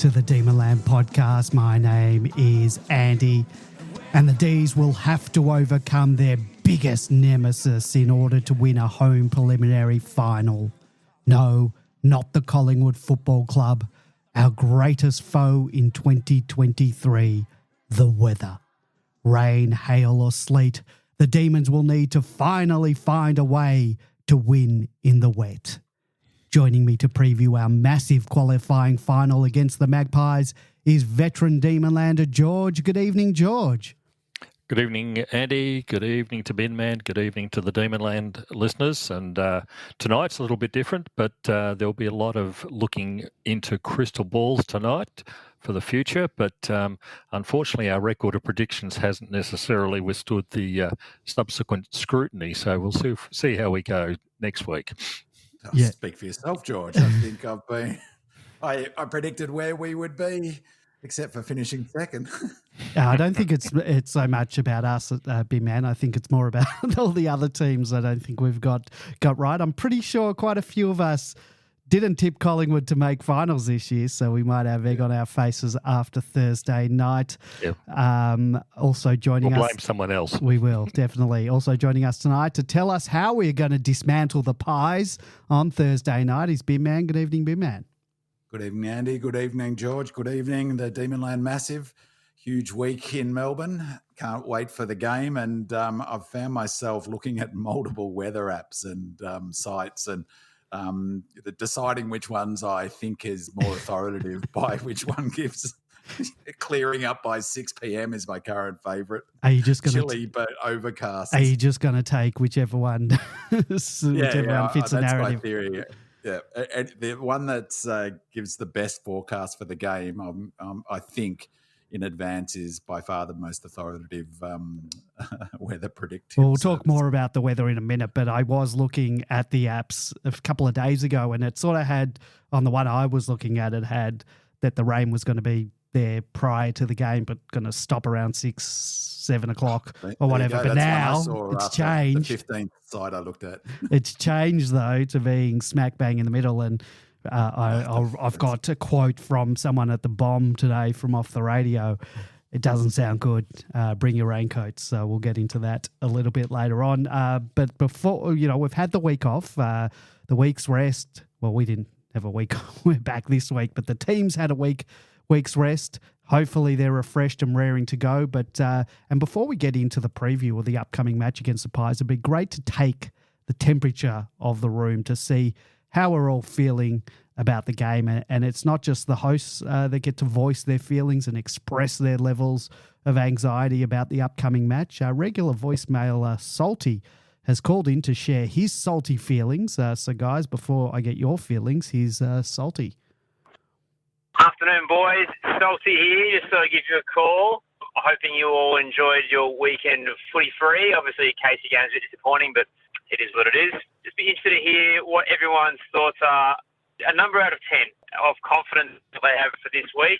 to the Demonland podcast. My name is Andy, and the D's will have to overcome their biggest nemesis in order to win a home preliminary final. No, not the Collingwood Football Club, our greatest foe in 2023, the weather. Rain, hail or sleet, the Demons will need to finally find a way to win in the wet. Joining me to preview our massive qualifying final against the Magpies is veteran Demonlander George. Good evening, George. Good evening, Andy. Good evening to Binman. Good evening to the Demonland listeners. And tonight's a little bit different, but there'll be a lot of looking into crystal balls tonight for the future. But unfortunately, our record of predictions hasn't necessarily withstood the subsequent scrutiny. So we'll see how we go next week. Speak for yourself, George. I think I predicted where we would be, except for finishing second. I don't think it's so much about us, Big Man. I think it's more about all the other teams. I don't think we've got right. I'm pretty sure quite a few of us didn't tip Collingwood to make finals this year, so we might have egg on our faces after Thursday night. Yep. Also joining us... We'll blame someone else. We will, definitely. Also joining us tonight to tell us how we're going to dismantle the Pies on Thursday night is Binman. Good evening, Binman. Good evening, Andy. Good evening, George. Good evening, the Demonland Massive. Huge week in Melbourne. Can't wait for the game. And I've found myself looking at multiple weather apps and sites and deciding which ones I think is more authoritative by which one gives clearing up by 6 p.m. is my current favourite. Are you just going chilly but overcast? Are you just going to take whichever one fits the narrative? That's my theory. Yeah, and the one that gives the best forecast for the game, I think, in advance is by far the most authoritative weather predictive. Well, we'll talk more about the weather in a minute, but I was looking at the apps a couple of days ago, and it sort of had, on the one I was looking at, it had that the rain was going to be there prior to the game, but going to stop around 6, 7 o'clock or whatever. But now it's changed. The 15th site I looked at. It's changed, though, to being smack bang in the middle, and I've got a quote from someone at the Bomb today from off the radio. It doesn't sound good. Bring your raincoats. So we'll get into that a little bit later on. But before, we've had the week off, the week's rest. Well, we didn't have a week. We're back this week, but the team's had a week's rest. Hopefully they're refreshed and raring to go. But and before we get into the preview of the upcoming match against the Pies, it'd be great to take the temperature of the room to see how we're all feeling about the game. And it's not just the hosts that get to voice their feelings and express their levels of anxiety about the upcoming match. Our regular voicemail, Salty, has called in to share his salty feelings. So, guys, before I get your feelings, here's Salty. Afternoon, boys. Salty here. Just thought I'd give you a call. Hoping you all enjoyed your weekend of footy free. Obviously, Casey game's a bit disappointing, but it is what it is. Just be interested to hear what everyone's thoughts are. A number out of 10 of confidence that they have for this week.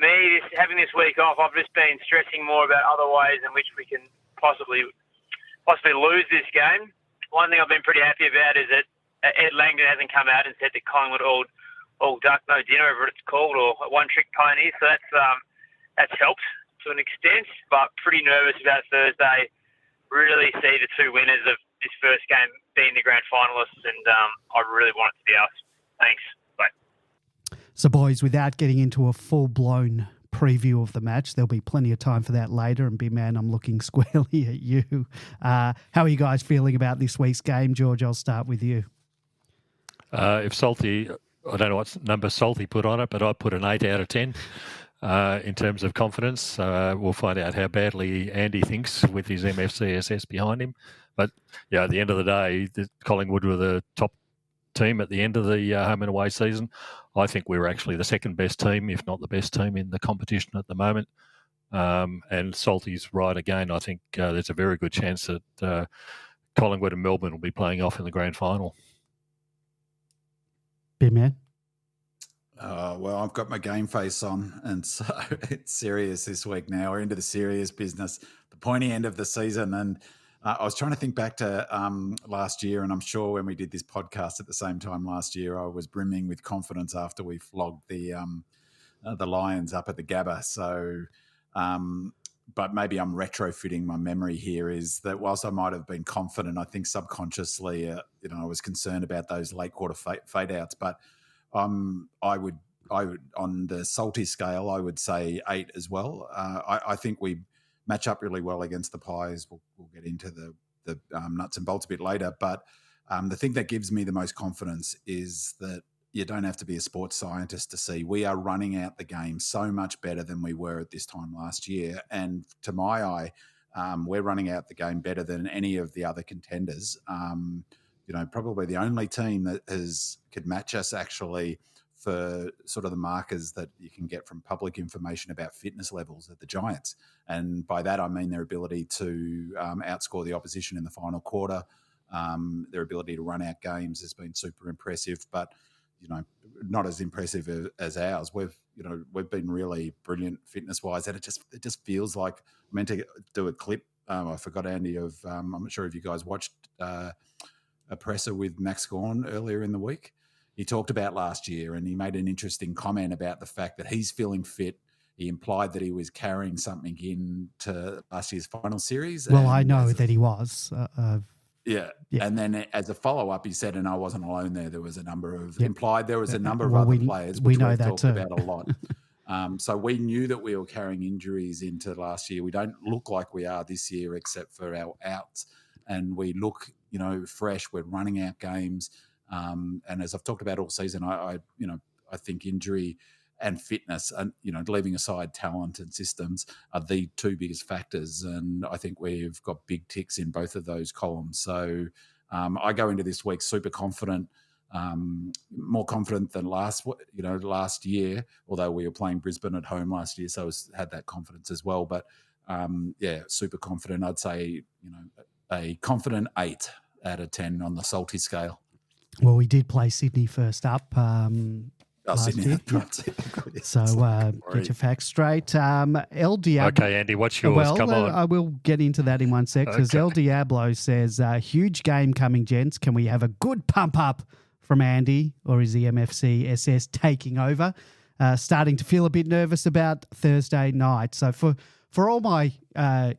Me, having this week off, I've just been stressing more about other ways in which we can possibly lose this game. One thing I've been pretty happy about is that Ed Langdon hasn't come out and said that Collingwood all duck, no dinner, whatever it's called, or one-trick pony. So that's helped to an extent, but pretty nervous about Thursday. Really see the two winners of this first game being the grand finalists, and I really want it to be us. Thanks. Bye. So, boys, without getting into a full-blown preview of the match, there'll be plenty of time for that later. And, Big Man, I'm looking squarely at you. How are you guys feeling about this week's game? George, I'll start with you. If Salty, I don't know what number Salty put on it, but I put an 8 out of 10 in terms of confidence. We'll find out how badly Andy thinks with his MFCSS behind him. But, yeah, at the end of the day, Collingwood were the top team at the end of the home and away season. I think we're actually the second best team, if not the best team in the competition at the moment. And Salty's right again. I think there's a very good chance that Collingwood and Melbourne will be playing off in the grand final. Big Man? Well, I've got my game face on, and so it's serious this week now. We're into the serious business, the pointy end of the season. And I was trying to think back to last year, and I'm sure when we did this podcast at the same time last year, I was brimming with confidence after we flogged the the Lions up at the Gabba. So, but maybe I'm retrofitting my memory here, is that whilst I might have been confident, I think subconsciously, I was concerned about those late quarter fade outs. But I would on the salty scale, I would say 8 as well. I think we match up really well against the Pies. We'll get into the nuts and bolts a bit later. But the thing that gives me the most confidence is that you don't have to be a sports scientist to see we are running out the game so much better than we were at this time last year. And to my eye, we're running out the game better than any of the other contenders. Probably the only team that could match us actually for sort of the markers that you can get from public information about fitness levels at the Giants. And by that, I mean their ability to outscore the opposition in the final quarter. Their ability to run out games has been super impressive, but not as impressive as ours. We've been really brilliant fitness wise, and it just feels like I meant to do a clip. I forgot, Andy, of I'm not sure if you guys watched a presser with Max Gawn earlier in the week. He talked about last year, and he made an interesting comment about the fact that he's feeling fit. He implied that he was carrying something into last year's final series. Well, I know that he was. Yeah. And then as a follow-up, he said, and I wasn't alone there, there was a number of implied, there was a number of other players, which we've talked about a lot. So we knew that we were carrying injuries into last year. We don't look like we are this year, except for our outs. And we look, fresh. We're running out games. And as I've talked about all season, I think injury and fitness, and leaving aside talent and systems, are the two biggest factors. And I think we've got big ticks in both of those columns. So I go into this week super confident, more confident than last year. Although we were playing Brisbane at home last year, so I had that confidence as well. But super confident. I'd say a confident 8 out of 10 on the salty scale. Well, we did play Sydney first up. Sydney. So get your facts straight. El Diablo. Okay, Andy, what's yours? Well, Come on. I will get into that in one sec, because El Diablo says, huge game coming, gents. Can we have a good pump up from Andy, or is the MFC SS taking over? Starting to feel a bit nervous about Thursday night. So for all my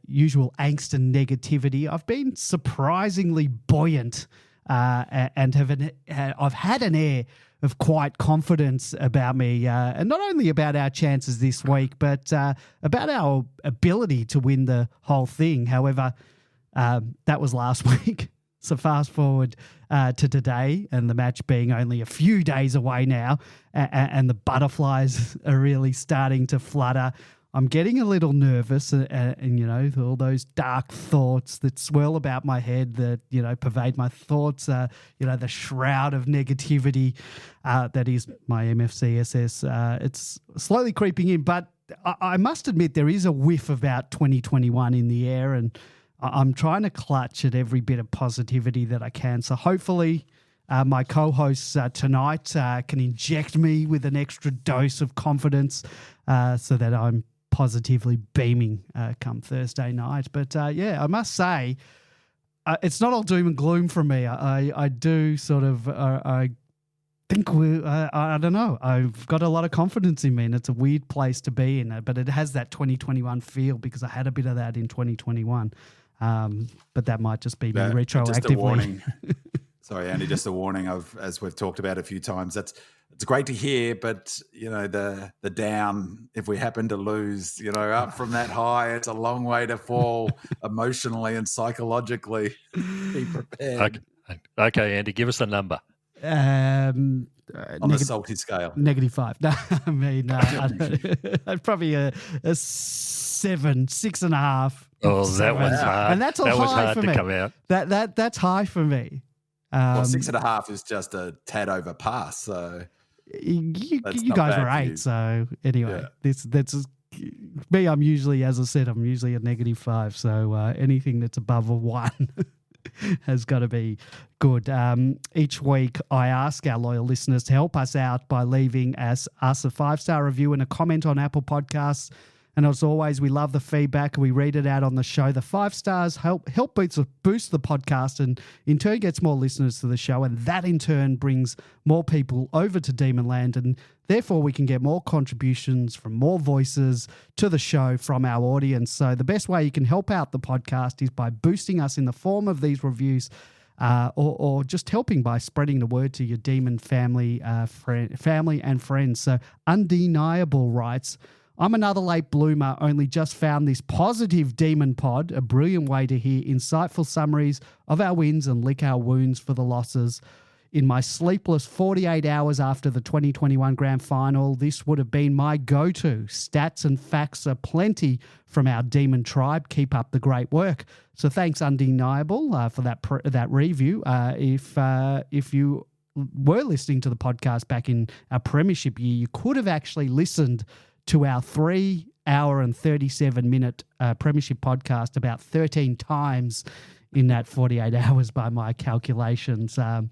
usual angst and negativity, I've been surprisingly buoyant and I've had an air of quite confidence about me, and not only about our chances this week, but about our ability to win the whole thing. However, that was last week. So fast forward to today, and the match being only a few days away now, and the butterflies are really starting to flutter. I'm getting a little nervous, and all those dark thoughts that swirl about my head that, pervade my thoughts, the shroud of negativity that is my MFCSS. It's slowly creeping in, but I must admit there is a whiff about 2021 in the air, and I'm trying to clutch at every bit of positivity that I can. So hopefully my co-hosts tonight can inject me with an extra dose of confidence so that I'm positively beaming come Thursday night. But I must say, it's not all doom and gloom from me. I do sort of, I think I don't know. I've got a lot of confidence in me, and it's a weird place to be in, but it has that 2021 feel because I had a bit of that in 2021. But that might just be me retroactively. Just a warning. Sorry, Andy, just a warning of, as we've talked about a few times, it's great to hear, but the down, if we happen to lose, up from that high, it's a long way to fall emotionally and psychologically. Be prepared. Okay, Andy, give us a number. On the salty scale. -5. No, I mean, I'd probably a 7, 6.5. Oh, that one's hard. And that's that was high hard for to me. come out. That's high for me. 6.5 is just a tad over pass. So you guys were 8. So anyway, that's me. I'm usually, as I said, I'm usually a -5. So anything that's above a 1 has got to be good. Each week, I ask our loyal listeners to help us out by leaving us a 5-star review and a comment on Apple Podcasts. And as always, we love the feedback. We read it out on the show. The 5 stars help boost the podcast and in turn gets more listeners to the show. And that in turn brings more people over to Demonland. And therefore, we can get more contributions from more voices to the show from our audience. So the best way you can help out the podcast is by boosting us in the form of these reviews, or just helping by spreading the word to your Demon family and friends. So Undeniable writes, I'm another late bloomer, only just found this positive Demon pod, a brilliant way to hear insightful summaries of our wins and lick our wounds for the losses. In my sleepless 48 hours after the 2021 Grand Final, this would have been my go-to. Stats and facts are plenty from our Demon tribe. Keep up the great work. So thanks, Undeniable, for that review. If you were listening to the podcast back in our premiership year, you could have actually listened to our 3 hour and 37-minute premiership podcast about 13 times in that 48 hours by my calculations. I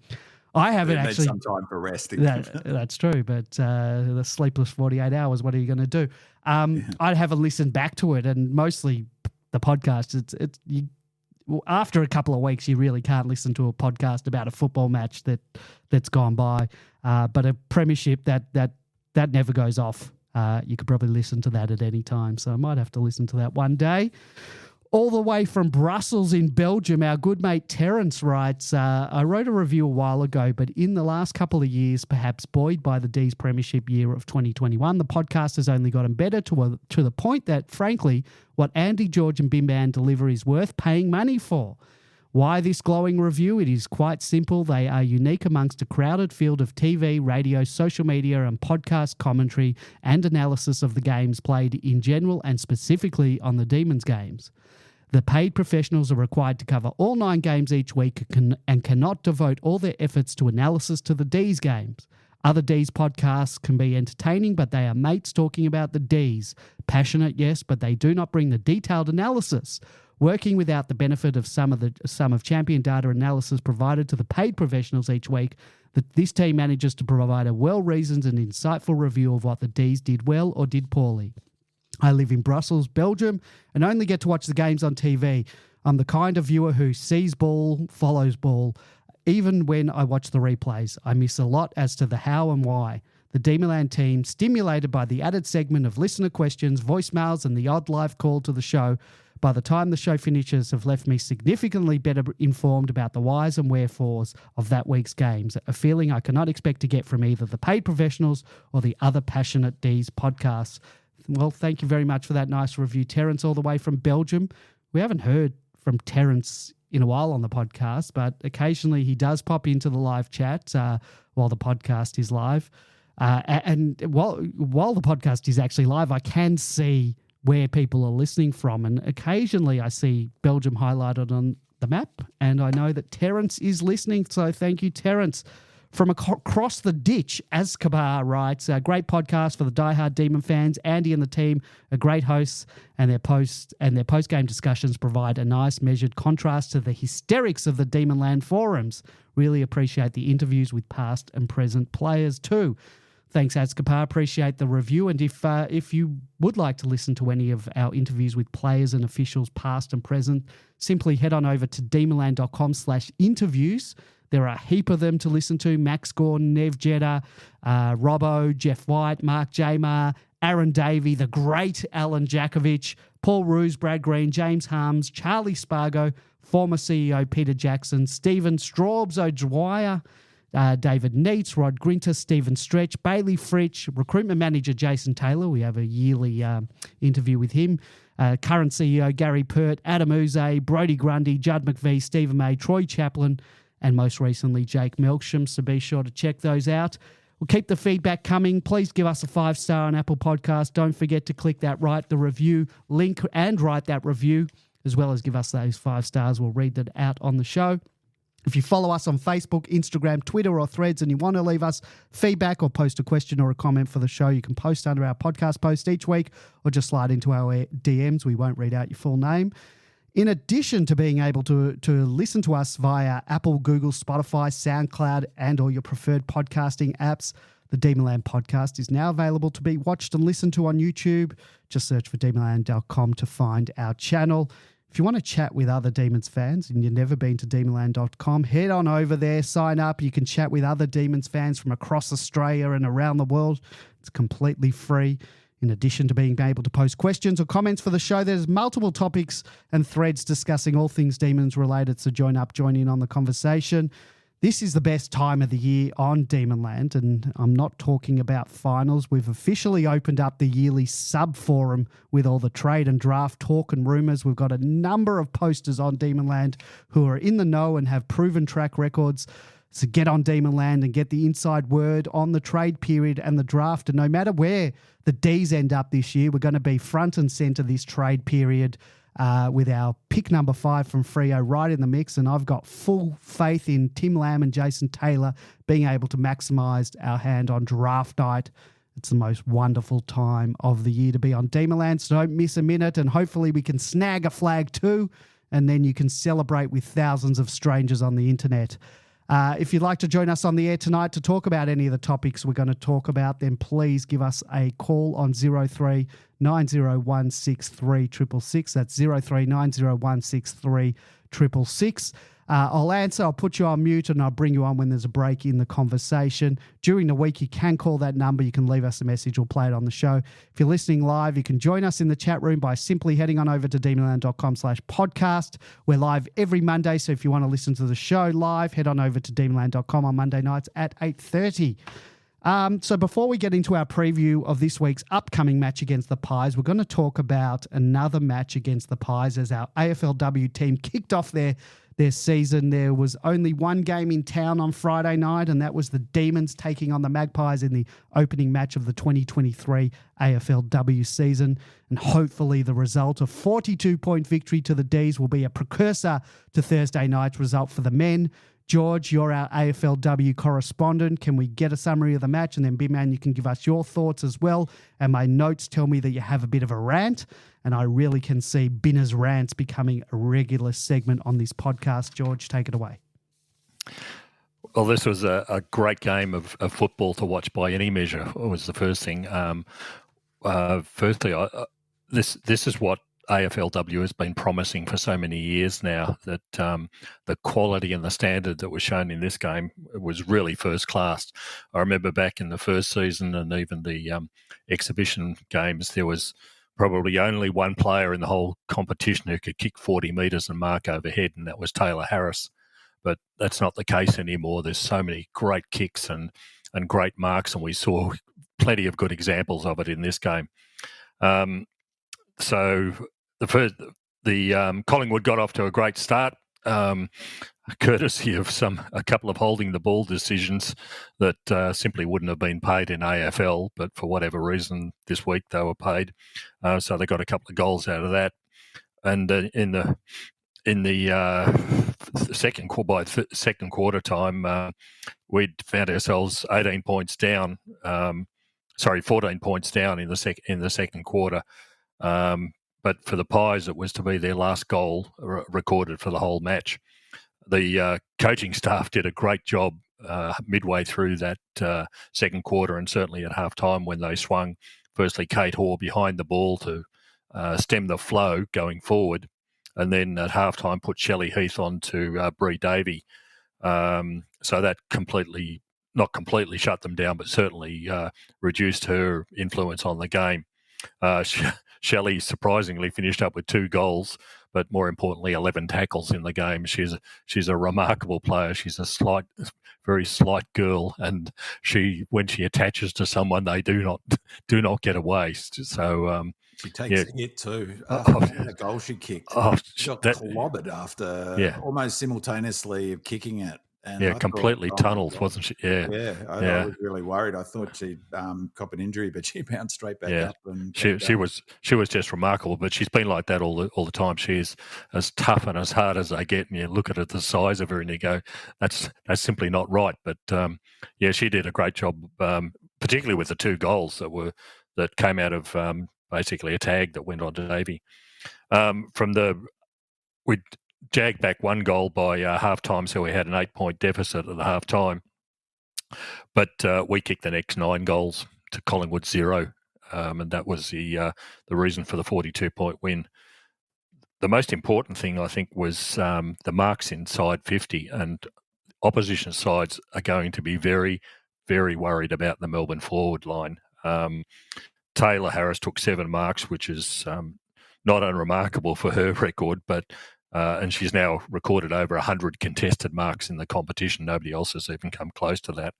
haven't actually some time for resting. That's true, but the sleepless 48 hours. What are you going to do? I haven't listened back to it, and mostly the podcast. After a couple of weeks, you really can't listen to a podcast about a football match that's gone by. But a premiership that never goes off. You could probably listen to that at any time, so I might have to listen to that one day. All the way from Brussels in Belgium, our good mate Terence writes, I wrote a review a while ago, but in the last couple of years, perhaps buoyed by the D's premiership year of 2021, the podcast has only gotten better to the point that, frankly, what Andy, George and Bimban deliver is worth paying money for. Why this glowing review? It is quite simple. They are unique amongst a crowded field of TV, radio, social media and podcast commentary and analysis of the games played in general and specifically on the Demons games. The paid professionals are required to cover all 9 games each week and cannot devote all their efforts to analysis to the D's games. Other D's podcasts can be entertaining, but they are mates talking about the D's. Passionate, yes, but they do not bring the detailed analysis. Working without the benefit of some of champion data analysis provided to the paid professionals each week, this team manages to provide a well-reasoned and insightful review of what the D's did well or did poorly. I live in Brussels, Belgium, and only get to watch the games on TV. I'm the kind of viewer who sees ball, follows ball. Even when I watch the replays, I miss a lot as to the how and why. The Demonland team, stimulated by the added segment of listener questions, voicemails, and the odd live call to the show, by the time the show finishes, have left me significantly better informed about the whys and wherefores of that week's games, a feeling I cannot expect to get from either the paid professionals or the other passionate D's podcasts. Well, thank you very much for that nice review, Terence, all the way from Belgium. We haven't heard from Terence in a while on the podcast, but occasionally he does pop into the live chat while the podcast is live. And while the podcast is actually live, I can see where people are listening from, and occasionally I see Belgium highlighted on the map, and I know that Terence is listening, so thank you, Terence. From across the ditch, Azkabar writes, a great podcast for the diehard Demon fans. Andy and the team are great hosts, and their post-game discussions provide a nice measured contrast to the hysterics of the Demonland forums. Really appreciate the interviews with past and present players too. Thanks, Azkabar. Appreciate the review. And if you would like to listen to any of our interviews with players and officials past and present, simply head on over to demonland.com/interviews. There are a heap of them to listen to. Max Gordon, Nev Jetta, Robbo, Jeff White, Mark Jamar, Aaron Davey, the great Alan Jakovich, Paul Roos, Brad Green, James Harms, Charlie Spargo, former CEO Peter Jackson, Stephen Straubs O'Dwyer, David Neitz, Rod Grinter, Stephen Stretch, Bailey Fritsch, recruitment manager Jason Taylor. We have a yearly interview with him. Current CEO Gary Pert, Adam Uze, Brodie Grundy, Judd McVie, Stephen May, Troy Chaplin, and most recently Jake Melksham. So be sure to check those out. We'll keep the feedback coming. Please give us a 5-star on Apple Podcasts. Don't forget to click that write the review link and write that review, as well as give us those 5 stars. We'll read that out on the show. If you follow us on Facebook, Instagram, Twitter, or Threads, and you want to leave us feedback or post a question or a comment for the show, you can post under our podcast post each week or just slide into our DMs. We won't read out your full name. In addition to being able to listen to us via Apple, Google, Spotify, SoundCloud, and all your preferred podcasting apps, The Demonland podcast is now available to be watched and listened to on YouTube. Just search for demonland.com to find our channel. If you want to chat with other Demons fans and you've never been to demonland.com, head on over there, sign up. You can chat with other Demons fans from across Australia and around the world. It's completely free. In addition to being able to post questions or comments for the show, there's multiple topics and threads discussing all things Demons related, so join in on the conversation. This is the best time of the year on Demonland, and I'm not talking about finals. We've officially opened up the yearly sub-forum with all the trade and draft talk and rumours. We've got a number of posters on Demonland who are in the know and have proven track records. So get on Demonland and get the inside word on the trade period and the draft. And no matter where the Ds end up this year, we're going to be front and centre this trade period with our pick number 5 from Freo right in the mix. And I've got full faith in Tim Lamb and Jason Taylor being able to maximise our hand on draft night. It's the most wonderful time of the year to be on Demonland, so don't miss a minute. And hopefully we can snag a flag too, and then you can celebrate with thousands of strangers on the internet. If you'd like to join us on the air tonight to talk about any of the topics we're going to talk about, then please give us a call on 03 9016 3666. That's 03 9016 3666. I'll answer, I'll put you on mute, and I'll bring you on when there's a break in the conversation. During the week, you can call that number. You can leave us a message or play it on the show. If you're listening live, you can join us in the chat room by simply heading on over to demonland.com/podcast. We're live every Monday, so if you want to listen to the show live, head on over to demonland.com on Monday nights at 8:30. So before we get into our preview of this week's upcoming match against the Pies, we're going to talk about another match against the Pies as our AFLW team kicked off their season. There was only one game in town on Friday night, and that was the Demons taking on the Magpies in the opening match of the 2023 AFLW season. And hopefully the result of 42-point victory to the Ds will be a precursor to Thursday night's result for the men. George, you're our AFLW correspondent. Can we get a summary of the match? And then, B-Man, you can give us your thoughts as well. And my notes tell me that you have a bit of a rant, and I really can see Binner's rants becoming a regular segment on this podcast. George, take it away. Well, this was a great game of football to watch by any measure, was the first thing. Firstly, this is what AFLW has been promising for so many years now, that the quality and the standard that was shown in this game was really first class. I remember back in the first season and even the exhibition games, there was probably only one player in the whole competition who could kick 40 metres and mark overhead, and that was Taylor Harris. But that's not the case anymore. There's so many great kicks and great marks, and we saw plenty of good examples of it in this game. So the Collingwood got off to a great start, courtesy of a couple of holding the ball decisions that simply wouldn't have been paid in AFL, but for whatever reason this week they were paid. So they got a couple of goals out of that. And in the second quarter time, we'd found ourselves 14 points down in the second quarter. But for the Pies, it was to be their last goal recorded for the whole match. The coaching staff did a great job midway through that second quarter, and certainly at half-time when they swung, firstly Kate Hoare behind the ball to stem the flow going forward, and then at half-time put Shelley Heath on to Bree Davey. So that not completely shut them down, but certainly reduced her influence on the game. Shelley surprisingly finished up with 2 goals, but more importantly, 11 tackles in the game. She's a remarkable player. She's a very slight girl, and when she attaches to someone, they do not get away. So she takes a hit too. The goal she kicked, she got clobbered after almost simultaneously of kicking it. And completely tunneled, wasn't she? I was really worried. I thought she'd cop an injury, but she bounced straight back up. And she was just remarkable. But she's been like that all the time. She's as tough and as hard as they get. And you look at the size of her, and you go, "That's simply not right." But she did a great job, particularly with the 2 goals that came out of basically a tag that went on to Davey. We jagged back 1 goal by half-time, so we had an 8-point deficit at the half-time. But we kicked the next 9 goals to Collingwood 0, and that was the reason for the 42-point win. The most important thing, I think, was the marks inside 50, and opposition sides are going to be very, very worried about the Melbourne forward line. Taylor Harris took 7 marks, which is not unremarkable for her record, but and she's now recorded over 100 contested marks in the competition. Nobody else has even come close to that.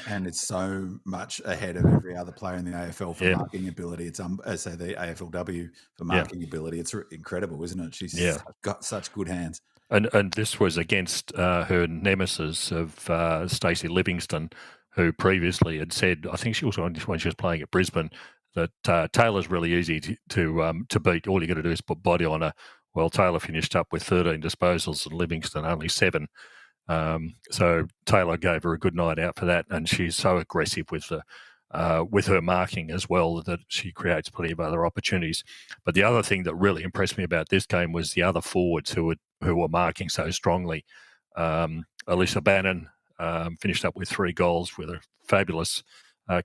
And it's so much ahead of every other player in the AFL for marking ability. It's say the AFLW for marking ability. It's incredible, isn't it? She's got such good hands. And this was against her nemesis of Stacey Livingston, who previously had said, I think she was when she was playing at Brisbane, that Taylor's really easy to beat. All you got to do is put body on her. Well, Taylor finished up with 13 disposals and Livingston only 7. So Taylor gave her a good night out for that, and she's so aggressive with her marking as well that she creates plenty of other opportunities. But the other thing that really impressed me about this game was the other forwards who were marking so strongly. Alyssa Bannon finished up with 3 goals with a fabulous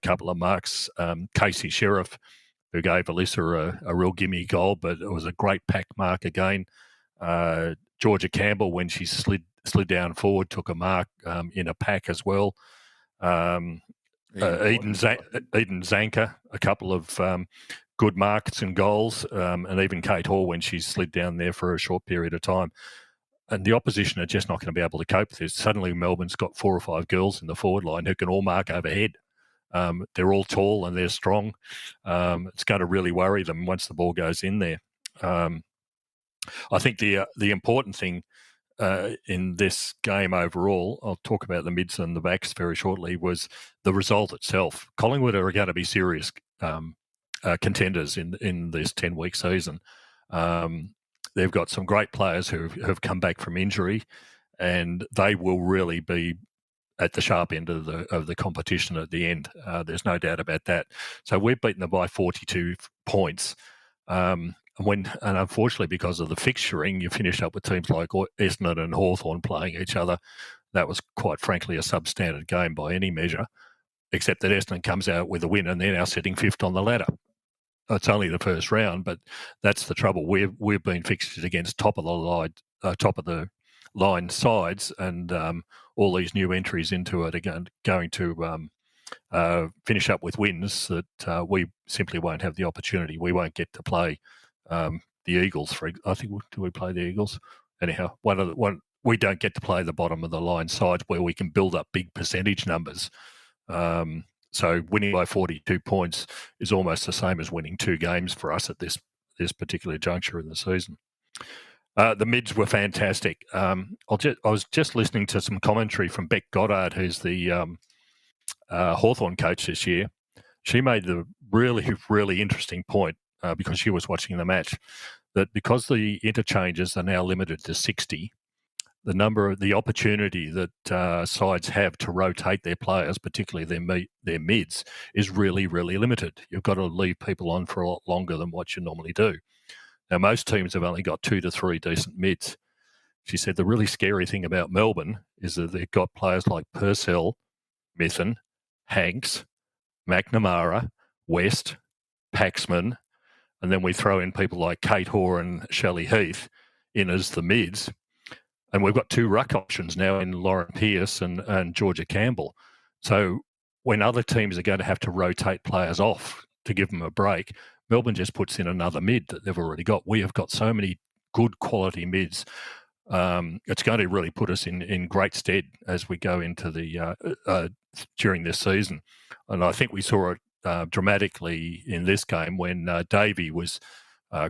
couple of marks. Casey Sheriff, who gave Alyssa a real gimme goal, but it was a great pack mark again. Georgia Campbell, when she slid down forward, took a mark in a pack as well. Eden Zanker, a couple of good marks and goals, and even Kate Hall when she slid down there for a short period of time. And the opposition are just not going to be able to cope with this. Suddenly Melbourne's got 4 or 5 girls in the forward line who can all mark overhead. They're all tall and they're strong. It's going to really worry them once the ball goes in there. I think the important thing in this game overall, I'll talk about the mids and the backs very shortly, was the result itself. Collingwood are going to be serious contenders in this 10-week season. They've got some great players who have come back from injury, and they will really be at the sharp end of the competition at the end. There's no doubt about that. So we've beaten them by 42 points. And unfortunately, because of the fixturing, you finish up with teams like Essendon and Hawthorn playing each other. That was quite frankly a substandard game by any measure, except that Essendon comes out with a win and they're now sitting 5th on the ladder. It's only the first round, but that's the trouble. We've been fixed against top of the line sides, and all these new entries into it are going to finish up with wins that we simply won't have the opportunity. We won't get to play the Eagles. I think, do we play the Eagles? Anyhow, we don't get to play the bottom of the line sides where we can build up big percentage numbers. So winning by 42 points is almost the same as winning 2 games for us at this particular juncture in the season. The mids were fantastic. I was just listening to some commentary from Beck Goddard, who's the Hawthorn coach this year. She made the really, really interesting point because she was watching the match, that because the interchanges are now limited to 60, the opportunity that sides have to rotate their players, particularly their mids, is really, really limited. You've got to leave people on for a lot longer than what you normally do. Now, most teams have only got 2 to 3 decent mids. She said the really scary thing about Melbourne is that they've got players like Purcell, Mithen, Hanks, McNamara, West, Paxman, and then we throw in people like Kate Hoare and Shelley Heath in as the mids. And we've got 2 ruck options now in Lauren Pearce and Georgia Campbell. So when other teams are going to have to rotate players off to give them a break, Melbourne just puts in another mid that they've already got. We have got so many good quality mids. It's going to really put us in great stead as we go into the during this season. And I think we saw it dramatically in this game when Davey was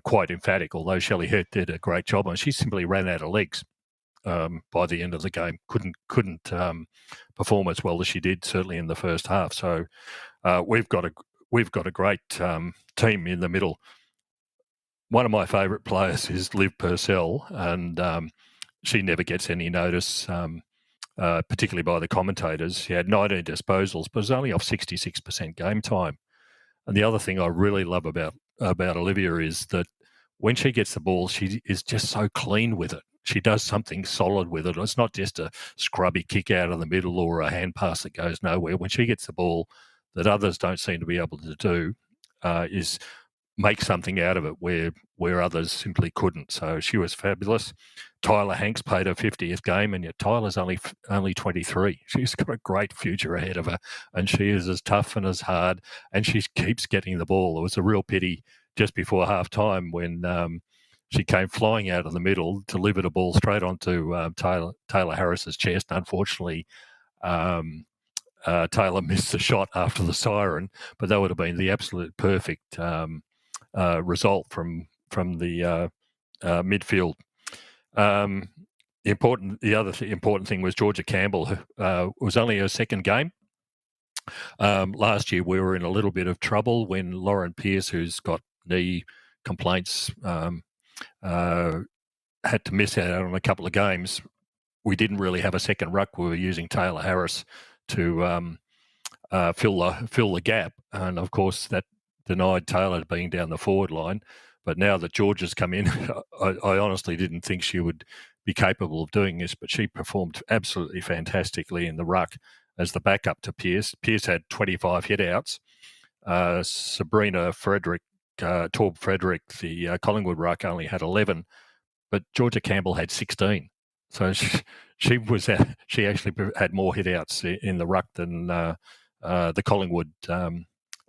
quite emphatic, although Shelley Heath did a great job, and she simply ran out of legs. By the end of the game, couldn't perform as well as she did, certainly in the first half. So we've got a great team in the middle. One of my favourite players is Liv Purcell, and she never gets any notice, particularly by the commentators. She had 19 disposals, but was only off 66% game time. And the other thing I really love about Olivia is that when she gets the ball, she is just so clean with it. she does something solid with it. It's not just a scrubby kick out of the middle or a hand pass that goes nowhere. When she gets the ball that others don't seem to be able to do, is make something out of it where others simply couldn't. So she was fabulous. Tyler Hanks played her 50th game, and yet Tyler's only 23. She's got a great future ahead of her, and she is as tough and as hard, and she keeps getting the ball. It was a real pity just before half-time when she came flying out of the middle, delivered a ball straight onto Taylor Harris's chest. Unfortunately, Taylor missed the shot after the siren, but that would have been the absolute perfect result from the midfield. The other important thing was Georgia Campbell, who was only her second game. Last year we were in a little bit of trouble when Lauren Pearce, who's got knee complaints, had to miss out on a couple of games. We didn't really have a second ruck. We were using Taylor Harris to fill the gap, and of course that denied Taylor being down the forward line. But now that Georgia's come in, I honestly didn't think she would be capable of doing this, but she performed absolutely fantastically in the ruck as the backup to Pearce. Pearce had 25 hit-outs. Sabrina Frederick, Torb Frederick, the Collingwood ruck, only had 11, but Georgia Campbell had 16. So she actually had more hit-outs in the ruck than the Collingwood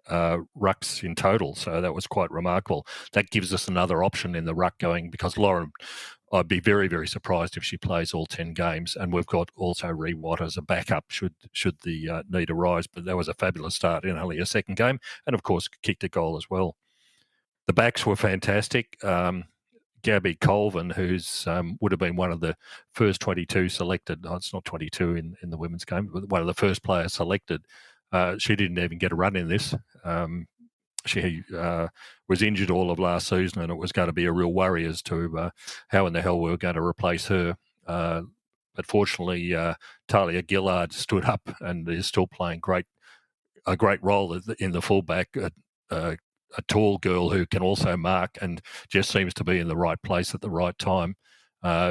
rucks in total, so that was quite remarkable. That gives us another option in the ruck going, because Lauren, I'd be very, very surprised if she plays all 10 games, and we've got also Ree Watt as a backup should the need arise, but that was a fabulous start in only a second game, and of course kicked a goal as well. The backs were fantastic. Gabby Colvin, who's would have been one of the first 22 selected, it's not 22 in the women's game, but one of the first players selected. She didn't even get a run in this. She was injured all of last season, and it was going to be a real worry as to how in the hell we were going to replace her. But fortunately, Talia Gillard stood up and is still playing a great role in the fullback. A tall girl who can also mark and just seems to be in the right place at the right time.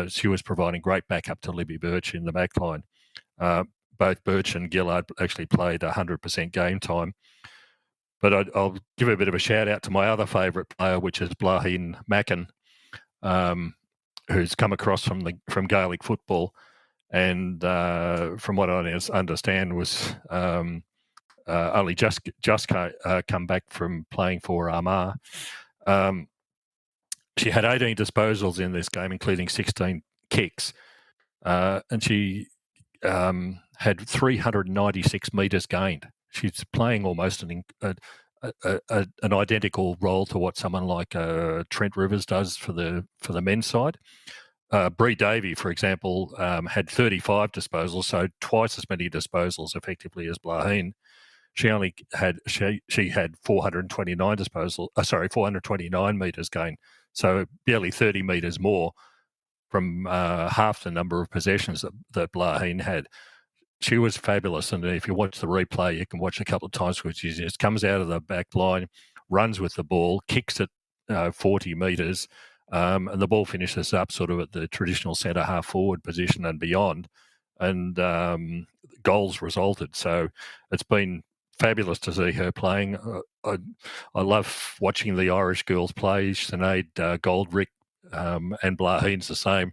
She was providing great backup to Libby Birch in the back line. Both Birch and Gillard actually played 100% game time. But I'll give a bit of a shout out to my other favourite player, which is Blahin Mackin, who's come across from Gaelic football, and from what I understand was only just come back from playing for Armagh. She had 18 disposals in this game, including 16 kicks, and she had 396 metres gained. She's playing almost an identical role to what someone like Trent Rivers does for the men's side. Bree Davey, for example, had 35 disposals, so twice as many disposals effectively as Blahin. She only had 429 429 metres gained, so barely 30 metres more from half the number of possessions that Blahin had. She was fabulous, and if you watch the replay, you can watch a couple of times where she just comes out of the back line, runs with the ball, kicks it 40 metres, and the ball finishes up sort of at the traditional centre half forward position and beyond, and goals resulted. So it's been fabulous to see her playing. I love watching the Irish girls play. Sinead Goldrick and Blahin's the same.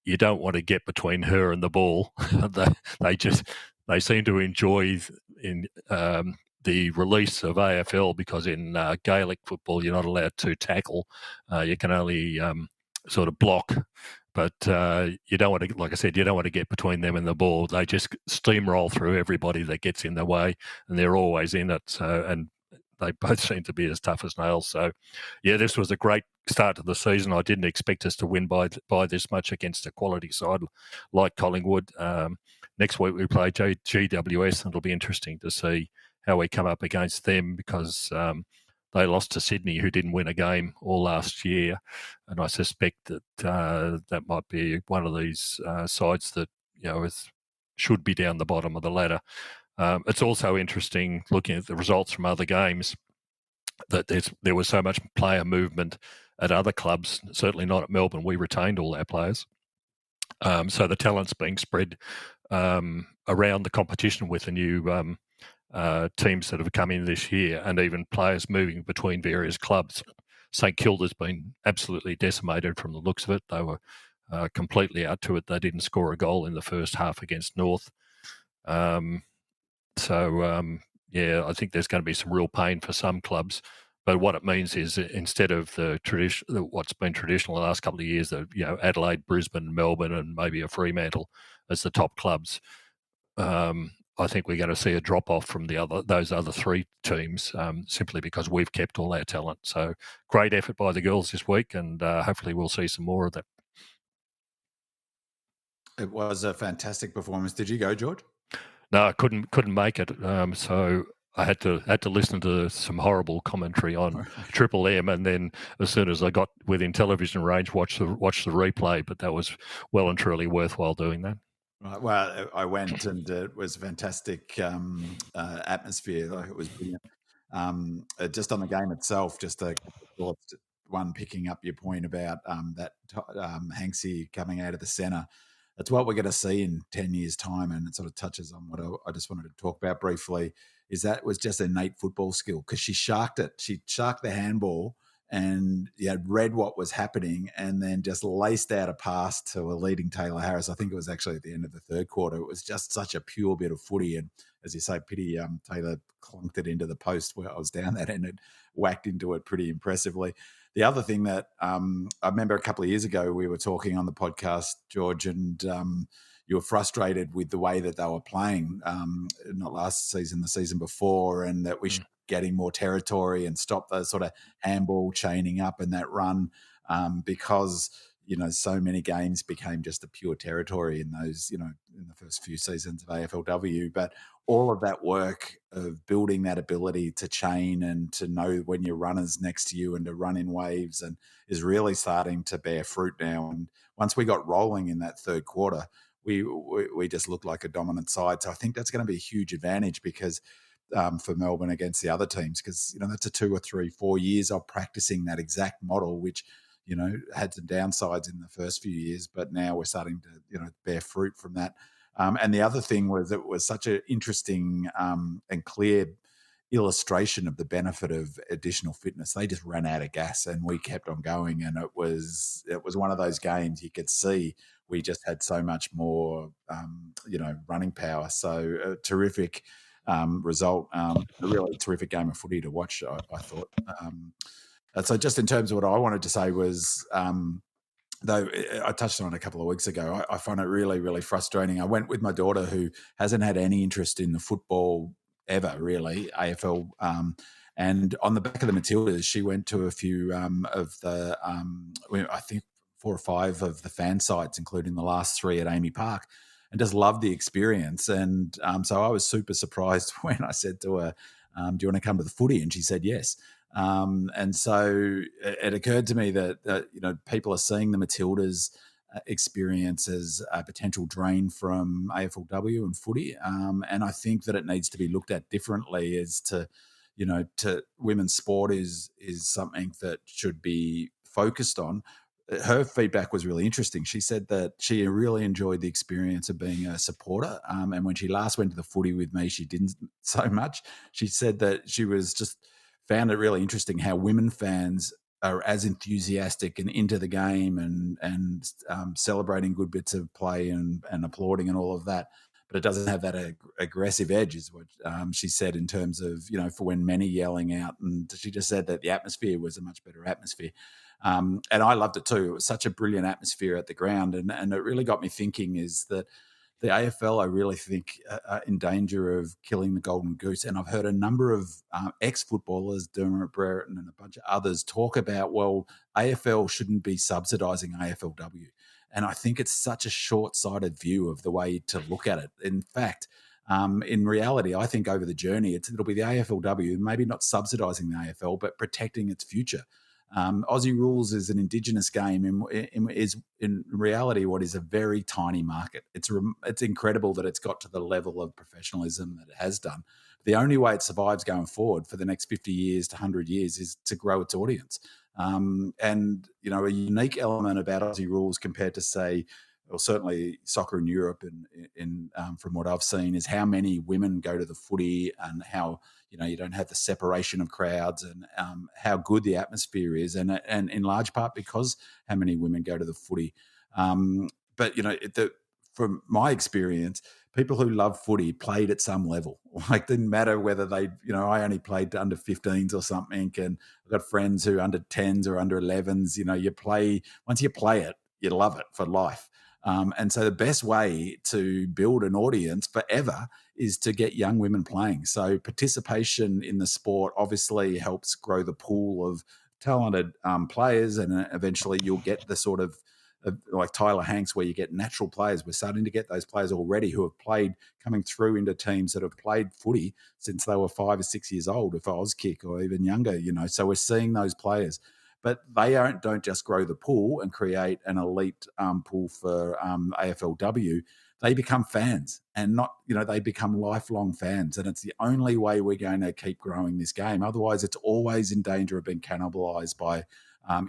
You don't want to get between her and the ball. they seem to enjoy in the release of AFL, because in Gaelic football you're not allowed to tackle. You can only sort of block. But you don't want to, like I said, you don't want to get between them and the ball. They just steamroll through everybody that gets in their way, and they're always in it. So, and they both seem to be as tough as nails. So, yeah, this was a great start to the season. I didn't expect us to win by this much against a quality side like Collingwood. Next week we play GWS, and it'll be interesting to see how we come up against them, because they lost to Sydney, who didn't win a game all last year, and I suspect that that might be one of these sides that should be down the bottom of the ladder. It's also interesting looking at the results from other games that there was so much player movement at other clubs. Certainly not at Melbourne. We retained all our players. So the talent's being spread around the competition with the new teams that have come in this year, and even players moving between various clubs. St Kilda's been absolutely decimated from the looks of it. They were completely out to it. They didn't score a goal in the first half against North. Yeah, I think there's going to be some real pain for some clubs. But what it means is instead of the tradition, what's been traditional the last couple of years, that Adelaide, Brisbane, Melbourne, and maybe a Fremantle as the top clubs, I think we're going to see a drop off from those other three teams simply because we've kept all our talent. So great effort by the girls this week, and hopefully we'll see some more of that. It was a fantastic performance. Did you go, George? No, I couldn't make it. So I had to listen to some horrible commentary on Triple M, and then as soon as I got within television range, watch the replay. But that was well and truly worthwhile doing that. Right. Well, I went, and it was a fantastic atmosphere. Like, it was brilliant. Just on the game itself, just a couple of thoughts. One, picking up your point about that Hanksy coming out of the centre. That's what we're going to see in 10 years' time, and it sort of touches on what I just wanted to talk about briefly, is that it was just innate football skill, because she sharked it. She sharked the handball and read what was happening, and then just laced out a pass to a leading Taylor Harris. I think it was actually at the end of the third quarter. It was just such a pure bit of footy, and as you say, pity Taylor clunked it into the post where I was down that end and whacked into it pretty impressively. The other thing that I remember a couple of years ago, we were talking on the podcast, George, and you were frustrated with the way that they were playing, not last season, the season before, and that we should getting more territory and stop those sort of handball chaining up and that run, because so many games became just a pure territory in those, in the first few seasons of AFLW. But all of that work of building that ability to chain and to know when your runner's next to you and to run in waves and is really starting to bear fruit now. And once we got rolling in that third quarter, we just looked like a dominant side. So I think that's going to be a huge advantage because for Melbourne against the other teams, because that's a 2 or 3, 4 years of practicing that exact model, which had some downsides in the first few years, but now we're starting to bear fruit from that. And the other thing was, it was such an interesting and clear illustration of the benefit of additional fitness. They just ran out of gas, and we kept on going, and it was one of those games you could see we just had so much more running power. So a terrific result, a really terrific game of footy to watch, I thought. So just in terms of what I wanted to say was, though I touched on it a couple of weeks ago, I find it really, really frustrating. I went with my daughter, who hasn't had any interest in the football ever, really, AFL. And on the back of the Matildas, she went to a few of the, I think 4 or 5 of the fan sites, including the last 3 at Amy Park, and just loved the experience. And so I was super surprised when I said to her, do you want to come to the footy? And she said yes. And so it occurred to me that people are seeing the Matildas experience as a potential drain from AFLW and footy. And I think that it needs to be looked at differently as to women's sport is something that should be focused on. Her feedback was really interesting. She said that she really enjoyed the experience of being a supporter. And when she last went to the footy with me, she didn't so much. She said that she was just found it really interesting how women fans are as enthusiastic and into the game and celebrating good bits of play and applauding and all of that. But it doesn't have that aggressive edge, is what she said, in terms of, for when men are yelling out. And she just said that the atmosphere was a much better atmosphere. And I loved it too. It was such a brilliant atmosphere at the ground. And it really got me thinking is that the AFL, I really think, are in danger of killing the golden goose. And I've heard a number of ex-footballers, Dermot Brereton and a bunch of others, talk about, well, AFL shouldn't be subsidising AFLW. And I think it's such a short-sighted view of the way to look at it. In fact, in reality, I think over the journey, it'll be the AFLW, maybe not subsidising the AFL, but protecting its future. Aussie Rules is an Indigenous game is in reality what is a very tiny market. It's incredible that it's got to the level of professionalism that it has done. The only way it survives going forward for the next 50 years to 100 years is to grow its audience. And a unique element about Aussie Rules compared to, say, or certainly soccer in Europe, and from what I've seen, is how many women go to the footy, and how you don't have the separation of crowds, and how good the atmosphere is, and in large part because how many women go to the footy. But from my experience, people who love footy played at some level. Like, didn't matter whether they, I only played to under 15s or something, and I've got friends who under 10s or under 11s. Once you play it, you love it for life. And so the best way to build an audience forever is to get young women playing. So participation in the sport obviously helps grow the pool of talented players, and eventually you'll get the sort of like Tyler Hanks, where you get natural players. We're starting to get those players already who have played, coming through into teams that have played footy since they were 5 or 6 years old, if Auskick or even younger, So we're seeing those players. But they don't just grow the pool and create an elite pool for AFLW. They become fans, and they become lifelong fans. And it's the only way we're going to keep growing this game. Otherwise, it's always in danger of being cannibalized by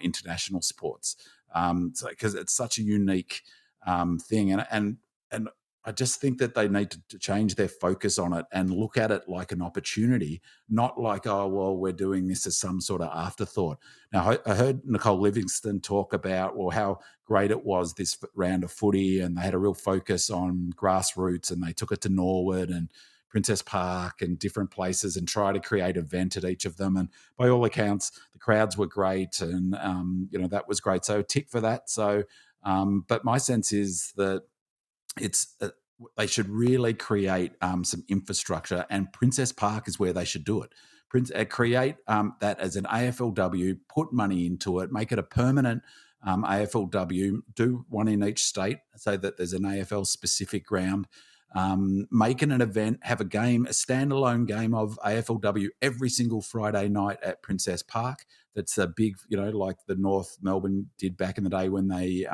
international sports. Because it's such a unique thing. And I just think that they need to change their focus on it and look at it like an opportunity, not like, oh, well, we're doing this as some sort of afterthought. Now, I heard Nicole Livingston talk about, well, how great it was this round of footy, and they had a real focus on grassroots, and they took it to Norwood and Princess Park and different places and try to create an event at each of them. And by all accounts, the crowds were great, and, that was great. So tick for that. So, but my sense is that they should really create some infrastructure, and Princess Park is where they should do it. Create that as an AFLW, put money into it, make it a permanent AFLW, do one in each state so that there's an AFL specific ground. Make it an event, have a standalone game of AFLW every single Friday night at Princess Park. That's a big, like the North Melbourne did back in the day when they,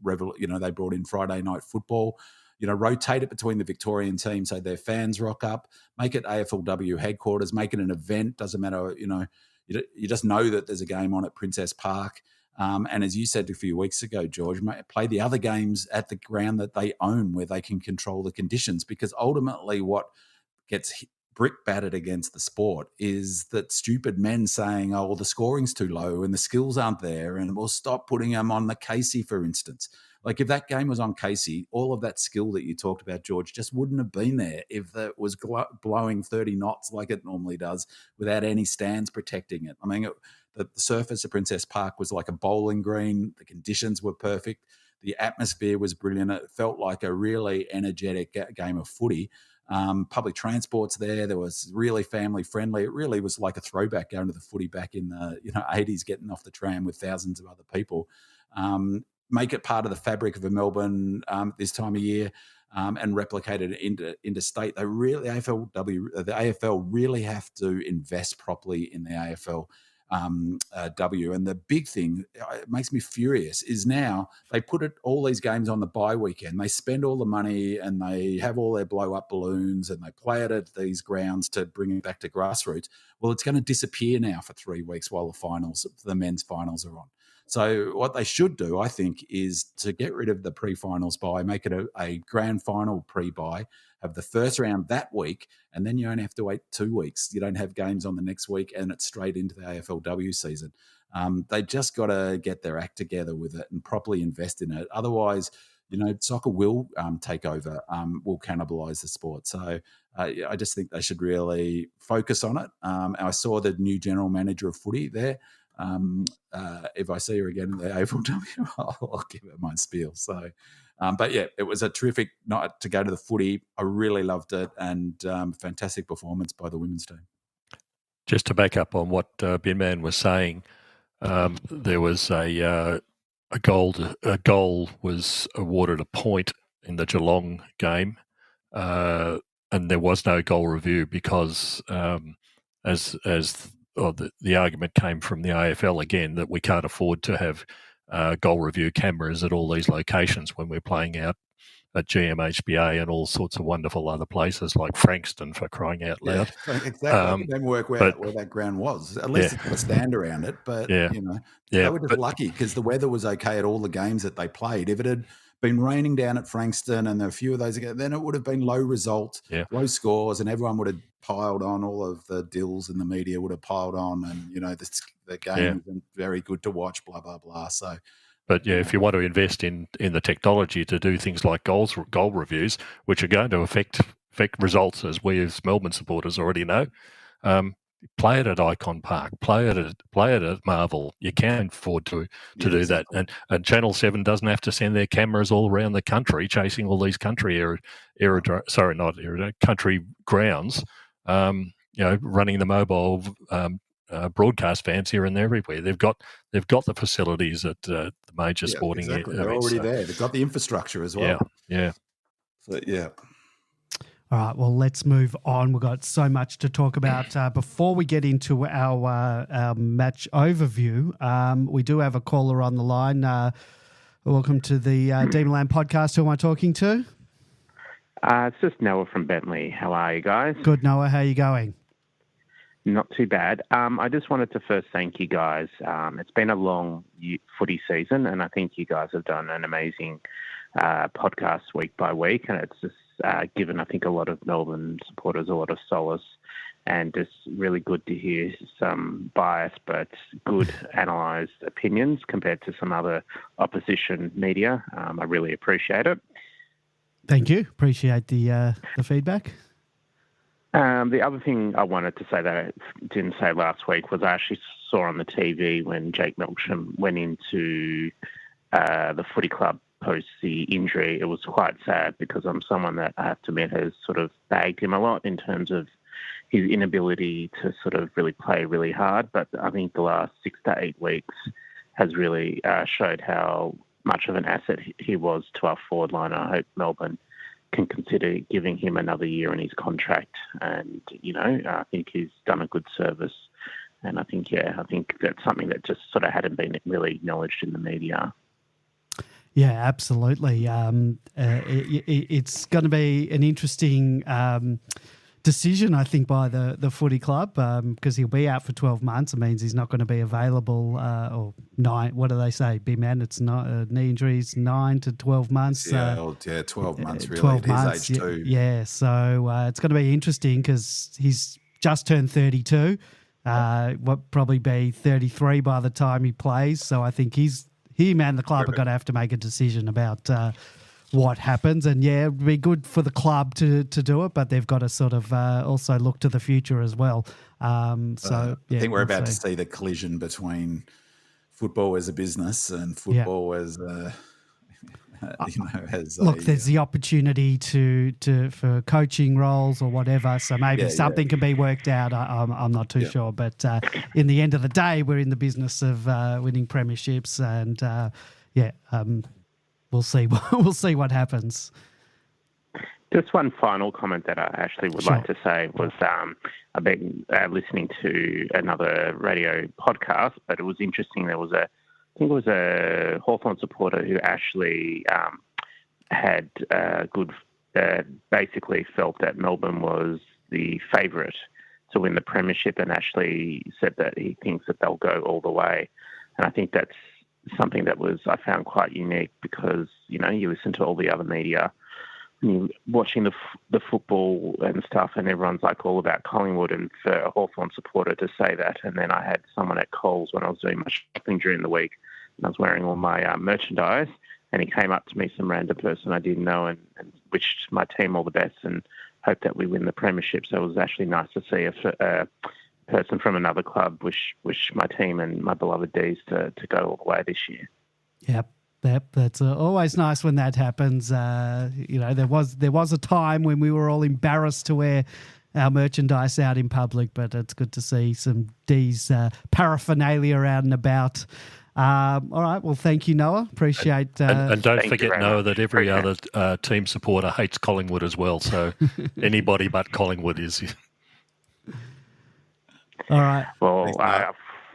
they brought in Friday night football. Rotate it between the Victorian team so their fans rock up. Make it AFLW headquarters. Make it an event. Doesn't matter, you just know that there's a game on at Princess Park. And as you said a few weeks ago, George, play the other games at the ground that they own, where they can control the conditions, because ultimately what gets brick battered against the sport is that stupid men saying, oh, well, the scoring's too low and the skills aren't there, and we'll stop putting them on the Casey, for instance. Like, if that game was on Casey, all of that skill that you talked about, George, just wouldn't have been there if it was blowing 30 knots like it normally does without any stands protecting it. I mean, the surface of Princess Park was like a bowling green. The conditions were perfect. The atmosphere was brilliant. It felt like a really energetic game of footy. Public transport's there. There was really family friendly. It really was like a throwback going to the footy back in the 80s, getting off the tram with thousands of other people. Make it part of the fabric of Melbourne this time of year, and replicate it into state. The AFL really have to invest properly in the AFL. And the big thing, it makes me furious, is now they put all these games on the bye weekend. They spend all the money and they have all their blow up balloons and they play it at these grounds to bring it back to grassroots. Well, it's going to disappear now for 3 weeks while the men's finals are on. So what they should do, I think, is to get rid of the pre-finals bye, make it a grand final pre-bye, have the first round that week, and then you don't have to wait 2 weeks. You don't have games on the next week, and it's straight into the AFLW season. They just got to get their act together with it and properly invest in it. Otherwise, soccer will take over, will cannibalise the sport. So I just think they should really focus on it. I saw the new general manager of footy there. If I see her again in the AFLW, I'll give her my spiel. So, but yeah, it was a terrific night to go to the footy. I really loved it, and fantastic performance by the women's team. Just to back up on what Bin Man was saying, there was a goal was awarded a point in the Geelong game, and there was no goal review because the argument came from the AFL again that we can't afford to have goal review cameras at all these locations when we're playing out at GMHBA and all sorts of wonderful other places like Frankston, for crying out loud. Yeah, exactly. I didn't work where that ground was. At least it's got a stand around it. But, they were just lucky because the weather was okay at all the games that they played. If it had been raining down at Frankston and a few of those ago, then it would have been low result, low scores, and everyone would have piled on. All of the dills in the media would have piled on, and the game isn't very good to watch. Blah blah blah. So. But if you want to invest in the technology to do things like goal reviews, which are going to affect results, as we as Melbourne supporters already know, play it at Icon Park, play it at Marvel. You can afford to do exactly that, and Channel 7 doesn't have to send their cameras all around the country chasing all these country country grounds. Running the mobile. Broadcast fans here and everywhere. They've got the facilities at the major sporting. Exactly. They're already there. They've got the infrastructure as well. Yeah. So, yeah. All right. Well, let's move on. We've got so much to talk about. Before we get into our match overview, we do have a caller on the line. Welcome to the Demonland podcast. Who am I talking to? It's just Noah from Bentley. How are you guys? Good, Noah. How are you going? Not too bad. I just wanted to first thank you guys. It's been a long footy season, and I think you guys have done an amazing podcast week by week, and it's just given, I think, a lot of Melbourne supporters a lot of solace, and just really good to hear some biased but good analysed opinions compared to some other opposition media. I really appreciate it. Thank you. Appreciate the feedback. The other thing I wanted to say that I didn't say last week was I actually saw on the TV when Jake Melksham went into the footy club post the injury. It was quite sad because I'm someone that I have to admit has sort of bagged him a lot in terms of his inability to sort of really play really hard. But I think the last 6 to 8 weeks has really showed how much of an asset he was to our forward line. I hope Melbourne can consider giving him another year in his contract, and I think he's done a good service, and I think that's something that just sort of hadn't been really acknowledged in the media. Yeah, absolutely. It's going to be an interesting decision, I think, by the footy club because he'll be out for 12 months. It means he's not going to be available or 9. What do they say? B-man, it's not knee injuries, 9 to 12 months. 12 months really 12 at months, his age too. Yeah, so it's going to be interesting because he's just turned 32. What probably be 33 by the time he plays. So I think him and the club are going to have to make a decision about what happens. And yeah, it'd be good for the club to do it, but they've got to sort of also look to the future as well. I think we're about to see the collision between football as a business and football as there's the opportunity for coaching roles or whatever. So maybe something can be worked out. I'm not too sure, but in the end of the day, we're in the business of winning premierships, and we'll see. We'll see what happens. Just one final comment that I actually would like to say was I've been listening to another radio podcast, but it was interesting. There was I think it was a Hawthorn supporter who actually had basically felt that Melbourne was the favourite to win the premiership, and actually said that he thinks that they'll go all the way. And I think that's something that I found quite unique because, you listen to all the other media and you're watching the football and stuff, and everyone's like all about Collingwood, and for a Hawthorn supporter to say that. And then I had someone at Coles when I was doing my shopping during the week, and I was wearing all my merchandise, and he came up to me, some random person I didn't know, and wished my team all the best and hoped that we win the premiership. So it was actually nice to see a person from another club wish my team and my beloved D's to go all the way this year. Yep. That's always nice when that happens. There was a time when we were all embarrassed to wear our merchandise out in public, but it's good to see some D's paraphernalia out and about. All right. Well, thank you, Noah. Appreciate. And don't forget, Noah, that every other team supporter hates Collingwood as well. So anybody but Collingwood is. All right. Well,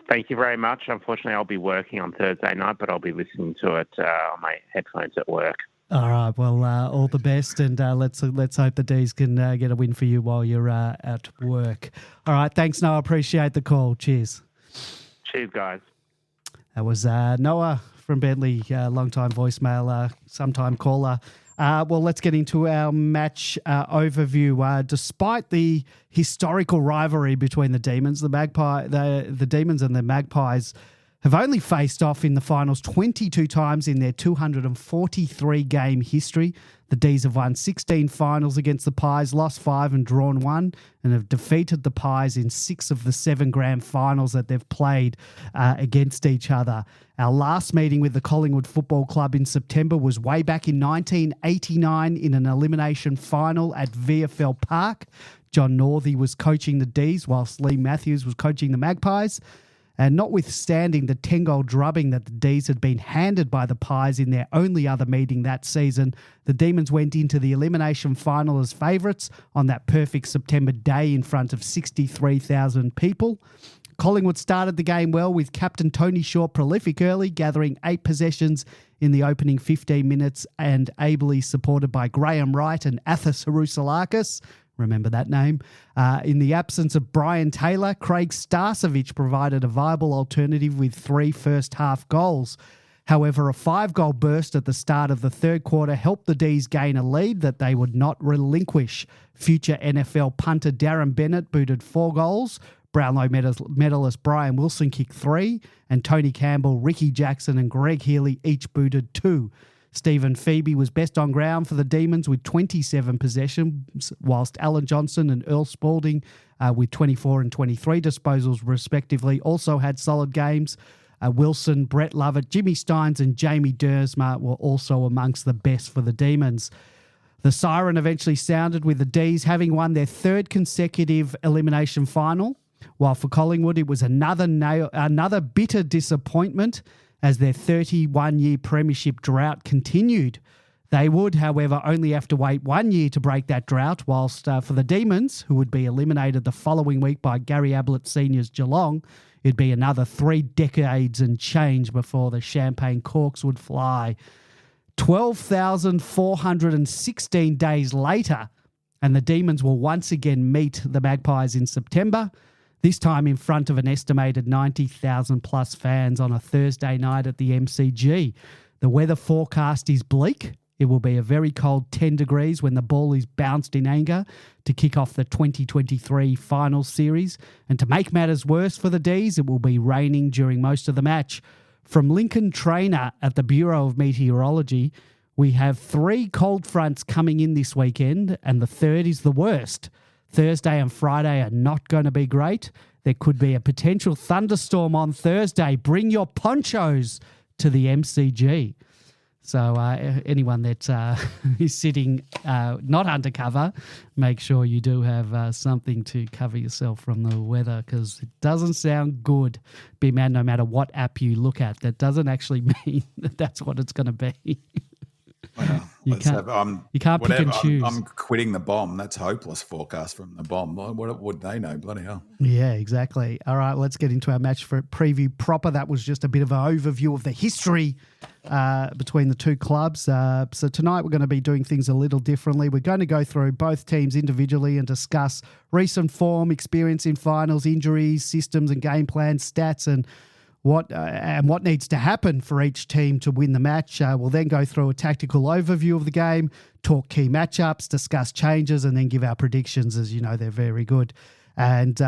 thank you very much. Unfortunately, I'll be working on Thursday night, but I'll be listening to it on my headphones at work. All right. Well, all the best, and let's hope the D's can get a win for you while you're at work. All right. Thanks, Noah. Appreciate the call. Cheers. Cheers, guys. That was Noah from Bentley, long-time voicemail, sometime caller. Well, let's get into our match overview. Despite the historical rivalry between the Demons, the Demons and the Magpies have only faced off in the finals 22 times in their 243-game history. The D's have won 16 finals against the Pies, lost 5 and drawn 1, and have defeated the Pies in 6 of the 7 grand finals that they've played against each other. Our last meeting with the Collingwood Football Club in September was way back in 1989 in an elimination final at VFL Park. John Northey was coaching the D's whilst Lee Matthews was coaching the Magpies. And notwithstanding the 10-goal drubbing that the D's had been handed by the Pies in their only other meeting that season, the Demons went into the elimination final as favourites on that perfect September day in front of 63,000 people. Collingwood started the game well with captain Tony Shaw prolific early, gathering 8 possessions in the opening 15 minutes and ably supported by Graham Wright and Athas Harusalakis. Remember that name. In the absence of Brian Taylor, Craig Starcevich provided a viable alternative with 3 first-half goals. However, a 5-goal burst at the start of the third quarter helped the D's gain a lead that they would not relinquish. Future NFL punter Darren Bennett booted 4 goals. Brownlow medalist Brian Wilson kicked 3, and Tony Campbell, Ricky Jackson and Greg Healy each booted 2. Stephen Phoebe was best on ground for the Demons with 27 possessions, whilst Alan Johnson and Earl Spalding with 24 and 23 disposals respectively also had solid games. Wilson, Brett Lovett, Jimmy Steins and Jamie Dersma were also amongst the best for the Demons. The siren eventually sounded with the D's having won their 3rd consecutive elimination final, while for Collingwood it was another bitter disappointment as their 31-year premiership drought continued. They would, however, only have to wait 1 year to break that drought, whilst for the Demons, who would be eliminated the following week by Gary Ablett Sr.'s Geelong, it'd be another 3 decades and change before the champagne corks would fly. 12,416 days later, and the Demons will once again meet the Magpies in September, this time in front of an estimated 90,000 plus fans on a Thursday night at the MCG. The weather forecast is bleak. It will be a very cold 10 degrees when the ball is bounced in anger to kick off the 2023 final series. And to make matters worse for the D's, it will be raining during most of the match. From Lincoln Trainer at the Bureau of Meteorology, we have 3 cold fronts coming in this weekend, and the third is the worst. Thursday and Friday are not going to be great. There could be a potential thunderstorm on Thursday. Bring your ponchos to the MCG. So anyone that is sitting not undercover, make sure you do have something to cover yourself from the weather, because it doesn't sound good, big man, no matter what app you look at. That doesn't actually mean that that's what it's going to be. Well, you can't pick and choose. I'm quitting the bomb. That's hopeless forecast from the bomb. What would they know? Bloody hell. Yeah, exactly. All right, let's get into our match for preview proper. That was just a bit of an overview of the history between the two clubs. So tonight we're going to be doing things a little differently. We're going to go through both teams individually and discuss recent form, experience in finals, injuries, systems and game plans, stats, and what needs to happen for each team to win the match. We'll then go through a tactical overview of the game, talk key matchups, discuss changes, and then give our predictions. As you know, they're very good. And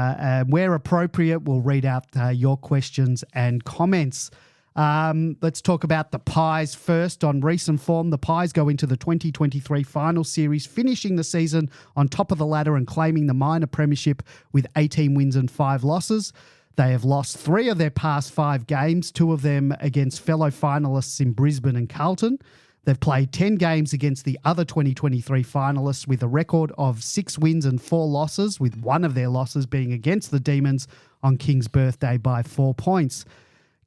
where appropriate, we'll read out your questions and comments. Let's talk about the Pies first. On recent form, the Pies go into the 2023 final series, finishing the season on top of the ladder and claiming the minor premiership with 18 wins and 5 losses. They have lost 3 of their past 5 games, 2 of them against fellow finalists in Brisbane and Carlton. They've played 10 games against the other 2023 finalists with a record of 6 wins and 4 losses, with one of their losses being against the Demons on King's birthday by 4 points.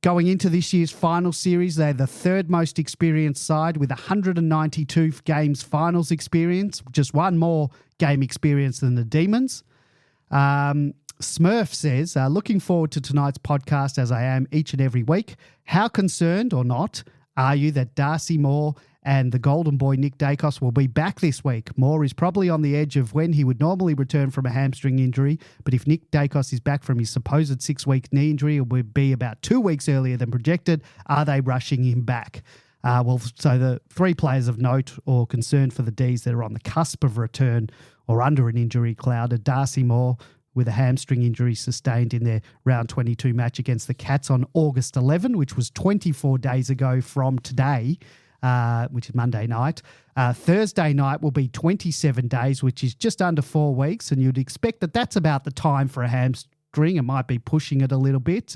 Going into this year's final series, they're the third most experienced side with 192 games finals experience, just one more game experience than the Demons. Smurf says, looking forward to tonight's podcast as I am each and every week. How concerned or not are you that Darcy Moore and the golden boy Nick Dacos will be back this week. Moore is probably on the edge of when he would normally return from a hamstring injury, but if Nick Dacos is back from his supposed 6-week knee injury, it would be about 2 weeks earlier than projected. Are they rushing him back? So the 3 players of note or concern for the Ds that are on the cusp of return or under an injury cloud are Darcy Moore, with a hamstring injury sustained in their round 22 match against the Cats on August 11, which was 24 days ago from today, which is Monday night. Thursday night will be 27 days, which is just under 4 weeks, and you'd expect that that's about the time for a hamstring. It might be pushing it a little bit.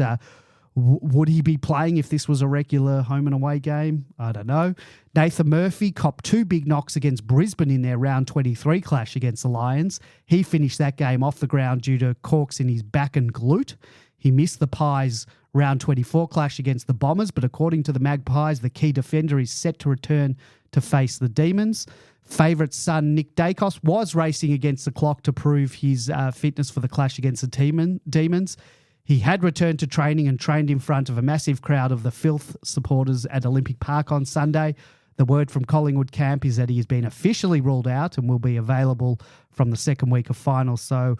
Would he be playing if this was a regular home and away game? I don't know. Nathan Murphy copped 2 big knocks against Brisbane in their round 23 clash against the Lions. He finished that game off the ground due to corks in his back and glute. He missed the Pies' round 24 clash against the Bombers, but according to the Magpies, the key defender is set to return to face the Demons. Favourite son Nick Dacos was racing against the clock to prove his fitness for the clash against the Demons. He had returned to training and trained in front of a massive crowd of the Filth supporters at Olympic Park on Sunday. The word from Collingwood camp is that he has been officially ruled out and will be available from the second week of finals. So,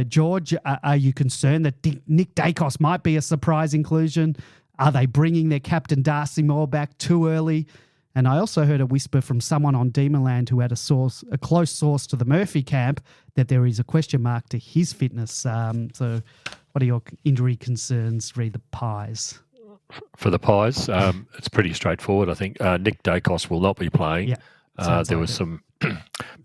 George, are you concerned that Nick Dacos might be a surprise inclusion? Are they bringing their captain Darcy Moore back too early? And I also heard a whisper from someone on Demonland who had a close source to the Murphy camp, that there is a question mark to his fitness. So what are your injury concerns, re the Pies? For the Pies, it's pretty straightforward. I think Nick Dacos will not be playing. Yeah, there was some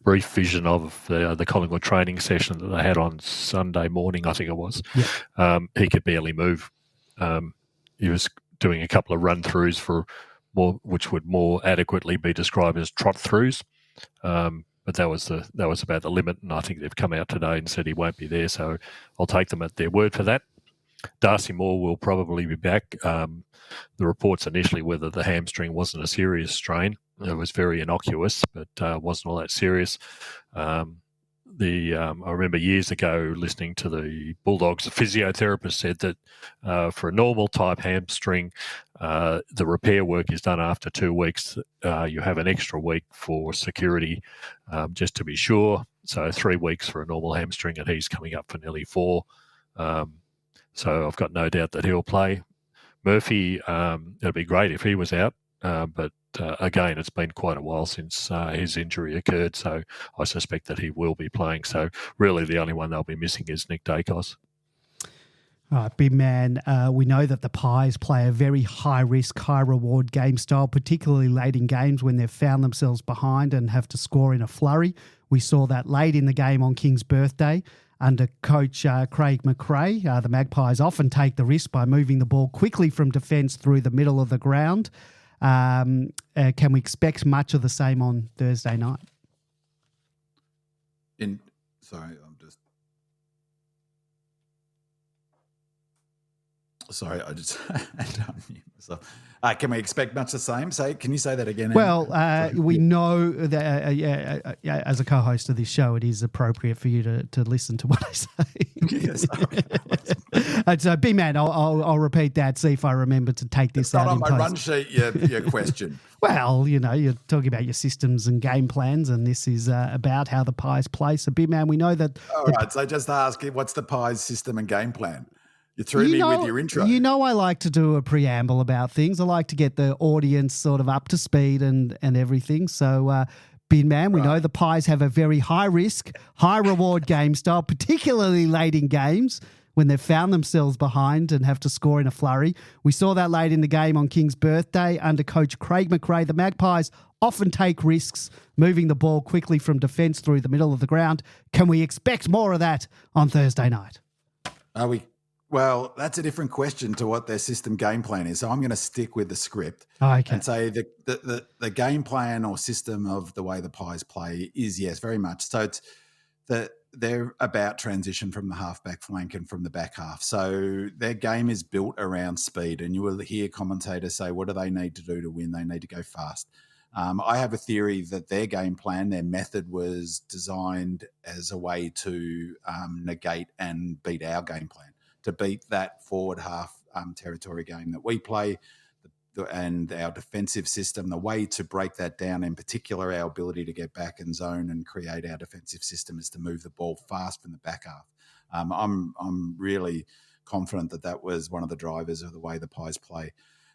brief vision of the Collingwood training session that they had on Sunday morning, I think it was. Yeah. He could barely move. He was doing a couple of run-throughs which would more adequately be described as trot-throughs. But that was about the limit, and I think they've come out today and said he won't be there, so I'll take them at their word for that. Darcy Moore will probably be back. The reports initially were that the hamstring wasn't a serious strain. It was very innocuous, but wasn't all that serious. I remember years ago listening to the Bulldogs, a physiotherapist said that for a normal type hamstring, the repair work is done after 2 weeks. You have an extra week for security, just to be sure. So 3 weeks for a normal hamstring, and he's coming up for nearly 4. So I've got no doubt that he'll play. Murphy, it'd be great if he was out, but again, it's been quite a while since his injury occurred, so I suspect that he will be playing. So really the only one they'll be missing is Nick Dacos. All right, big man, we know that the Pies play a very high-risk, high-reward game style, particularly late in games when they've found themselves behind and have to score in a flurry. We saw that late in the game on King's birthday. Under coach Craig McRae, the Magpies often take the risk by moving the ball quickly from defence through the middle of the ground. Can we expect much of the same on Thursday night? Sorry, I just had to unmute myself. Can we expect much the same? Can you say that again? Well, we know that as a co-host of this show, it is appropriate for you to listen to what I say. Yes. So, B-Man, I'll repeat that, see if I remember to take this out. It's not on my run sheet, your question. Well, you're talking about your systems and game plans, and this is about how the Pies play. So, B-Man, we know that... All right, so just ask, what's the Pies system and game plan? You threw me with your intro. I like to do a preamble about things. I like to get the audience sort of up to speed and everything. So, Bin Man, we know the Pies have a very high-risk, high-reward game style, particularly late in games when they've found themselves behind and have to score in a flurry. We saw that late in the game on King's birthday under coach Craig McRae. The Magpies often take risks, moving the ball quickly from defence through the middle of the ground. Can we expect more of that on Thursday night? Are we? Well, that's a different question to what their system game plan is. So I'm going to stick with the script and say the game plan or system of the way the Pies play is, yes, very much. So it's they're about transition from the half-back flank and from the back half. So their game is built around speed, and you will hear commentators say, what do they need to do to win? They need to go fast. I have a theory that their game plan, their method was designed as a way to negate and beat our game plan, to beat that forward half territory game that we play. and our defensive system, the way to break that down, in particular, our ability to get back in zone and create our defensive system, is to move the ball fast from the back half. I'm really confident that was one of the drivers of the way the Pies play.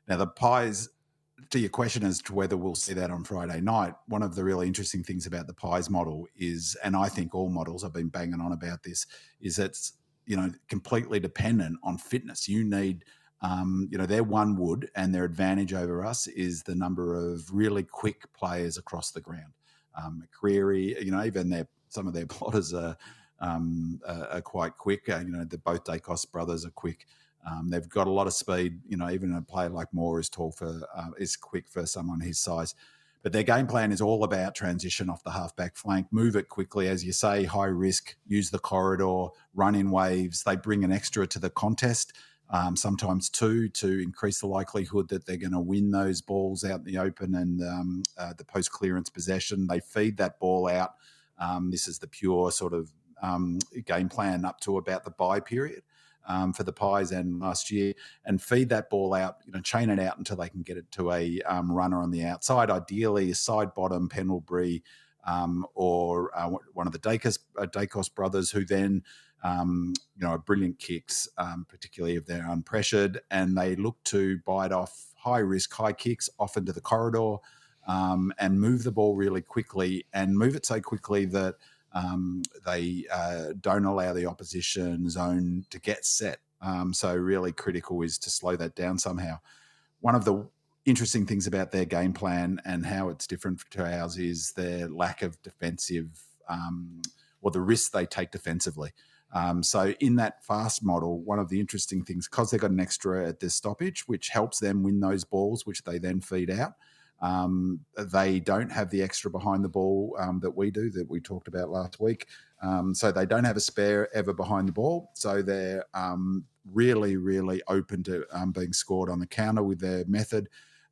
Now, the Pies, to your question as to whether we'll see that on Friday night, one of the really interesting things about the Pies model is, and I think all models, I've been banging on about this, is it's, completely dependent on fitness. You need, their one wood, and their advantage over us is the number of really quick players across the ground. McCreary, even some of their plotters are quite quick. Both Dacos brothers are quick. They've got a lot of speed. Even a player like Moore is quick for someone his size. But their game plan is all about transition off the halfback flank, move it quickly, as you say, high risk, use the corridor, run in waves. They bring an extra to the contest, sometimes two, to increase the likelihood that they're going to win those balls out in the open and the post-clearance possession. They feed that ball out. This is the pure sort of game plan up to about the bye period. For the Pies and last year, and feed that ball out, chain it out until they can get it to a runner on the outside, ideally a side bottom, Pendlebury, or one of the Dacos brothers, who then, are brilliant kicks, particularly if they're unpressured, and they look to bite off high risk, high kicks off into the corridor, and move the ball really quickly, and move it so quickly that they don't allow the opposition zone to get set. So really critical is to slow that down somehow. One of the interesting things about their game plan and how it's different to ours is their lack of defensive, or the risks they take defensively. So in that fast model, one of the interesting things, because they've got an extra at this stoppage, which helps them win those balls, which they then feed out. They don't have the extra behind the ball that we do, that we talked about last week. So they don't have a spare ever behind the ball. So they're really, really open to being scored on the counter with their method.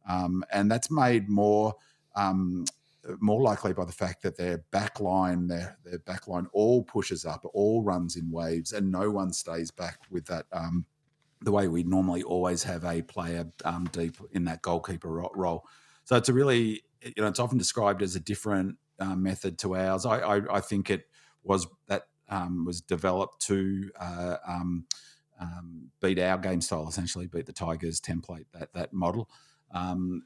And that's made more likely by the fact that their backline all pushes up, all runs in waves, and no one stays back with that. The way we normally always have a player deep in that goalkeeper role. So it's a really, it's often described as a different method to ours. I think it was developed to beat our game style, essentially beat the Tigers template, that model.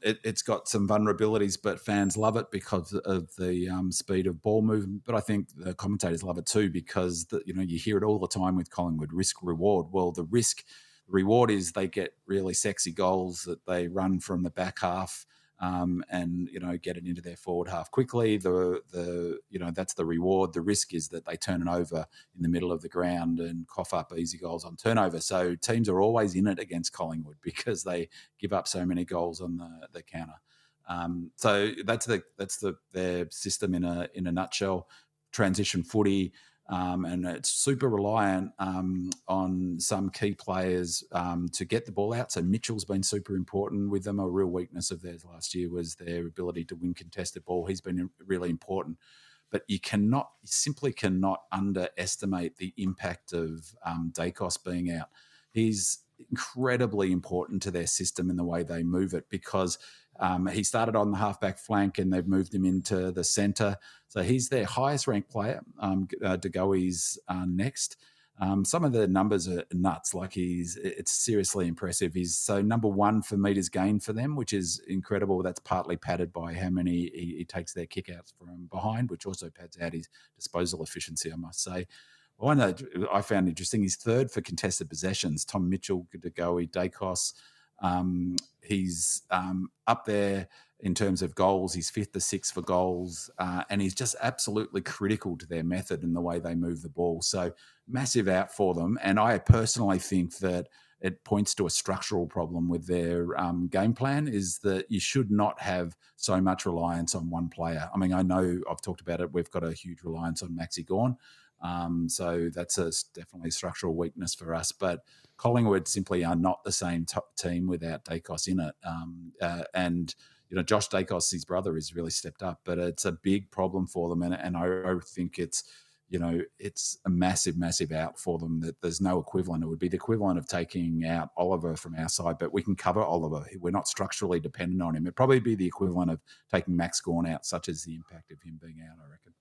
It's got some vulnerabilities, but fans love it because of the speed of ball movement. But I think the commentators love it too because you hear it all the time with Collingwood, risk reward. Well, the reward is they get really sexy goals that they run from the back half. And get it into their forward half quickly. That's the reward. The risk is that they turn it over in the middle of the ground and cough up easy goals on turnover. So teams are always in it against Collingwood because they give up so many goals on the counter. So that's their system in a nutshell. Transition footy. And it's super reliant on some key players to get the ball out. So Mitchell's been super important with them. A real weakness of theirs last year was their ability to win contested ball. He's been really important. But you simply cannot underestimate the impact of Dacos being out. He's incredibly important to their system in the way they move it because he started on the halfback flank and they've moved him into the centre. So he's their highest ranked player. De Goey's next. Some of the numbers are nuts. It's seriously impressive. He's so number one for metres gained for them, which is incredible. That's partly padded by how many he takes their kickouts from behind, which also pads out his disposal efficiency, I must say. One that I found interesting, he's third for contested possessions. Tom Mitchell, De Goey, Dacos. He's up there in terms of goals. He's fifth or sixth for goals, and he's just absolutely critical to their method and the way they move the ball. So massive out for them. And I personally think that it points to a structural problem with their game plan is that you should not have so much reliance on one player. I mean, I know I've talked about it. We've got a huge reliance on Maxi Gawn. So that's definitely a structural weakness for us. But Collingwood simply are not the same team without Dacos in it. And Josh Dacos, his brother, has really stepped up, but it's a big problem for them. And I think it's it's a massive, massive out for them that there's no equivalent. It would be the equivalent of taking out Oliver from our side, but we can cover Oliver. We're not structurally dependent on him. It'd probably be the equivalent of taking Max Gawn out, such as the impact of him being out, I reckon.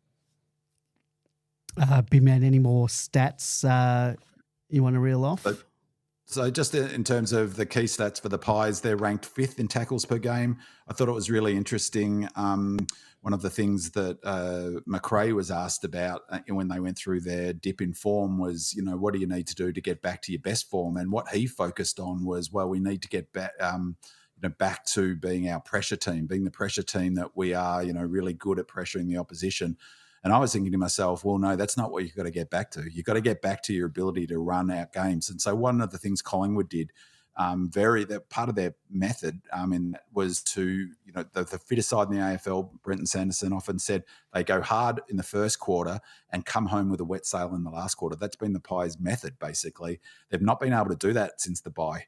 Big man, any more stats you want to reel off? So just in terms of the key stats for the Pies, they're ranked 5th in tackles per game. I thought it was really interesting. One of the things that McRae was asked about when they went through their dip in form was, what do you need to do to get back to your best form? And what he focused on was, well, we need to get back, back to being our pressure team, being the pressure team that we are, really good at pressuring the opposition. And I was thinking to myself, well, no, that's not what you've got to get back to. You've got to get back to your ability to run out games. And so one of the things Collingwood did, that part of their method was to, the fittest side in the AFL, Brenton Sanderson often said they go hard in the first quarter and come home with a wet sail in the last quarter. That's been the Pies' method, basically. They've not been able to do that since the bye.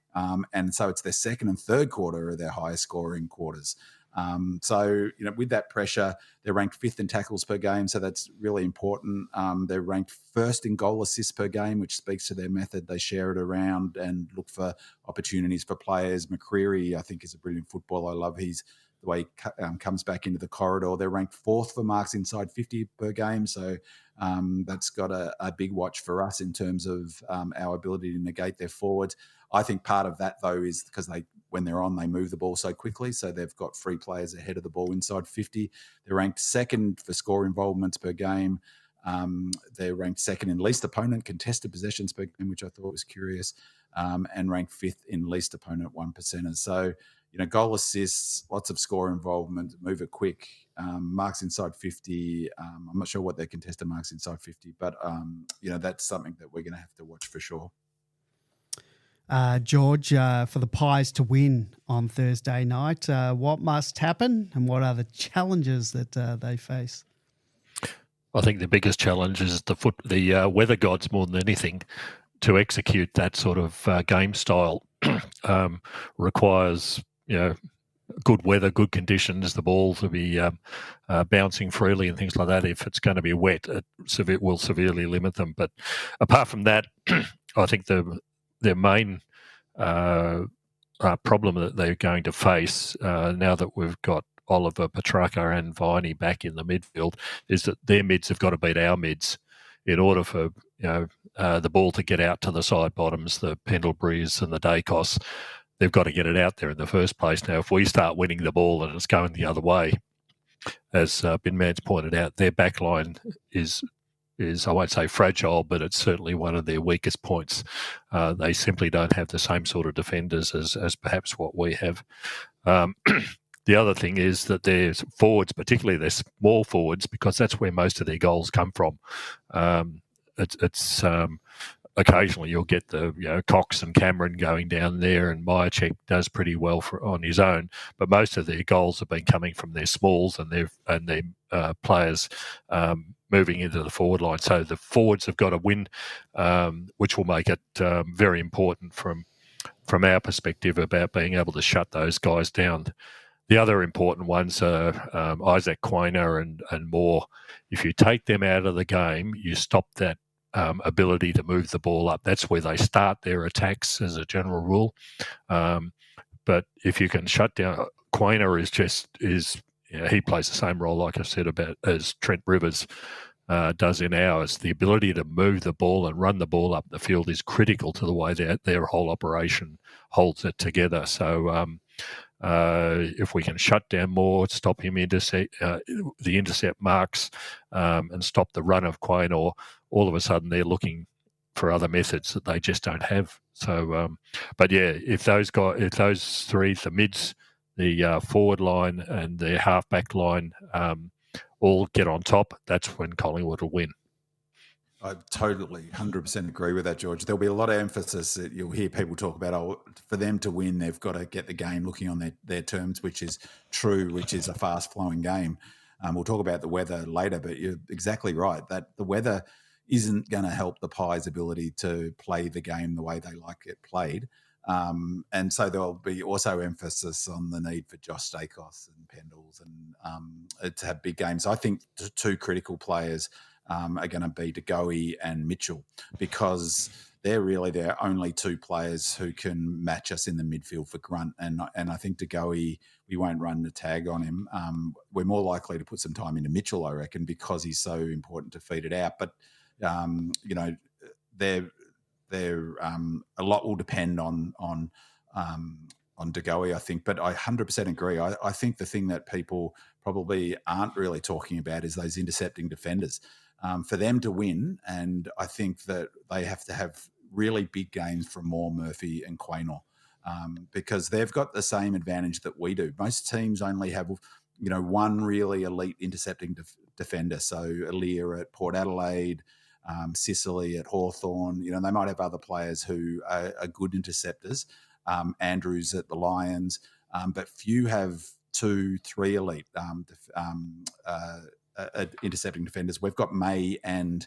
And so it's their second and third quarter are their highest scoring quarters. With that pressure, they're ranked 5th in tackles per game, so that's really important. They're ranked 1st in goal assists per game, which speaks to their method. They share it around and look for opportunities for players. McCreery, I think, is a brilliant footballer. I love the way he comes back into the corridor. They're ranked 4th for marks inside 50 per game, so that's got a big watch for us in terms of our ability to negate their forwards. I think part of that, though, is because when they're on, they move the ball so quickly, so they've got free players ahead of the ball inside 50. They're ranked 2nd for score involvements per game. They're ranked 2nd in least opponent contested possessions per game, which I thought was curious, and ranked 5th in least opponent 1%ers. So, goal assists, lots of score involvement, move it quick, marks inside 50. I'm not sure what their contested marks inside 50, but, that's something that we're going to have to watch for sure. George, for the Pies to win on Thursday night, what must happen and what are the challenges that they face? I think the biggest challenge is the weather gods more than anything. To execute that sort of game style requires, good weather, good conditions, the ball to be bouncing freely and things like that. If it's going to be wet, it will severely limit them. But apart from that, I think their main problem that they're going to face now that we've got Oliver, Petrarca and Viney back in the midfield is that their mids have got to beat our mids in order for the ball to get out to the side bottoms, the Pendleburys and the Dacos. They've got to get it out there in the first place. Now, if we start winning the ball and it's going the other way, as Bin Man's pointed out, their back line is I won't say fragile, but it's certainly one of their weakest points. They simply don't have the same sort of defenders as perhaps what we have. The other thing is that their forwards, particularly their small forwards, because that's where most of their goals come from. It's occasionally you'll get the Cox and Cameron going down there, and Myercheck does pretty well on his own. But most of their goals have been coming from their smalls and their players moving into the forward line. So the forwards have got to win, which will make it very important from our perspective about being able to shut those guys down. The other important ones are Isaac Quainer and Moore. If you take them out of the game, you stop that ability to move the ball up. That's where they start their attacks as a general rule. But if you can shut down, Quainer he plays the same role, like I said, as Trent Rivers does in ours. The ability to move the ball and run the ball up the field is critical to the way their whole operation holds it together. So if we can shut down Moore, stop him the intercept marks, and stop the run of Quainer, all of a sudden they're looking for other methods that they just don't have. So, but yeah, if those three, the mids, the forward line and the half-back line all get on top, that's when Collingwood will win. I totally 100% agree with that, George. There'll be a lot of emphasis that you'll hear people talk about, for them to win, they've got to get the game looking on their terms, which is true, which is a fast-flowing game. We'll talk about the weather later, but you're exactly right, that the weather isn't going to help the Pies' ability to play the game the way they like it played. And so there'll be also emphasis on the need for Josh Dacos and Pendles and to have big games. I think two critical players are going to be De Goey and Mitchell, because they're really their only two players who can match us in the midfield for grunt. And I think De Goey, we won't run the tag on him. We're more likely to put some time into Mitchell, I reckon, because he's so important to feed it out. But they're a lot will depend on De Goey, I think. But I 100% agree. I think the thing that people probably aren't really talking about is those intercepting defenders. For them to win, and I think that they have to have really big games from Moore, Murphy and Quaynor, because they've got the same advantage that we do. Most teams only have, one really elite intercepting defender. So Aaliyah at Port Adelaide, Sicily at Hawthorn, they might have other players who are good interceptors, Andrews at the Lions, but few have 2-3 elite intercepting defenders. We've got May and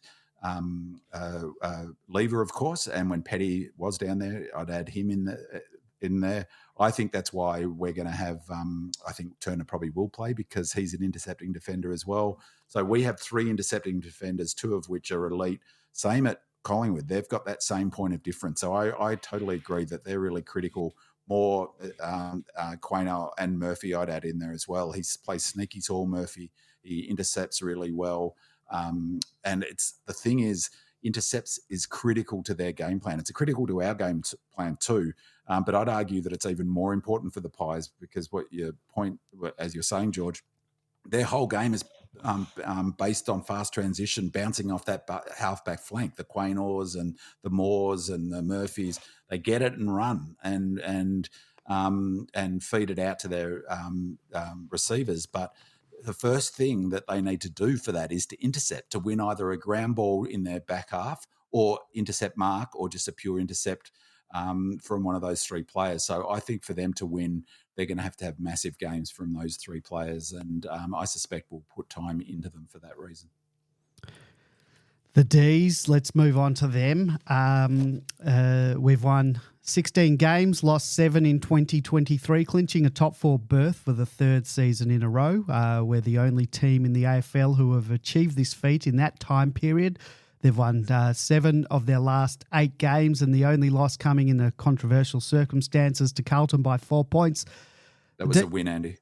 Lever, of course, and when Petty was down there, I'd add him in there. I think that's why we're going to have, I think Turner probably will play because he's an intercepting defender as well. So we have 3 intercepting defenders, 2 of which are elite. Same at Collingwood. They've got that same point of difference. So I totally agree that they're really critical. More Quaynor and Murphy I'd add in there as well. He plays sneaky tall, Murphy. He intercepts really well. And the thing is, intercepts is critical to their game plan. It's critical to our game plan too. But I'd argue that it's even more important for the Pies because what your point, as you're saying, George, their whole game is based on fast transition, bouncing off that halfback flank. The Quaynors and the Moores and the Murphys, they get it and run and feed it out to their receivers. But the first thing that they need to do for that is to intercept, to win either a ground ball in their back half or intercept mark or just a pure intercept from one of those 3 players. So I think for them to win, they're going to have massive games from those 3 players, and I suspect we'll put time into them for that reason. The D's, let's move on to them. We've won 16 games, lost 7 in 2023, clinching a top 4 berth for the 3rd season in a row. We're the only team in the AFL who have achieved this feat in that time period. They've won 7 of their last 8 games, and the only loss coming in the controversial circumstances to Carlton by 4 points. That was a win, Andy.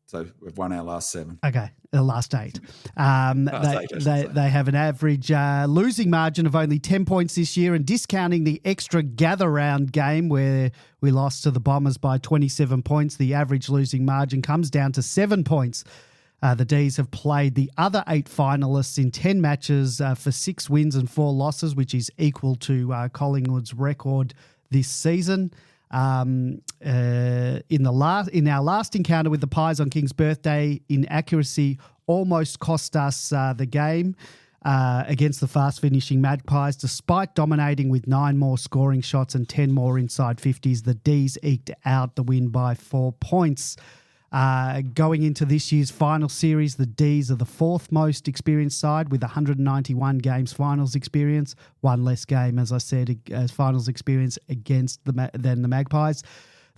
So we've won our last 7. Okay, the last 8. They have an average losing margin of only 10 points this year, and discounting the extra gather round game where we lost to the Bombers by 27 points, the average losing margin comes down to 7 points. The D's have played the other 8 finalists in 10 matches for 6 wins and 4 losses, which is equal to Collingwood's record this season. In our last encounter with the Pies on King's birthday, inaccuracy almost cost us the game against the fast-finishing Magpies. Despite dominating with 9 more scoring shots and 10 more inside 50s, the D's eked out the win by 4 points. Going into this year's final series, the D's are the 4th most experienced side with 191 games finals experience, 1 less game, as I said, as finals experience against than the Magpies.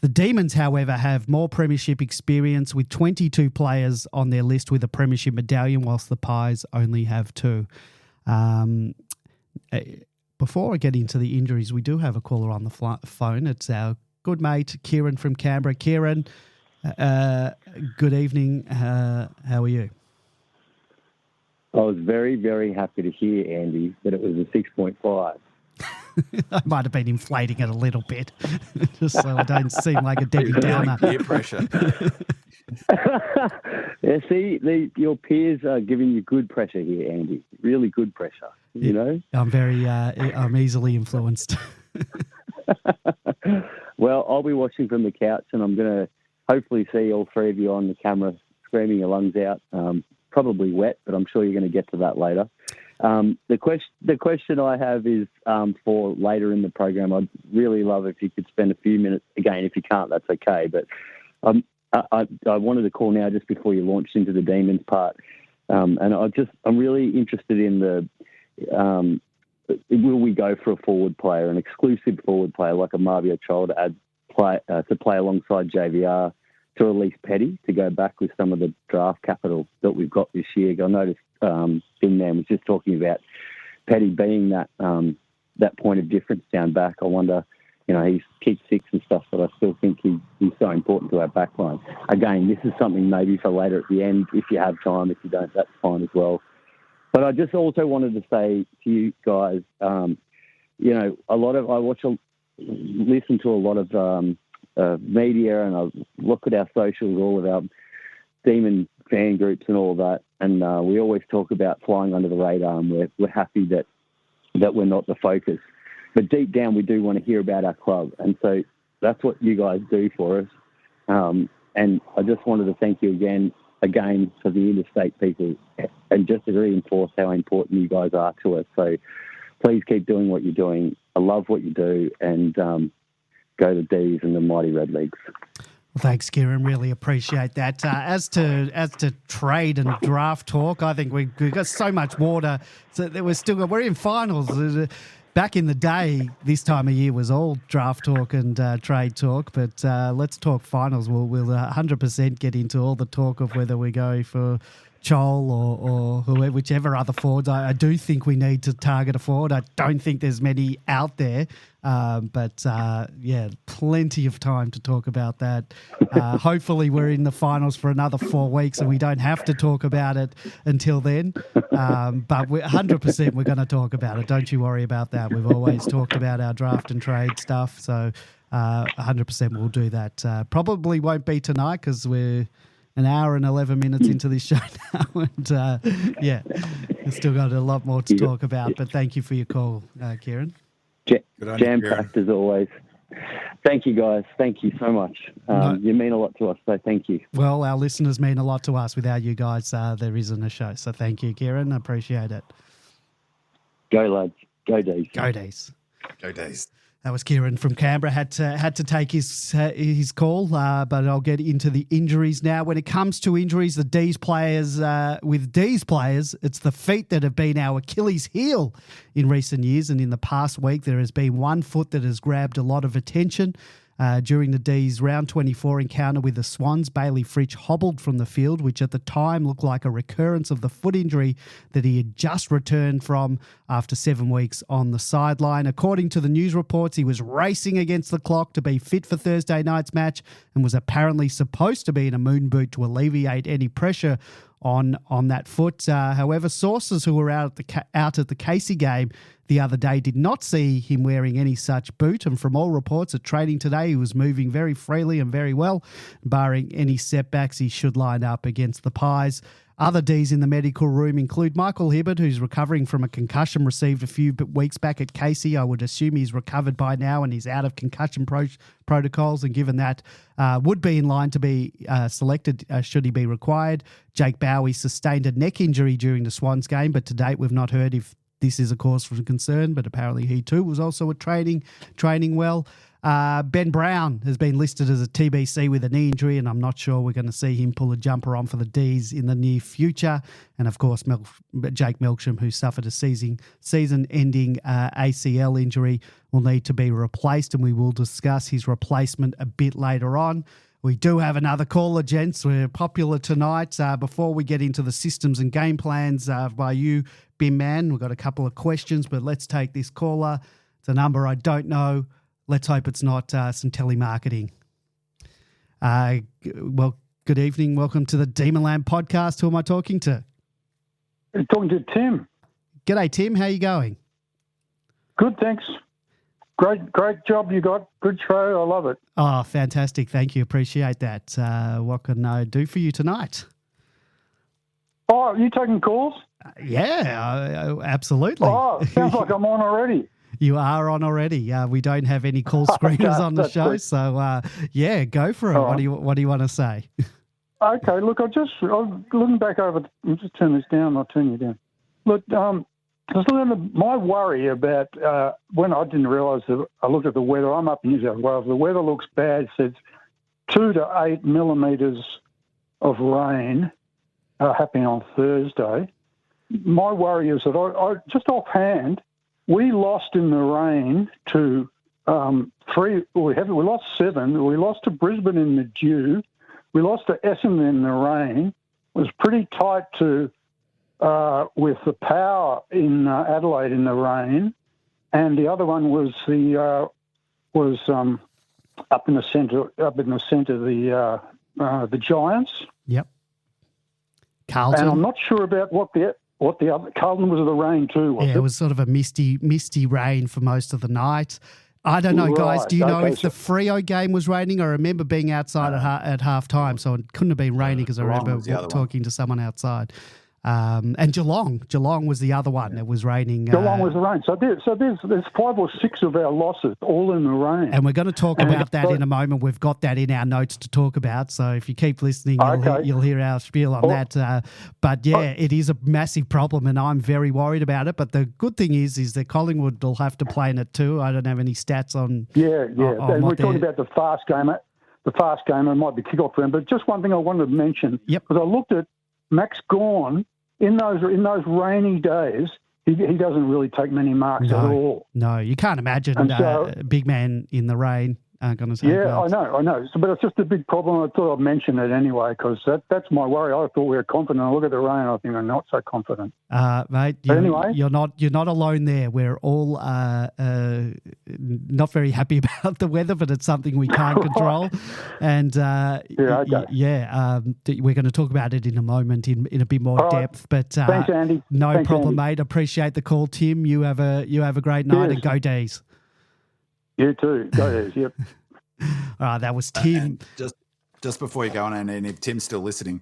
The Demons, however, have more premiership experience with 22 players on their list with a premiership medallion, whilst the Pies only have 2. Before I get into the injuries, we do have a caller on the phone. It's our good mate, Kieran from Canberra. Kieran, good evening. How are you? I was very, very happy to hear, Andy, that it was a 6.5. I might have been inflating it a little bit, just so I don't seem like a Debbie Downer. Peer pressure. Yeah, see, your peers are giving you good pressure here, Andy. Really good pressure, you know? I'm easily influenced. Well, I'll be watching from the couch, and I'm going to hopefully see all 3 of you on the camera screaming your lungs out. Probably wet, but I'm sure you're going to get to that later. The question I have is for later in the program. I'd really love if you could spend a few minutes. Again, if you can't, that's okay. But I wanted to call now just before you launched into the Demons part, and I'm really interested in the will we go for a forward player, an exclusive forward player like a Marvio Child to play alongside JVR to release Petty to go back with some of the draft capital that we've got this year. I Bin Man was just talking about Paddy being that point of difference down back. I wonder, he's kicked 6 and stuff, but I still think he's so important to our back line. Again, this is something maybe for later at the end. If you have time, if you don't, that's fine as well. But I just also wanted to say to you guys, I listen to a lot of media, and I look at our socials, all of our Demon fan groups and all that, and we always talk about flying under the radar, and we're happy that we're not the focus. But deep down, we do want to hear about our club, and so that's what you guys do for us. And I just wanted to thank you again for the interstate people, and just to reinforce how important you guys are to us. So please keep doing what you're doing. I love what you do, and go the D's and the mighty Red Leagues. Well, thanks, Kieran. Really appreciate that. As to trade and draft talk, I think we've got so much water. So that we're in finals. Back in the day, this time of year was all draft talk and trade talk. But let's talk finals. We'll 100% get into all the talk of whether we go for Chol or whichever other forwards. I do think we need to target a forward. I don't think there's many out there. But plenty of time to talk about that. Hopefully we're in the finals for another 4 weeks and we don't have to talk about it until then. But 100% we're going to talk about it. Don't you worry about that. We've always talked about our draft and trade stuff. So 100% we'll do that. Probably won't be tonight because we're an hour and 11 minutes into this show now. And we've still got a lot more to talk about. But thank you for your call, Kieran. Jam-packed as always. Thank you, guys. Thank you so much. You mean a lot to us, so thank you. Well, our listeners mean a lot to us. Without you guys, there isn't a show. So thank you, Kieran. I appreciate it. Go, lads. Go, D's. Go, D's. Go D's. That was Kieran from Canberra. Had to take his call, but I'll get into the injuries now. When it comes to injuries, with D's players, it's the feet that have been our Achilles heel in recent years. And in the past week, there has been one foot that has grabbed a lot of attention. During the D's round 24 encounter with the Swans, Bailey Fritsch hobbled from the field, which at the time looked like a recurrence of the foot injury that he had just returned from after 7 weeks on the sideline. According to the news reports, he was racing against the clock to be fit for Thursday night's match and was apparently supposed to be in a moon boot to alleviate any pressure on that foot. However, sources who were out at the Casey game the other day did not see him wearing any such boot, and from all reports at training today, he was moving very freely and very well. Barring any setbacks, he should line up against the Pies. Other Ds in the medical room include Michael Hibbert, who's recovering from a concussion received a few weeks back at Casey. I would assume he's recovered by now and he's out of concussion protocols, and given that would be in line to be selected should he be required. Jake Bowie sustained a neck injury during the Swans game, but to date we've not heard if this is a cause for concern, but apparently he too was also at training well. Ben Brown has been listed as a TBC with a knee injury, and I'm not sure we're going to see him pull a jumper on for the Ds in the near future. And of course, Jake Melksham, who suffered a season-ending ACL injury, will need to be replaced, and we will discuss his replacement a bit later on. We do have another caller, gents. We're popular tonight. Before we get into the systems and game plans by you, Bin Man, we've got a couple of questions, but let's take this caller. It's a number I don't know. Let's hope it's not some telemarketing. Well, good evening. Welcome to the Demonland podcast. Who am I talking to? I'm talking to Tim. G'day, Tim. How you going? Good, thanks. Great job you got. Good show. I love it. Oh, fantastic. Thank you. Appreciate that. What can I do for you tonight? Oh, are you taking calls? Yeah, absolutely. Oh, sounds like I'm on already. You are on already. We don't have any call screeners on the show, so go for it. Right. What do you want to say? Okay, look, I'm looking back over. I'll just turn this down. I'll turn you down. Look, my worry about when I didn't realise that I looked at the weather. I'm up in New South Wales. The weather looks bad. It says 2 to 8 millimetres of rain happening on Thursday. My worry is that I just offhand, we lost in the rain to 3. We lost 7. We lost to Brisbane in the dew. We lost to Essendon in the rain. It was pretty tight to with the power in Adelaide in the rain, and the other one was up in the centre, the Giants. Yep. Carlton. And I'm not sure about what the other. Carlton was the rain too. It was sort of a misty rain for most of the night. I don't know, guys. Right, Do you know okay, if the Freo game was raining? I remember being outside at half time, so it couldn't have been raining because I Geelong remember was the other talking to someone outside. And Geelong was the other one. It was raining. Geelong was the rain. So there's 5 or 6 of our losses all in the rain. And we're going to talk about that in a moment. We've got that in our notes to talk about. So if you keep listening, you'll hear our spiel on that. But yeah, it is a massive problem, and I'm very worried about it. But the good thing is that Collingwood will have to play in it too. I don't have any stats on. Yeah. On and we're talking about the fast game. The fast game, it might be kickoff round. But just one thing I wanted to mention. Yep. Because I looked at Max Gawn. In those rainy days, he doesn't really take many marks at all. No, you can't imagine a big man in the rain going to take marks. I know. So, but it's just a big problem. I thought I'd mention it anyway because that's my worry. I thought we were confident. I look at the rain, I think I'm not so confident. Mate, you're not alone there. We're all not very happy about the weather, but it's something we can't control. And we're going to talk about it in a moment in a bit more depth. But thanks, Andy. Thanks, problem, Andy. Mate. Appreciate the call, Tim. You have a great night and go D's. You too. Go D's. Yep. All right, that was Tim. Just before you go on, and if Tim's still listening,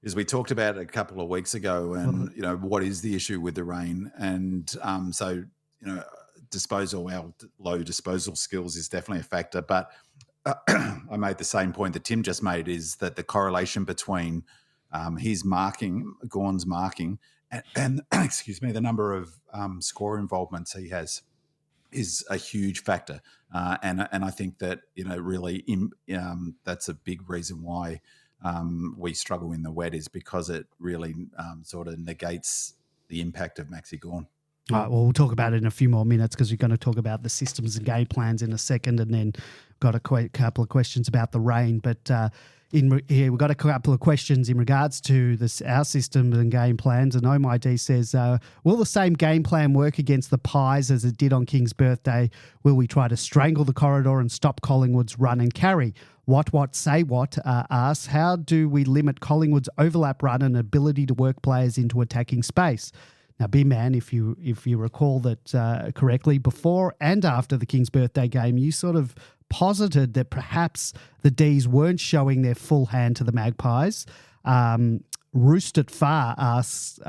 is we talked about it a couple of weeks ago, and what is the issue with the rain, and so our low disposal skills is definitely a factor. But I made the same point that Tim just made, is that the correlation between his marking, Gawn's marking, and excuse me, the number of score involvements he has is a huge factor, and I think that really that's a big reason why we struggle in the wet, is because it really sort of negates the impact of Maxi Gawn. All right, well, we'll talk about it in a few more minutes because we're going to talk about the systems and game plans in a second, and then got a couple of questions about the rain. But we've got a couple of questions in regards to our systems and game plans. And OMID says, will the same game plan work against the Pies as it did on King's birthday? Will we try to strangle the corridor and stop Collingwood's run and carry? What say what asks, how do we limit Collingwood's overlap run and ability to work players into attacking space? Now, B-Man, if you recall that correctly, before and after the King's birthday game, you sort of posited that perhaps the D's weren't showing their full hand to the Magpies. Roosted Far asks,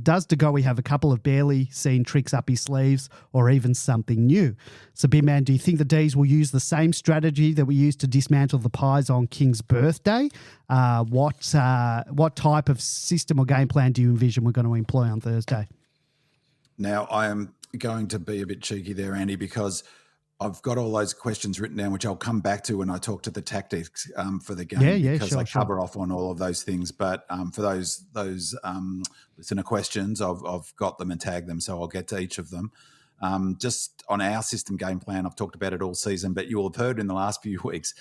does De Goey have a couple of barely seen tricks up his sleeves or even something new? So, B-Man, do you think the D's will use the same strategy that we used to dismantle the Pies on King's birthday? What type of system or game plan do you envision we're going to employ on Thursday? Now, I am going to be a bit cheeky there, Andy, because I've got all those questions written down, which I'll come back to when I talk to the tactics for the game. Because I cover off on all of those things. But for those listener questions, I've got them and tagged them, so I'll get to each of them. Just on our system game plan, I've talked about it all season, but you'll have heard in the last few weeks,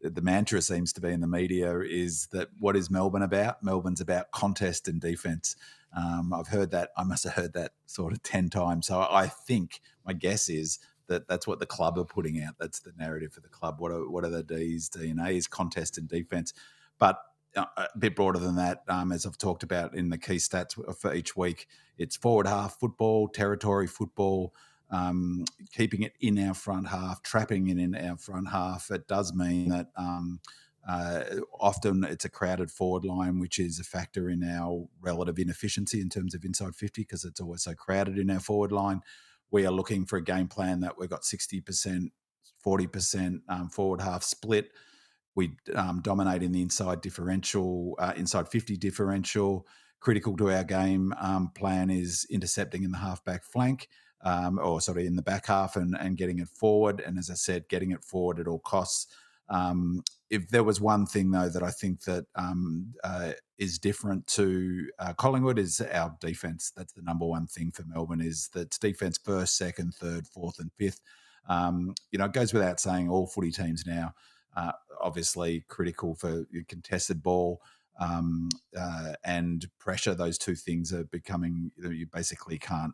the mantra seems to be in the media is that what is Melbourne about? Melbourne's about contest and defence. I've heard that. I must have heard that sort of 10 times. So I think my guess is that's what the club are putting out. That's the narrative for the club. What are the D's DNA is contest and defence. But a bit broader than that, as I've talked about in the key stats for each week, it's forward half football, territory football, keeping it in our front half, trapping it in our front half. It does mean that often it's a crowded forward line, which is a factor in our relative inefficiency in terms of inside 50 because it's always so crowded in our forward line. We are looking for a game plan that we've got 60%, 40% forward half split. We dominate in the inside differential, inside 50 differential. Critical to our game plan is intercepting in the half-back flank, or sort of in the back half and getting it forward. And as I said, getting it forward at all costs. If there was one thing, though, that I think that is different to Collingwood is our defence. That's the number one thing for Melbourne is that it's defence first, second, third, fourth and fifth. It goes without saying all footy teams now obviously critical for contested ball. and pressure. Those two things are becoming, you basically can't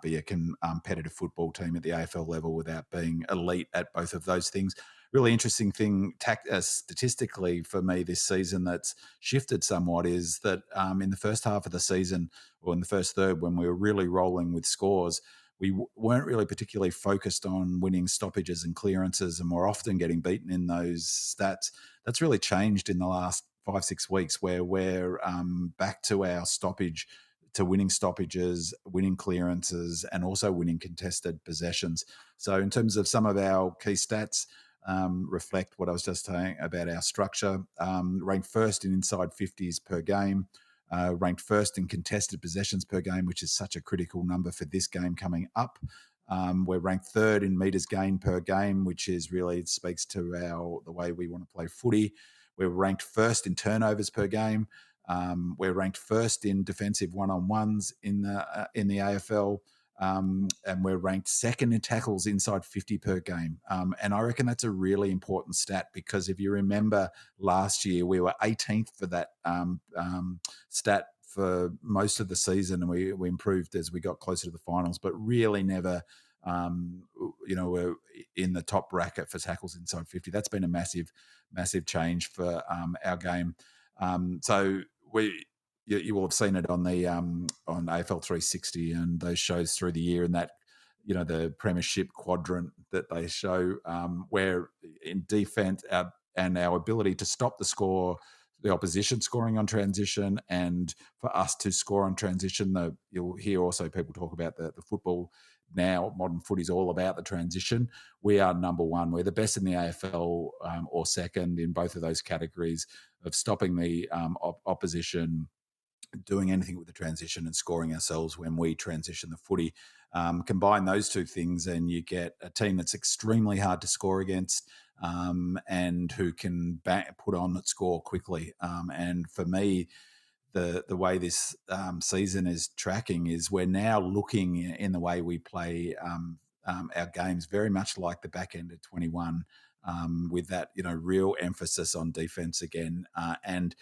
be a competitive football team at the AFL level without being elite at both of those things. Really interesting thing statistically for me this season that's shifted somewhat is that in the first half of the season, or in the first third, when we were really rolling with scores, we weren't really particularly focused on winning stoppages and clearances, and we're often getting beaten in those stats. That's really changed in the last 5-6 weeks, where we're back to our stoppage, to winning stoppages, winning clearances, and also winning contested possessions. So in terms of some of our key stats, reflect what I was just saying about our structure. Ranked first in inside 50s per game, ranked first in contested possessions per game, which is such a critical number for this game coming up. We're ranked third in metres gained per game, which is really speaks to the way we want to play footy. We're ranked first in turnovers per game. We're ranked first in defensive one-on-ones in the AFL. And we're ranked second in tackles inside 50 per game. And I reckon that's a really important stat, because if you remember last year, we were 18th for that stat for most of the season, and we improved as we got closer to the finals, but really never, we're in the top bracket for tackles inside 50. That's been a massive, massive change for our game. So you will have seen it on the on AFL 360 and those shows through the year, and that the premiership quadrant that they show, where in defence and our ability to stop the opposition scoring on transition, and for us to score on transition. You'll hear also people talk about the football now. Modern footy is all about the transition. We are number one. We're the best in the AFL, or second in both of those categories of stopping the opposition, doing anything with the transition, and scoring ourselves when we transition the footy. Combine those two things and you get a team that's extremely hard to score against, and who can put on and score quickly. And for me, the way this season is tracking is we're now looking in the way we play our games very much like the back end of 21, with that real emphasis on defense again, and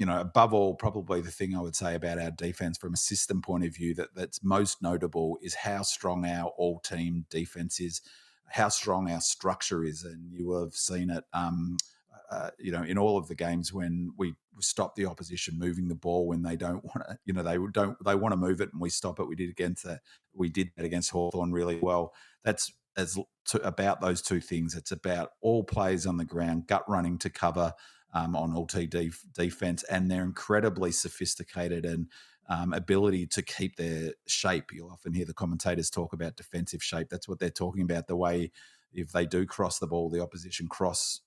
above all, probably the thing I would say about our defense from a system point of view that's most notable is how strong our all-team defense is, how strong our structure is. And you will have seen it, in all of the games when we stop the opposition moving the ball when they don't want to, they want to move it and we stop it. We did that against Hawthorn really well. That's about those two things. It's about all players on the ground, gut running to cover, on all-team defense, and their incredibly sophisticated and ability to keep their shape. You'll often hear the commentators talk about defensive shape. That's what they're talking about, the way if they do cross the ball, the opposition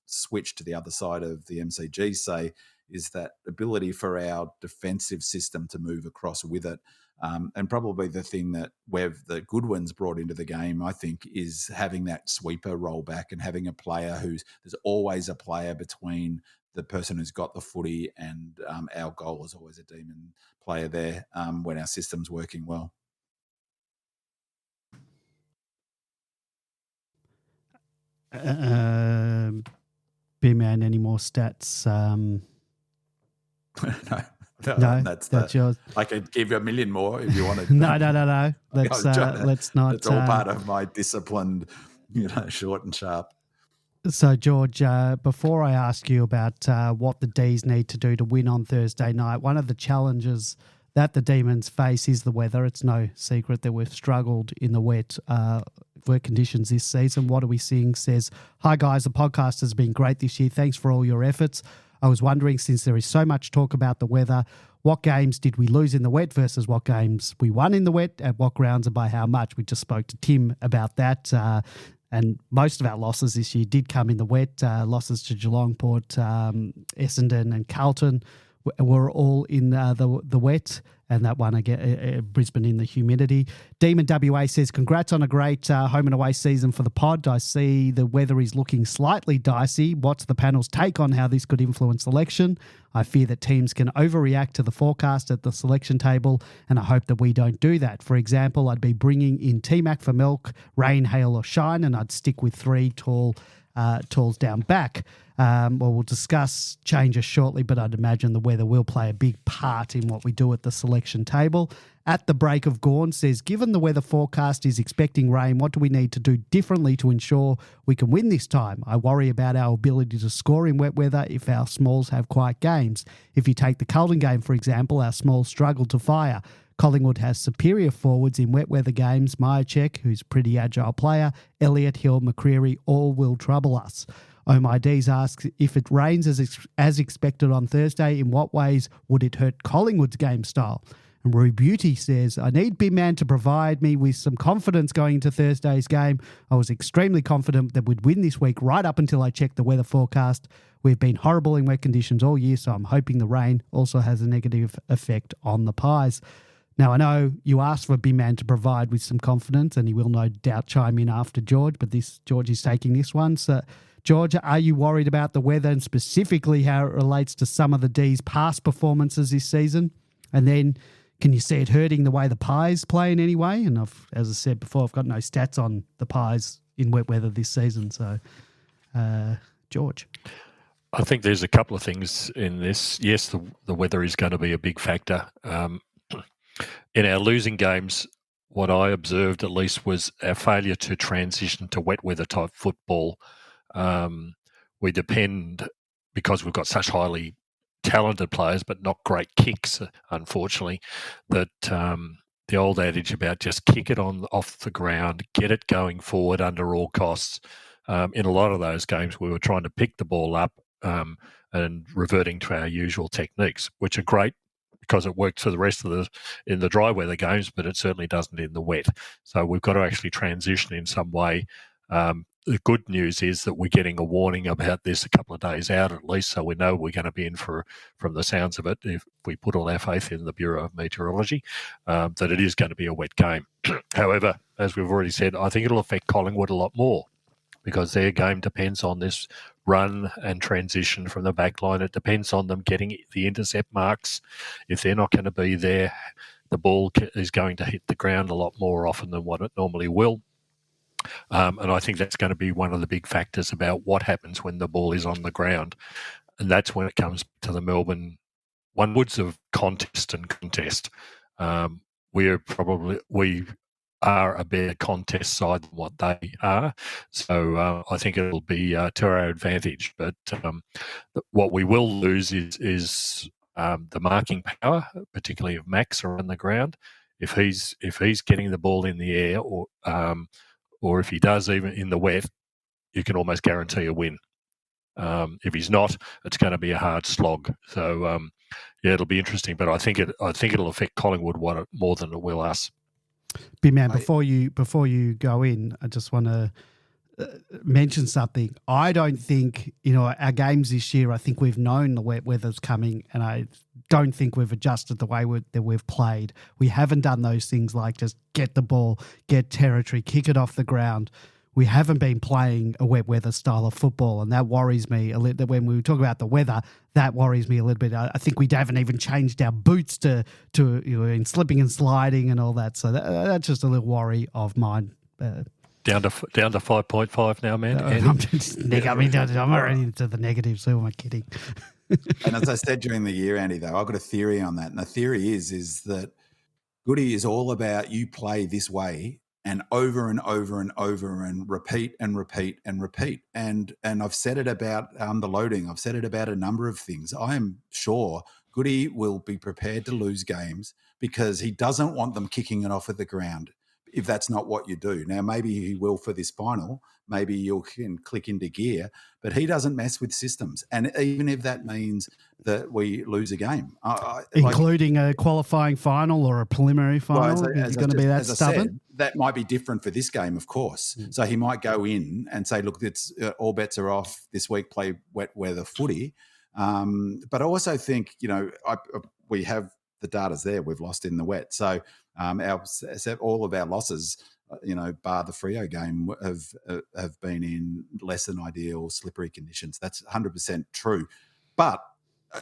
switch to the other side of the MCG, say, is that ability for our defensive system to move across with it. And probably the thing that Goodwin's brought into the game, I think, is having that sweeper roll back and having a player there's always a player between the person who's got the footy and our goal is always a Demon player there when our system's working well. B-Man, any more stats? No, that's yours. I could give you a million more if you wanted. No. Let's not. It's all part of my disciplined, short and sharp. So, George, before I ask you about what the D's need to do to win on Thursday night, one of the challenges that the Demons face is the weather. It's no secret that we've struggled in the wet conditions this season. What are we seeing? Says, hi, guys, the podcast has been great this year. Thanks for all your efforts. I was wondering, since there is so much talk about the weather, what games did we lose in the wet versus what games we won in the wet, at what grounds and by how much? We just spoke to Tim about that. And most of our losses this year did come in the wet. Losses to Geelong, Port, Essendon and Carlton were all in the wet, and that one again, Brisbane in the humidity. Demon WA says, congrats on a great home and away season for the pod. I see the weather is looking slightly dicey. What's the panel's take on how this could influence selection? I fear that teams can overreact to the forecast at the selection table, and I hope that we don't do that. For example, I'd be bringing in T-Mac for milk, rain, hail or shine, and I'd stick with 3 talls down back. Well, we'll discuss changes shortly, but I'd imagine the weather will play a big part in what we do at the selection table. At the break of Gorn says, given the weather forecast is expecting rain, what do we need to do differently to ensure we can win this time? I worry about our ability to score in wet weather if our smalls have quiet games. If you take the Carlton game, for example, our smalls struggled to fire. Collingwood has superior forwards in wet weather games. Myercheck, who's a pretty agile player, Elliott, Hill, McCreary, all will trouble us. Oh My D's asks, if it rains as expected on Thursday, in what ways would it hurt Collingwood's game style? And Rue Beauty says, I need Big Man to provide me with some confidence going into Thursday's game. I was extremely confident that we'd win this week right up until I checked the weather forecast. We've been horrible in wet conditions all year, so I'm hoping the rain also has a negative effect on the Pies. Now, I know you asked for Big Man to provide with some confidence, and he will no doubt chime in after George, but George is taking this one. So, George, are you worried about the weather and specifically how it relates to some of the D's past performances this season? And then can you see it hurting the way the Pies play in any way? And as I said before, I've got no stats on the Pies in wet weather this season. So, George. I think there's a couple of things in this. Yes, the weather is going to be a big factor. In our losing games, what I observed at least was our failure to transition to wet weather type football. We depend, because we've got such highly talented players but not great kicks, unfortunately, that the old adage about just kick it off the ground, get it going forward under all costs. In a lot of those games, we were trying to pick the ball up and reverting to our usual techniques, which are great because it works for the rest of in the dry weather games, but it certainly doesn't in the wet. So we've got to actually transition in some way. The good news is that we're getting a warning about this a couple of days out at least, so we know we're going to be in from the sounds of it, if we put all our faith in the Bureau of Meteorology, that it is going to be a wet game. However, as we've already said, I think it'll affect Collingwood a lot more because their game depends on this run and transition from the back line. It depends on them getting the intercept marks. If they're not going to be there, the ball is going to hit the ground a lot more often than what it normally will. And I think that's going to be one of the big factors about what happens when the ball is on the ground. And that's when it comes to the Melbourne one-woods of contest and contest. We are a better contest side than what they are. So I think it'll be to our advantage. But what we will lose is the marking power, particularly of Max around the ground. If he's getting the ball in the air, or if he does even in the wet, you can almost guarantee a win. If he's not, it's going to be a hard slog. So it'll be interesting. But I think it'll affect Collingwood more than it will us. Big Man, before you go in, I just want to mention something. I don't think, our games this year, I think we've known the wet weather's coming, and I don't think we've adjusted the way that we've played. We haven't done those things like just get the ball, get territory, kick it off the ground. We haven't been playing a wet weather style of football, and that worries me a little. When we talk about the weather, that worries me a little bit. I think we haven't even changed our boots to in slipping and sliding and all that. So that's just a little worry of mine. Down to 5.5 now, man. I'm already into the negatives. Who am I kidding? And as I said during the year, Andy, though, I've got a theory on that, and the theory is that Goody is all about you play this way. And over and over and over and repeat and repeat and repeat. And I've said it about underloading. I've said it about a number of things. I am sure Goody will be prepared to lose games because he doesn't want them kicking it off at the ground if that's not what you do. Now, maybe he will for this final. Maybe you can click into gear. But he doesn't mess with systems. And even if that means that we lose a game. Including a qualifying final or a preliminary final? Well, is going to be that stubborn? That might be different for this game, of course. So he might go in and say, look, it's all bets are off this week, play wet weather footy. But I also think, we have the data's there. We've lost in the wet. So all of our losses, bar the Freo game, have been in less than ideal slippery conditions. That's 100% true. But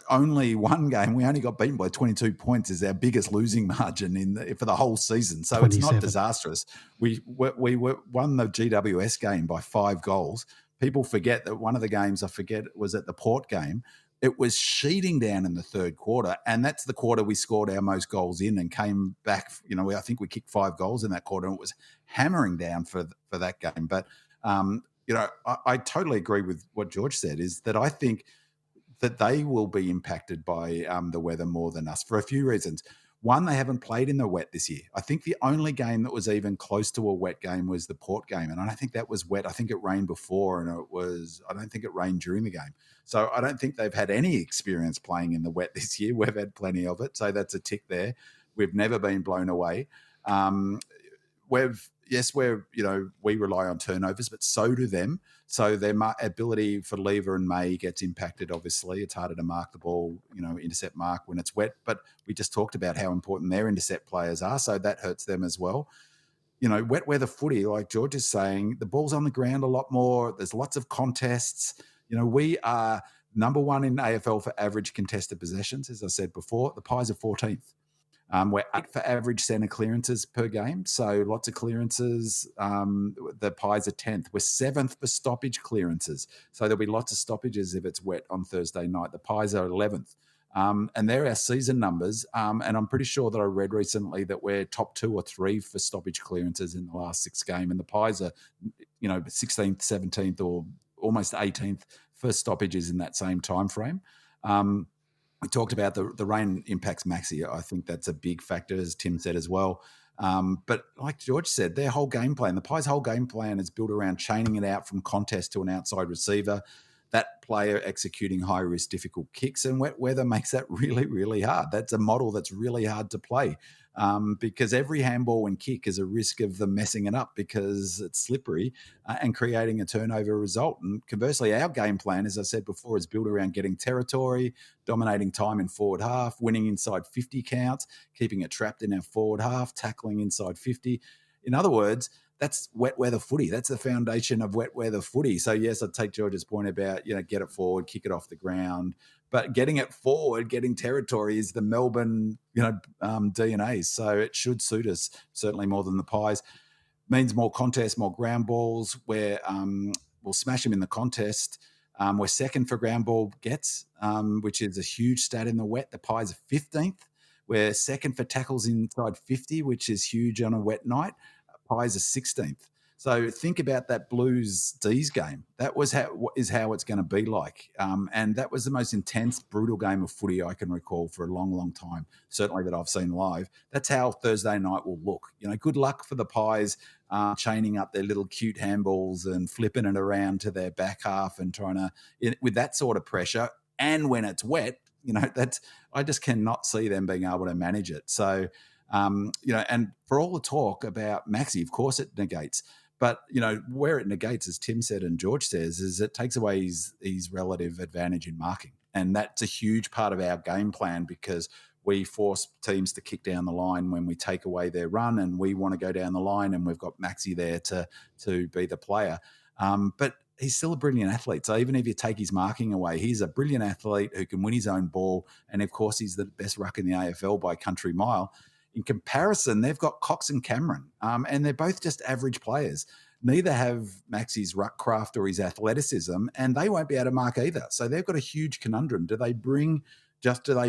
only one game, we only got beaten by 22 points, is our biggest losing margin for the whole season. So 27. It's not disastrous. We won the GWS game by 5 goals. people forget that one of the games, I forget, was at the Port game. It was sheeting down in the third quarter, and that's the quarter we scored our most goals in and came back. I think we kicked 5 goals in that quarter, and it was hammering down for that game. But, I totally agree with what George said, is that I think that they will be impacted by the weather more than us for a few reasons. One, they haven't played in the wet this year. I think the only game that was even close to a wet game was the Port game, and I don't think that was wet. I think it rained before, and I don't think it rained during the game. So I don't think they've had any experience playing in the wet this year. We've had plenty of it, so that's a tick there. We've never been blown away. We rely on turnovers, but so do them. So their ability for Lever and May gets impacted, obviously. It's harder to mark the ball, intercept mark when it's wet. But we just talked about how important their intercept players are, so that hurts them as well. Wet weather footy, like George is saying, the ball's on the ground a lot more. There's lots of contests. We are number 1 in AFL for average contested possessions, as I said before. The Pies are 14th. We're 8 for average centre clearances per game, so lots of clearances. The Pies are 10th. We're 7th for stoppage clearances, so there'll be lots of stoppages if it's wet on Thursday night. The Pies are 11th, and they're our season numbers. And I'm pretty sure that I read recently that we're top 2 or 3 for stoppage clearances in the last 6 games, and the Pies are, 16th, 17th, or almost 18th for stoppages in that same time frame. We talked about the rain impacts Maxi. I think that's a big factor, as Tim said as well. But like George said, their whole game plan, the Pies' whole game plan is built around chaining it out from contest to an outside receiver, that player executing high-risk, difficult kicks, and wet weather makes that really, really hard. That's a model that's really hard to play because every handball and kick is a risk of them messing it up because it's slippery and creating a turnover result. And conversely, our game plan, as I said before, is built around getting territory, dominating time in forward half, winning inside 50 counts, keeping it trapped in our forward half, tackling inside 50. In other words, that's wet weather footy. That's the foundation of wet weather footy. So, yes, I take George's point about, get it forward, kick it off the ground. But getting it forward, getting territory is the Melbourne, DNA. So it should suit us certainly more than the Pies. Means more contests, more ground balls. We'll smash them in the contest. We're 2nd for ground ball gets, which is a huge stat in the wet. The Pies are 15th. We're 2nd for tackles inside 50, which is huge on a wet night. Pies are 16th. So think about that Blues D's game. That is how it's going to be like. And that was the most intense, brutal game of footy I can recall for a long, long time, certainly that I've seen live. That's how Thursday night will look. Good luck for the Pies chaining up their little cute handballs and flipping it around to their back half and trying to, with that sort of pressure. And when it's wet, I just cannot see them being able to manage it. So, and for all the talk about Maxi, of course it negates. But, where it negates, as Tim said and George says, is it takes away his relative advantage in marking. And that's a huge part of our game plan because we force teams to kick down the line when we take away their run and we want to go down the line and we've got Maxi there to be the player. But he's still a brilliant athlete. So even if you take his marking away, he's a brilliant athlete who can win his own ball. And, of course, he's the best ruck in the AFL by country mile. In comparison, they've got Cox and Cameron, and they're both just average players. Neither have Maxi's ruck craft or his athleticism, and they won't be able to mark either. So they've got a huge conundrum. Do they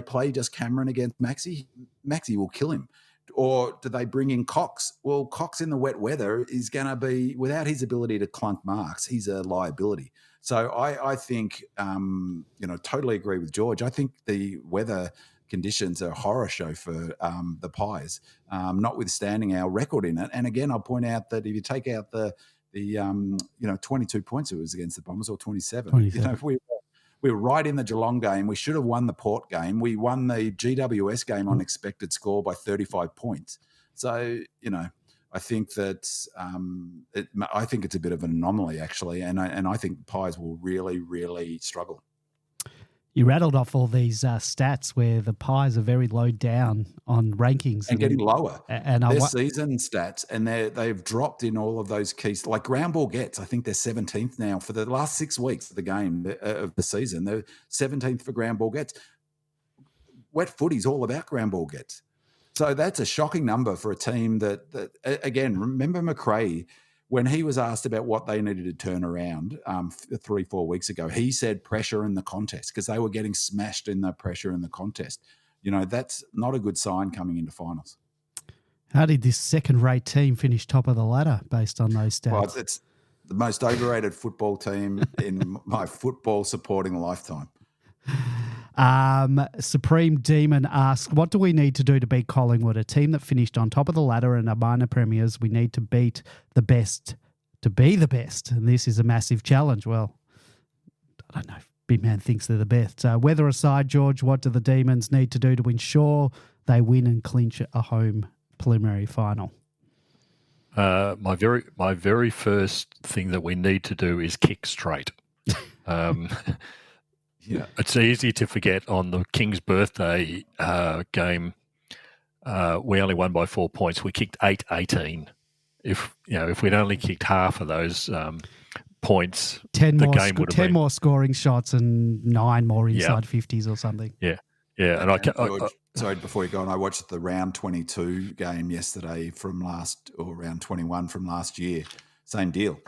play just Cameron against Maxi? Maxi will kill him. Or do they bring in Cox? Well, Cox in the wet weather is going to be, without his ability to clunk marks, he's a liability. So I think, totally agree with George. I think the weather conditions are a horror show for the Pies, notwithstanding our record in it. And again, I'll point out that if you take out the 22 points it was against the Bombers, or 27. We were right in the Geelong game. We should have won the Port game. We won the GWS game on expected score by 35 points. So, I think that I think it's a bit of an anomaly, actually, and I think Pies will really, really struggle. You rattled off all these stats where the Pies are very low down on rankings. And getting lower. And their season stats, and they've dropped in all of those keys. Like ground ball gets, I think they're 17th now for the last 6 weeks of the game of the season. They're 17th for ground ball gets. Wet footy's all about ground ball gets. So that's a shocking number for a team that again, remember McRae when he was asked about what they needed to turn around 3-4 weeks ago, he said pressure in the contest because they were getting smashed in the pressure in the contest. That's not a good sign coming into finals. How did this second-rate team finish top of the ladder based on those stats? Well, it's the most overrated football team in my football supporting lifetime. Supreme Demon asks, what do we need to do to beat Collingwood, a team that finished on top of the ladder and are minor premiers? We need to beat the best to be the best, and this is a massive challenge. Well, I don't know if Big Man thinks they're the best. Weather aside, George, what do the Demons need to do to ensure they win and clinch a home preliminary final? My very first thing that we need to do is kick straight. Yeah, it's easy to forget on the King's birthday game. We only won by 4 points. We kicked 18. If we'd only kicked half of those points, 10 the more game would have 10 been more scoring shots and 9 more inside 50s or something. Yeah. And George, sorry, before you go on, I watched the round 22 game yesterday round 21 from last year. Same deal.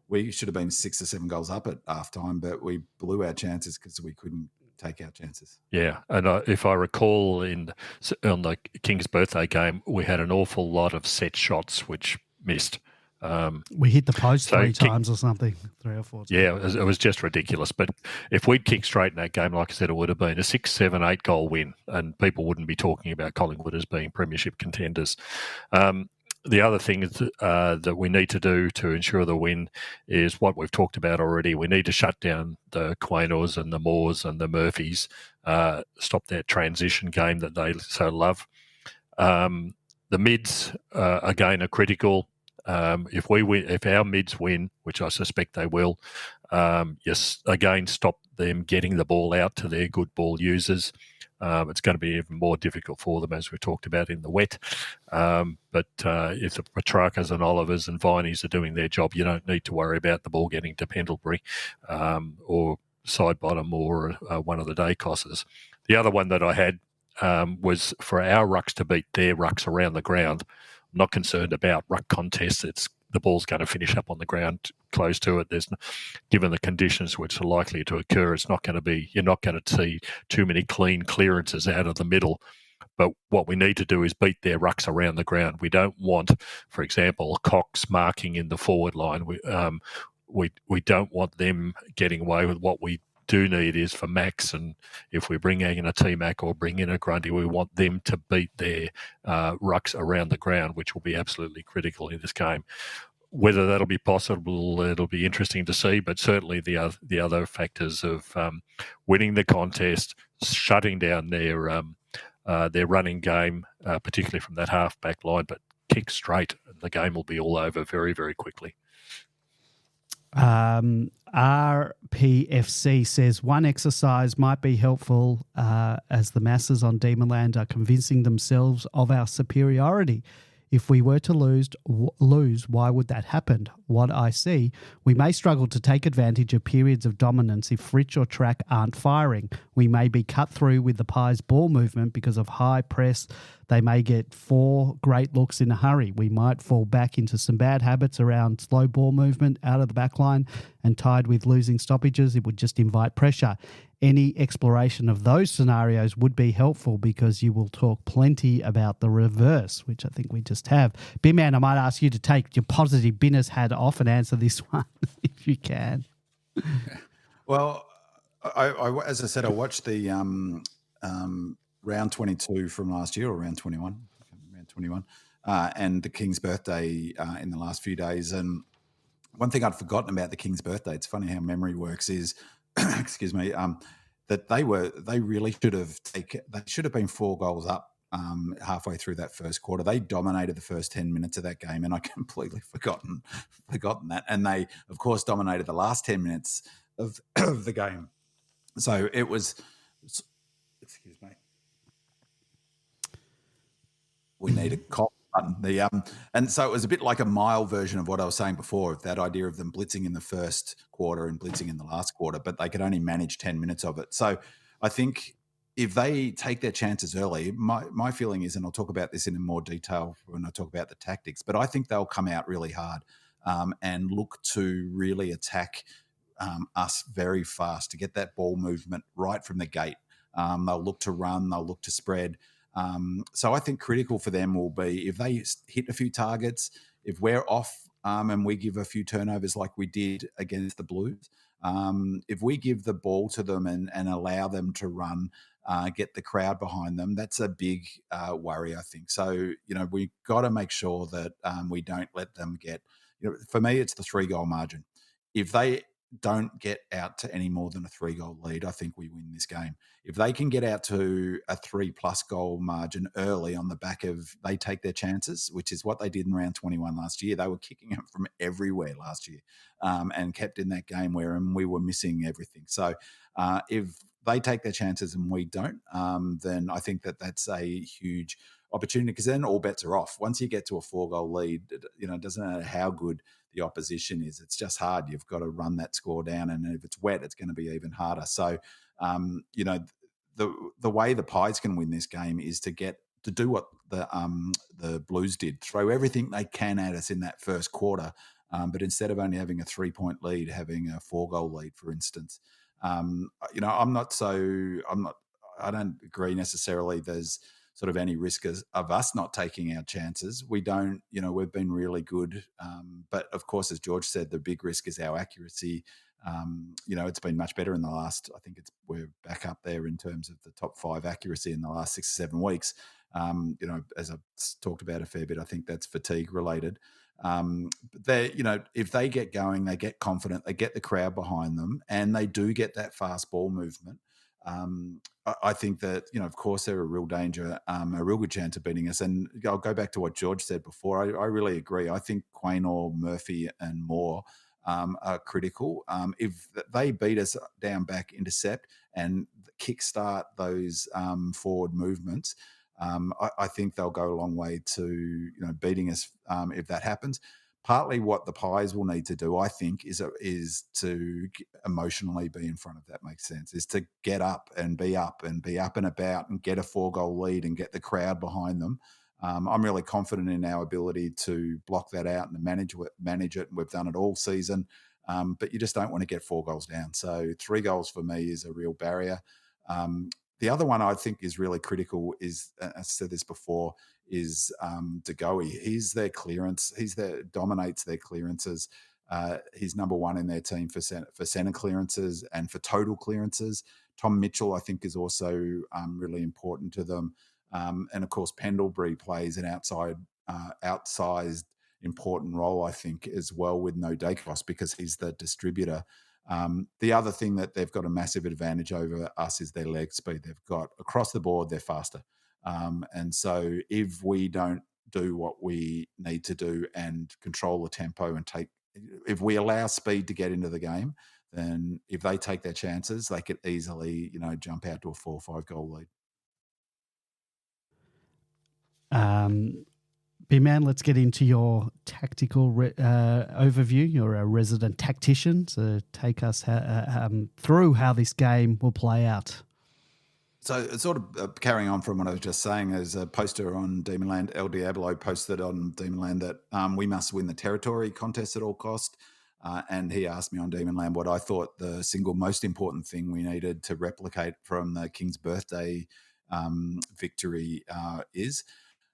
We should have been 6 or 7 goals up at halftime, but we blew our chances because we couldn't take our chances. Yeah, and if I recall, on the King's birthday game, we had an awful lot of set shots which missed. We hit the post 3 times or something, 3 or 4 times. Yeah, it was just ridiculous. But if we'd kicked straight in that game, like I said, it would have been a 6, 7, 8 goal win, and people wouldn't be talking about Collingwood as being premiership contenders. The other thing that we need to do to ensure the win is what we've talked about already. We need to shut down the Quaynors and the Moores and the Murphys, stop that transition game that they so love. The mids, again, are critical. If our mids win, which I suspect they will, again, stop them getting the ball out to their good ball users. It's going to be even more difficult for them, as we talked about in the wet. But if the Petrarcas and Olivers and Vineys are doing their job, you don't need to worry about the ball getting to Pendlebury or Sidebottom or one of the Dacosses. The other one that I had was for our rucks to beat their rucks around the ground. I'm not concerned about ruck contests. The ball's going to finish up on the ground close to it. Given the conditions which are likely to occur, you're not going to see too many clean clearances out of the middle. But what we need to do is beat their rucks around the ground. We don't want, for example, Cox marking in the forward line. We don't want them getting away with what we do need is for Max, and if we bring in a T-Mac or bring in a Grundy, we want them to beat their rucks around the ground, which will be absolutely critical in this game. Whether that'll be possible, it'll be interesting to see, but certainly the other factors of winning the contest, shutting down their running game, particularly from that half-back line, but kick straight, and the game will be all over very, very quickly. RPFC says one exercise might be helpful as the masses on Demonland are convincing themselves of our superiority. If we were to lose, why would that happen? What I see, we may struggle to take advantage of periods of dominance if Fritsch or Track aren't firing. We may be cut through with the Pies ball movement because of high press. They may get 4 great looks in a hurry. We might fall back into some bad habits around slow ball movement out of the back line, and tied with losing stoppages, it would just invite pressure. Any exploration of those scenarios would be helpful because you will talk plenty about the reverse, which I think we just have. B-Man, I might ask you to take your positive Binners hat off and answer this one if you can. Well, I as I said, I watched the round 22 from last year, or round 21, and the King's birthday in the last few days. And one thing I'd forgotten about the King's birthday, it's funny how memory works, is excuse me, that they really should have been 4 goals up halfway through that first quarter. They dominated the first 10 minutes of that game, and I completely forgotten that. And they, of course, dominated the last 10 minutes of the game. So it was, excuse me, we need a cop button. And so it was a bit like a mild version of what I was saying before, that idea of them blitzing in the first quarter and blitzing in the last quarter, but they could only manage 10 minutes of it. So I think if they take their chances early, my feeling is, and I'll talk about this in more detail when I talk about the tactics, but I think they'll come out really hard. and look to really attack us very fast to get that ball movement right from the gate. They'll look to run, they'll look to spread. So I think critical for them will be if they hit a few targets, if we're off and we give a few turnovers like we did against the Blues, if we give the ball to them and allow them to run, get the crowd behind them, that's a big worry, I think. So, we've got to make sure that we don't let them get, for me, it's the 3-goal margin. If they don't get out to any more than a 3-goal lead, I think we win this game. If they can get out to a 3+ goal margin early on the back of they take their chances, which is what they did in round 21 last year. They were kicking them from everywhere last year and kept in that game where we were missing everything. So if they take their chances and we don't, then I think that's a huge opportunity because then all bets are off. Once you get to a 4-goal lead, it doesn't matter how good the opposition is. It's just hard. You've got to run that score down, and if it's wet, it's going to be even harder. So, the way the Pies can win this game is to do what the Blues did: throw everything they can at us in that first quarter, but instead of only having a 3-point lead, having a 4-goal lead, for instance. I don't agree necessarily. There's sort of any risk of us not taking our chances. We don't, we've been really good. But of course, as George said, the big risk is our accuracy. It's been much better in the last, we're back up there in terms of the top 5 accuracy in the last 6 or 7 weeks. As I've talked about a fair bit, I think that's fatigue related. If they get going, they get confident, they get the crowd behind them, and they do get that fast ball movement. I think that, of course, they're a real danger, a real good chance of beating us. And I'll go back to what George said before. I really agree. I think Quaynor, Murphy and Moore are critical. If they beat us down back, intercept and kickstart those forward movements, I think they'll go a long way to beating us if that happens. Partly what the Pies will need to do, I think, is to emotionally be in front, if that makes sense, is to get up and be up and about and get a 4-goal lead and get the crowd behind them. I'm really confident in our ability to block that out and manage it. We've done it all season, but you just don't want to get 4 goals down. So 3 goals for me is a real barrier. The other one I think is really critical is, I said this before, is DeGoey. He's their clearance. Dominates their clearances. He's number 1 in their team for centre clearances and for total clearances. Tom Mitchell, I think, is also really important to them. And of course, Pendlebury plays an outsized important role, I think, as well with no Dacos because he's the distributor. The other thing that they've got a massive advantage over us is their leg speed. They've got across the board, they're faster. And so if we don't do what we need to do and control the tempo and if we allow speed to get into the game, then if they take their chances, they could easily, jump out to a 4 or 5 goal lead. B-Man, let's get into your tactical overview. You're a resident tactician, so take us through how this game will play out. So it's sort of carrying on from what I was just saying. There's a poster on Demonland. El Diablo posted on Demonland that we must win the territory contest at all cost. And he asked me on Demonland what I thought the single most important thing we needed to replicate from the King's birthday victory is.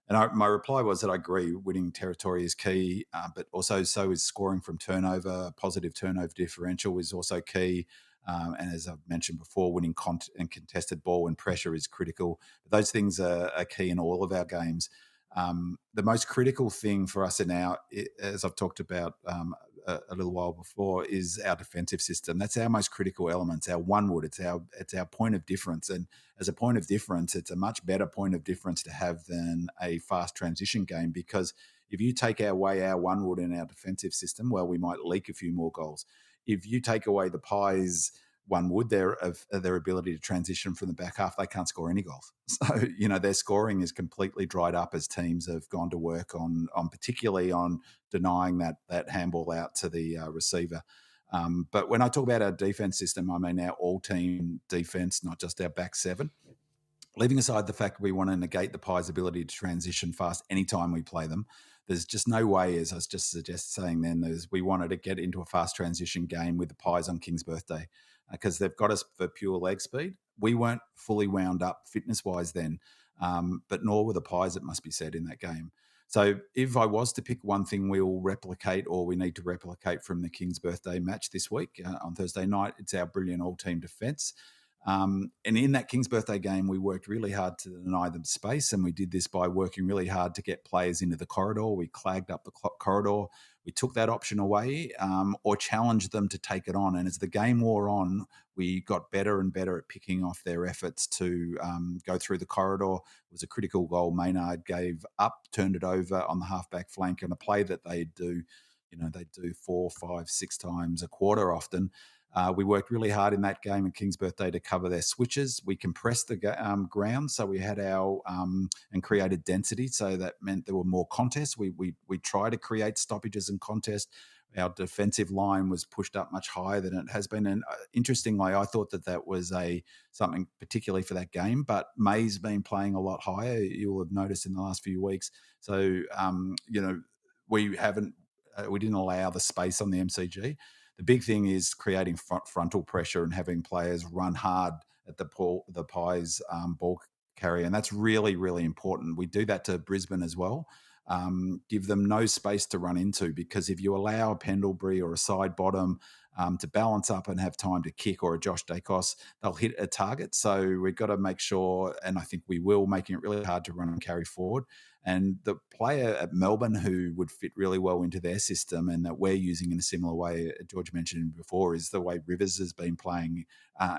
And my reply was that I agree, winning territory is key, but also so is scoring from turnover. Positive turnover differential is also key. And as I've mentioned before, winning and contested ball and pressure is critical. But those things are key in all of our games. The most critical thing for us as I've talked about a little while before, is our defensive system. That's our most critical element. It's our one wood. It's our point of difference. And as a point of difference, it's a much better point of difference to have than a fast transition game, because if you take away our one wood in our defensive system, well, we might leak a few more goals. If you take away the Pies' one wood, their ability to transition from the back half, they can't score any goals. So, their scoring is completely dried up as teams have gone to work on particularly on denying that handball out to the receiver. But when I talk about our defense system, I mean our all-team defense, not just our back seven. Leaving aside the fact we want to negate the Pies' ability to transition fast anytime we play them, there's just no way, as I was just saying then, we wanted to get into a fast transition game with the Pies on King's birthday because they've got us for pure leg speed. We weren't fully wound up fitness-wise then, but nor were the Pies, it must be said, in that game. So if I was to pick one thing we'll replicate or we need to replicate from the King's birthday match this week on Thursday night, it's our brilliant all-team defence. And in that King's birthday game, we worked really hard to deny them space, and we did this by working really hard to get players into the corridor. We clagged up the corridor. We took that option away or challenged them to take it on. And as the game wore on, we got better and better at picking off their efforts to go through the corridor. It was a critical goal Maynard gave up, turned it over on the halfback flank, and a play that they do, they do 4, 5, 6 times a quarter often. We worked really hard in that game at King's birthday to cover their switches. We compressed the ground, so we had and created density. So that meant there were more contests. We tried to create stoppages and contests. Our defensive line was pushed up much higher than it has been. And interestingly, I thought that was something particularly for that game. But May's been playing a lot higher. You'll have noticed in the last few weeks. So we didn't allow the space on the MCG. The big thing is creating frontal pressure and having players run hard at the Pies ball carrier, and that's really, really important. We do that to Brisbane as well. Give them no space to run into, because if you allow a Pendlebury or a side bottom to balance up and have time to kick, or a Josh Dacos, they'll hit a target. So we've got to make sure, and I think we will, making it really hard to run and carry forward. And the player at Melbourne who would fit really well into their system and that we're using in a similar way, George mentioned before, is the way Rivers has been playing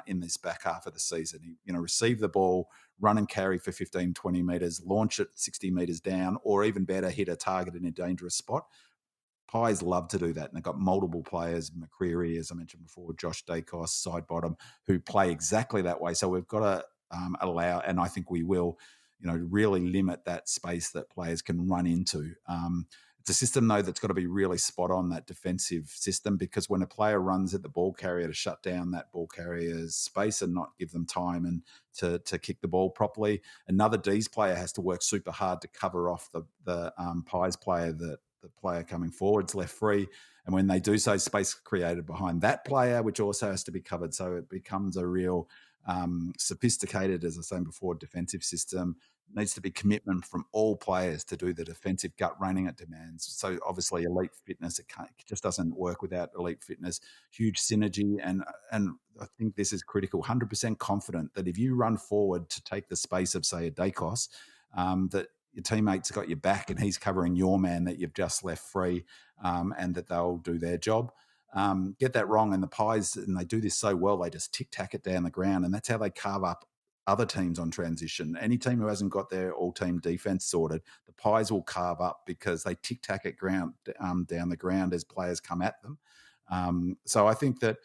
in this back half of the season. He, receive the ball, run and carry for 15, 20 metres, launch it 60 metres down, or even better, hit a target in a dangerous spot. Pies love to do that, and they've got multiple players, McCreary, as I mentioned before, Josh Dacos, side bottom, who play exactly that way. So we've got to allow, and I think we will, really limit that space that players can run into. It's a system, though, that's got to be really spot on, that defensive system, because when a player runs at the ball carrier to shut down that ball carrier's space and not give them time and to kick the ball properly, another D's player has to work super hard to cover off the Pies player, the player coming forward's left free. And when they do so, space created behind that player, which also has to be covered. So it becomes a real sophisticated, as I was saying before, defensive system. It needs to be commitment from all players to do the defensive gut running it demands. So obviously elite fitness, it just doesn't work without elite fitness. Huge synergy, and I think this is critical. 100% confident that if you run forward to take the space of, say, a Dacos, that your teammate's got your back and he's covering your man that you've just left free, and that they'll do their job. Get that wrong, and the Pies, and they do this so well, they just tic-tac it down the ground, and that's how they carve up other teams on transition. Any team who hasn't got their all-team defence sorted, the Pies will carve up because they tic-tac it down the ground as players come at them. So I think that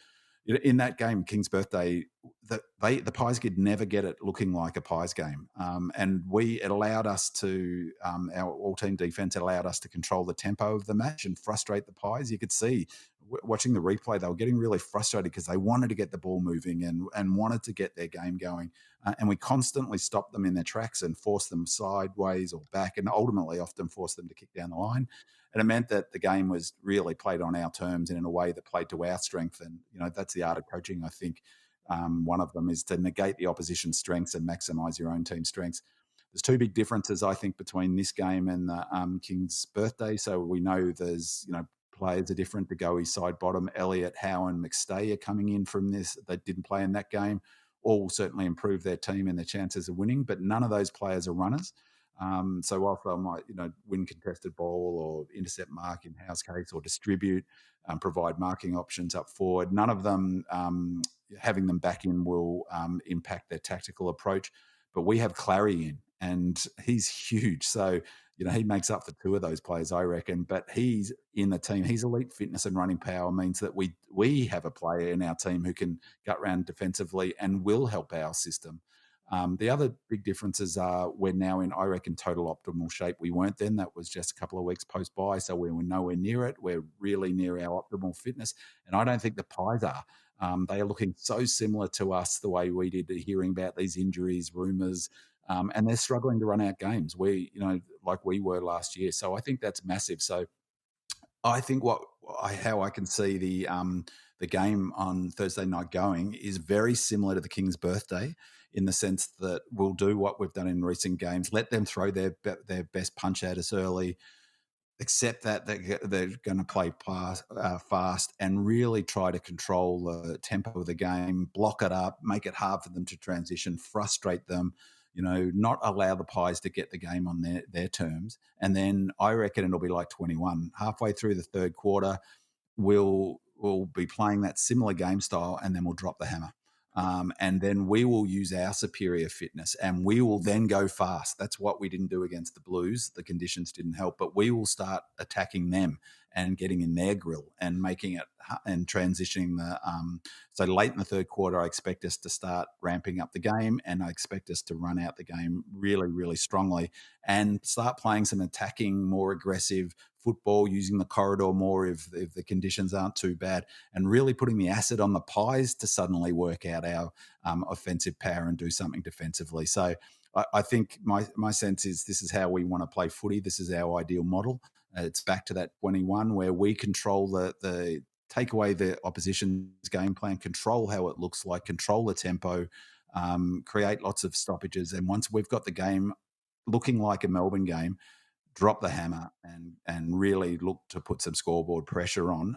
in that game, King's birthday, the Pies could never get it looking like a Pies game. And it allowed us to, our all-team defence allowed us to control the tempo of the match and frustrate the Pies. You could see, watching the replay, they were getting really frustrated because they wanted to get the ball moving and wanted to get their game going. And we constantly stopped them in their tracks and forced them sideways or back, and ultimately often forced them to kick down the line. And it meant that the game was really played on our terms and in a way that played to our strength. And, that's the art of coaching, I think. One of them is to negate the opposition's strengths and maximise your own team's strengths. There's two big differences, I think, between this game and the King's birthday. So we know there's, players are different. De Goey, side bottom, Elliott, Howe and McStay are coming in from this. They didn't play in that game. All certainly improve their team and their chances of winning, but none of those players are runners. So whilst they might, win contested ball or intercept mark in Howe's case, or distribute, provide marking options up forward, none of them, having them back in will impact their tactical approach. But we have Clary in, and he's huge. So, he makes up for two of those players, I reckon. But he's in the team. He's elite fitness and running power means that we have a player in our team who can gut round defensively and will help our system. The other big differences are we're now in, I reckon, total optimal shape. We weren't then. That was just a couple of weeks post-bye, so we were nowhere near it. We're really near our optimal fitness, and I don't think the Pies are. They are looking so similar to us the way we did, hearing about these injuries, rumours, and they're struggling to run out games. Like we were last year. So I think that's massive. So I think how I can see the game on Thursday night going is very similar to the King's birthday, in the sense that we'll do what we've done in recent games, let them throw their best punch at us early, accept that they're going to play fast and really try to control the tempo of the game, block it up, make it hard for them to transition, frustrate them, not allow the Pies to get the game on their terms. And then I reckon it'll be like 21. Halfway through the third quarter, we'll be playing that similar game style, and then we'll drop the hammer. And then we will use our superior fitness, and we will then go fast. That's what we didn't do against the Blues. The conditions didn't help, but we will start attacking them and getting in their grill and making it and transitioning so late in the third quarter, I expect us to start ramping up the game, and I expect us to run out the game really, really strongly and start playing some attacking, more aggressive football, using the corridor more if the conditions aren't too bad, and really putting the acid on the Pies to suddenly work out our offensive power and do something defensively. So I think my sense is this is how we want to play footy. This is our ideal model. It's back to that 21 where we control the take away the opposition's game plan, control how it looks like, control the tempo, create lots of stoppages. And once we've got the game looking like a Melbourne game, drop the hammer and really look to put some scoreboard pressure on.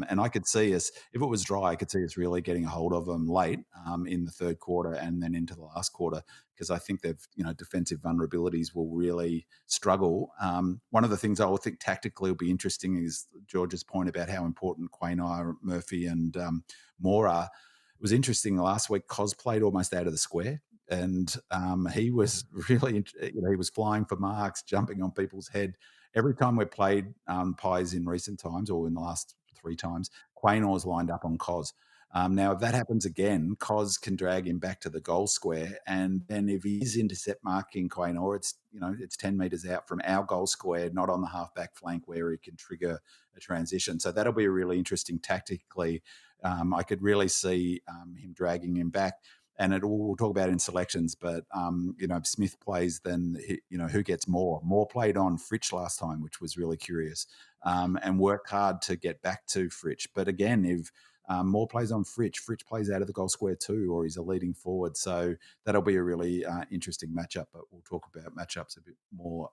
And I could see us, if it was dry, I could see us really getting a hold of them late in the third quarter and then into the last quarter, because I think they've, defensive vulnerabilities will really struggle. One of the things I would think tactically will be interesting is George's point about how important Quaynor, Murphy and Moore are. It was interesting last week, Cos played almost out of the square. And he was really, he was flying for marks, jumping on people's head. Every time we played Pies in recent times, or in the last 3 times, Quaynor's lined up on Cos. Now, if that happens again, Cos can drag him back to the goal square. And then if he's intercept marking Quaynor, it's 10 metres out from our goal square, not on the halfback flank where he can trigger a transition. So that'll be a really interesting tactically. I could really see him dragging him back. And we'll talk about it in selections, but, if Smith plays, then, who gets more? More played on Fritsch last time, which was really curious, and worked hard to get back to Fritsch. But again, if More plays on Fritsch plays out of the goal square too, or he's a leading forward. So that'll be a really interesting matchup, but we'll talk about matchups a bit more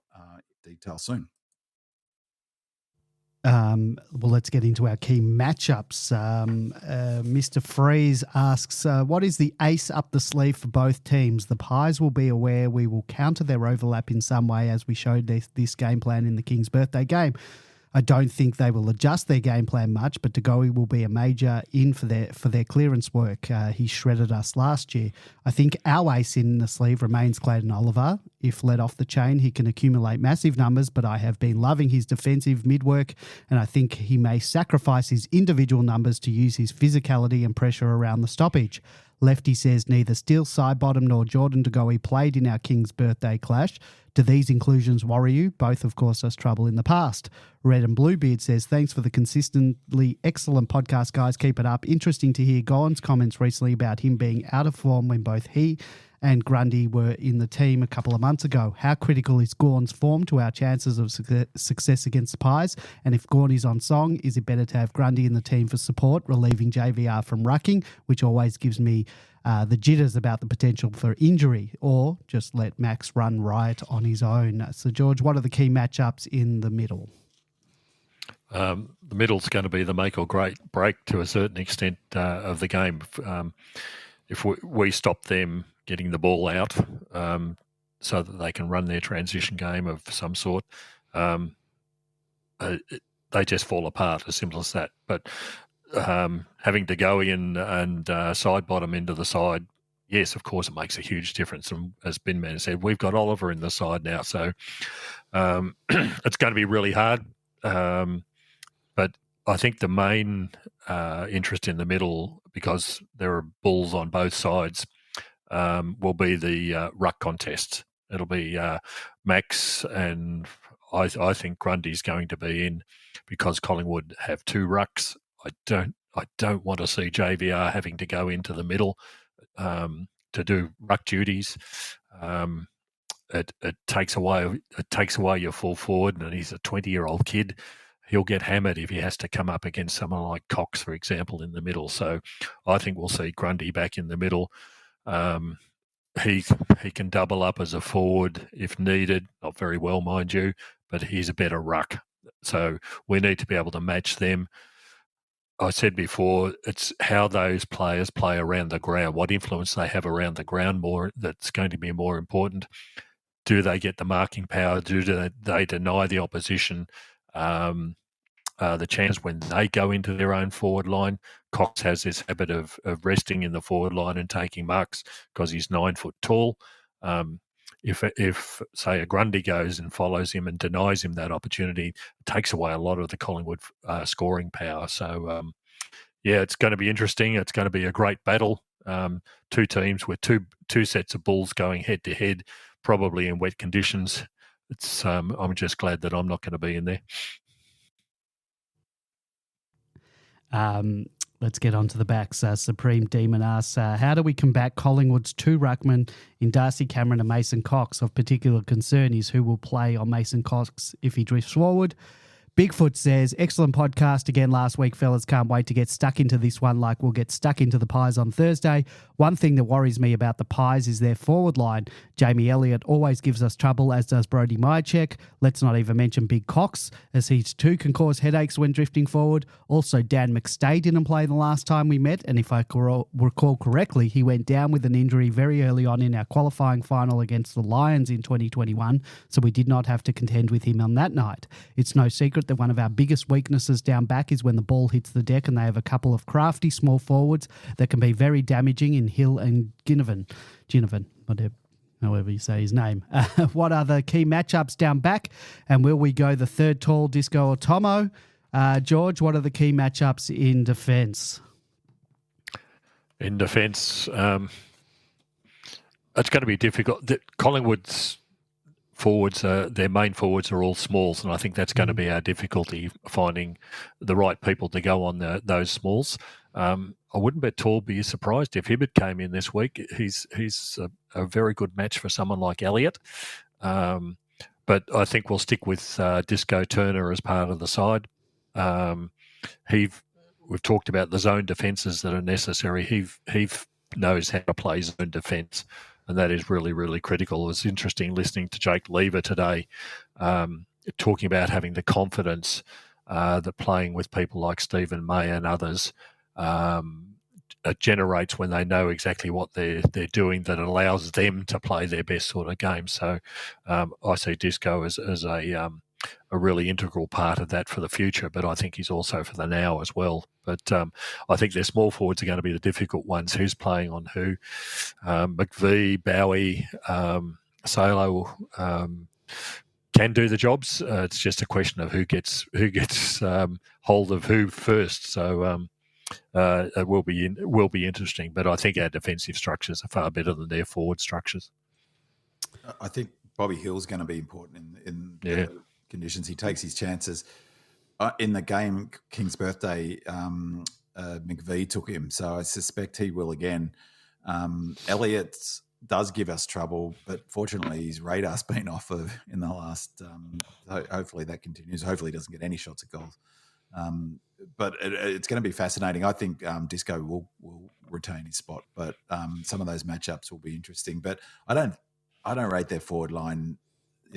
detail soon. Well, let's get into our key matchups. Mr. Freeze asks, what is the ace up the sleeve for both teams? The Pies will be aware we will counter their overlap in some way, as we showed this game plan in the King's birthday game. I don't think they will adjust their game plan much, but Degoe will be a major in for their clearance work. He shredded us last year. I think our ace in the sleeve remains Clayton Oliver. If let off the chain, he can accumulate massive numbers, but I have been loving his defensive mid-work, and I think he may sacrifice his individual numbers to use his physicality and pressure around the stoppage. Lefty says neither Steele Sidebottom nor Jordan Degoe played in our King's birthday clash. Do these inclusions worry you? Both have caused us trouble in the past. Red and Bluebeard says, thanks for the consistently excellent podcast, guys. Keep it up. Interesting to hear Gorn's comments recently about him being out of form when both he and Grundy were in the team a couple of months ago. How critical is Gorn's form to our chances of success against the Pies? And if Gorn is on song, is it better to have Grundy in the team for support, relieving JVR from rucking, which always gives me the jitters about the potential for injury, or just let Max run riot on his own? So, George, what are the key matchups in the middle? The middle's going to be the make or break to a certain extent of the game. If we stop them getting the ball out so that they can run their transition game of some sort, they just fall apart, as simple as that. But having Degoe in and Sidebottom into the side, yes, of course, it makes a huge difference. And as Binman said, we've got Oliver in the side now, so it's going to be really hard. But I think the main interest in the middle, because there are bulls on both sides, will be the ruck contest. It'll be Max, and I think Grundy's going to be in because Collingwood have 2 rucks. I don't want to see JVR having to go into the middle to do ruck duties. it takes away your full forward, and he's a 20-year-old kid. He'll get hammered if he has to come up against someone like Cox, for example, in the middle. So I think we'll see Grundy back in the middle. He can double up as a forward if needed, not very well, mind you, but he's a better ruck. So we need to be able to match them. I said before, it's how those players play around the ground, what influence they have around the ground more, that's going to be more important. Do they get the marking power? Do they deny the opposition the chance when they go into their own forward line? Cox has this habit of resting in the forward line and taking marks because he's 9 foot tall. If say a Grundy goes and follows him and denies him that opportunity, it takes away a lot of the Collingwood scoring power. So it's going to be interesting. It's going to be a great battle. Two teams with two sets of bulls going head to head, probably in wet conditions. It's I'm just glad that I'm not going to be in there. Let's get on to the backs. Supreme Demon asks, how do we combat Collingwood's 2 ruckmen in Darcy Cameron and Mason Cox? Of particular concern is who will play on Mason Cox if he drifts forward. Bigfoot says, excellent podcast again last week, fellas. Can't wait to get stuck into this one like we'll get stuck into the Pies on Thursday. One thing that worries me about the Pies is their forward line. Jamie Elliott always gives us trouble, as does Brody Myercheck. Let's not even mention Big Cox, as he too can cause headaches when drifting forward. Also, Dan McStay didn't play the last time we met, and if I recall correctly, he went down with an injury very early on in our qualifying final against the Lions in 2021, so we did not have to contend with him on that night. It's no secret that one of our biggest weaknesses down back is when the ball hits the deck, and they have a couple of crafty small forwards that can be very damaging in Hill and Ginnivan, whatever, however you say his name. What are the key matchups down back, and will we go the third tall, Disco or Tomo? George, what are the key matchups in defence? In defence, it's going to be difficult. Collingwood's forwards, their main forwards are all smalls, and I think that's going to be our difficulty, finding the right people to go on those smalls. I wouldn't be surprised if Hibbert came in this week. He's a very good match for someone like Elliott. But I think we'll stick with Disco Turner as part of the side. We've talked about the zone defences that are necessary. He knows how to play zone defence, and that is really, really critical. It was interesting listening to Jake Lever today, talking about having the confidence that playing with people like Stephen May and others it generates when they know exactly what they're doing, that allows them to play their best sort of game. So I see Disco as a really integral part of that for the future, but I think he's also for the now as well. But I think their small forwards are going to be the difficult ones. Who's playing on who? McVie, Bowie, Salo can do the jobs. It's just a question of who gets hold of who first. So it will be interesting. But I think our defensive structures are far better than their forward structures. I think Bobby Hill's going to be important in the conditions. He takes his chances. In the game, King's birthday, McVie took him, so I suspect he will again. Elliott does give us trouble, but fortunately his radar's been off in the last. Hopefully that continues. Hopefully he doesn't get any shots at goals. But it's going to be fascinating. I think Disco will retain his spot, but some of those matchups will be interesting. But I don't rate their forward line.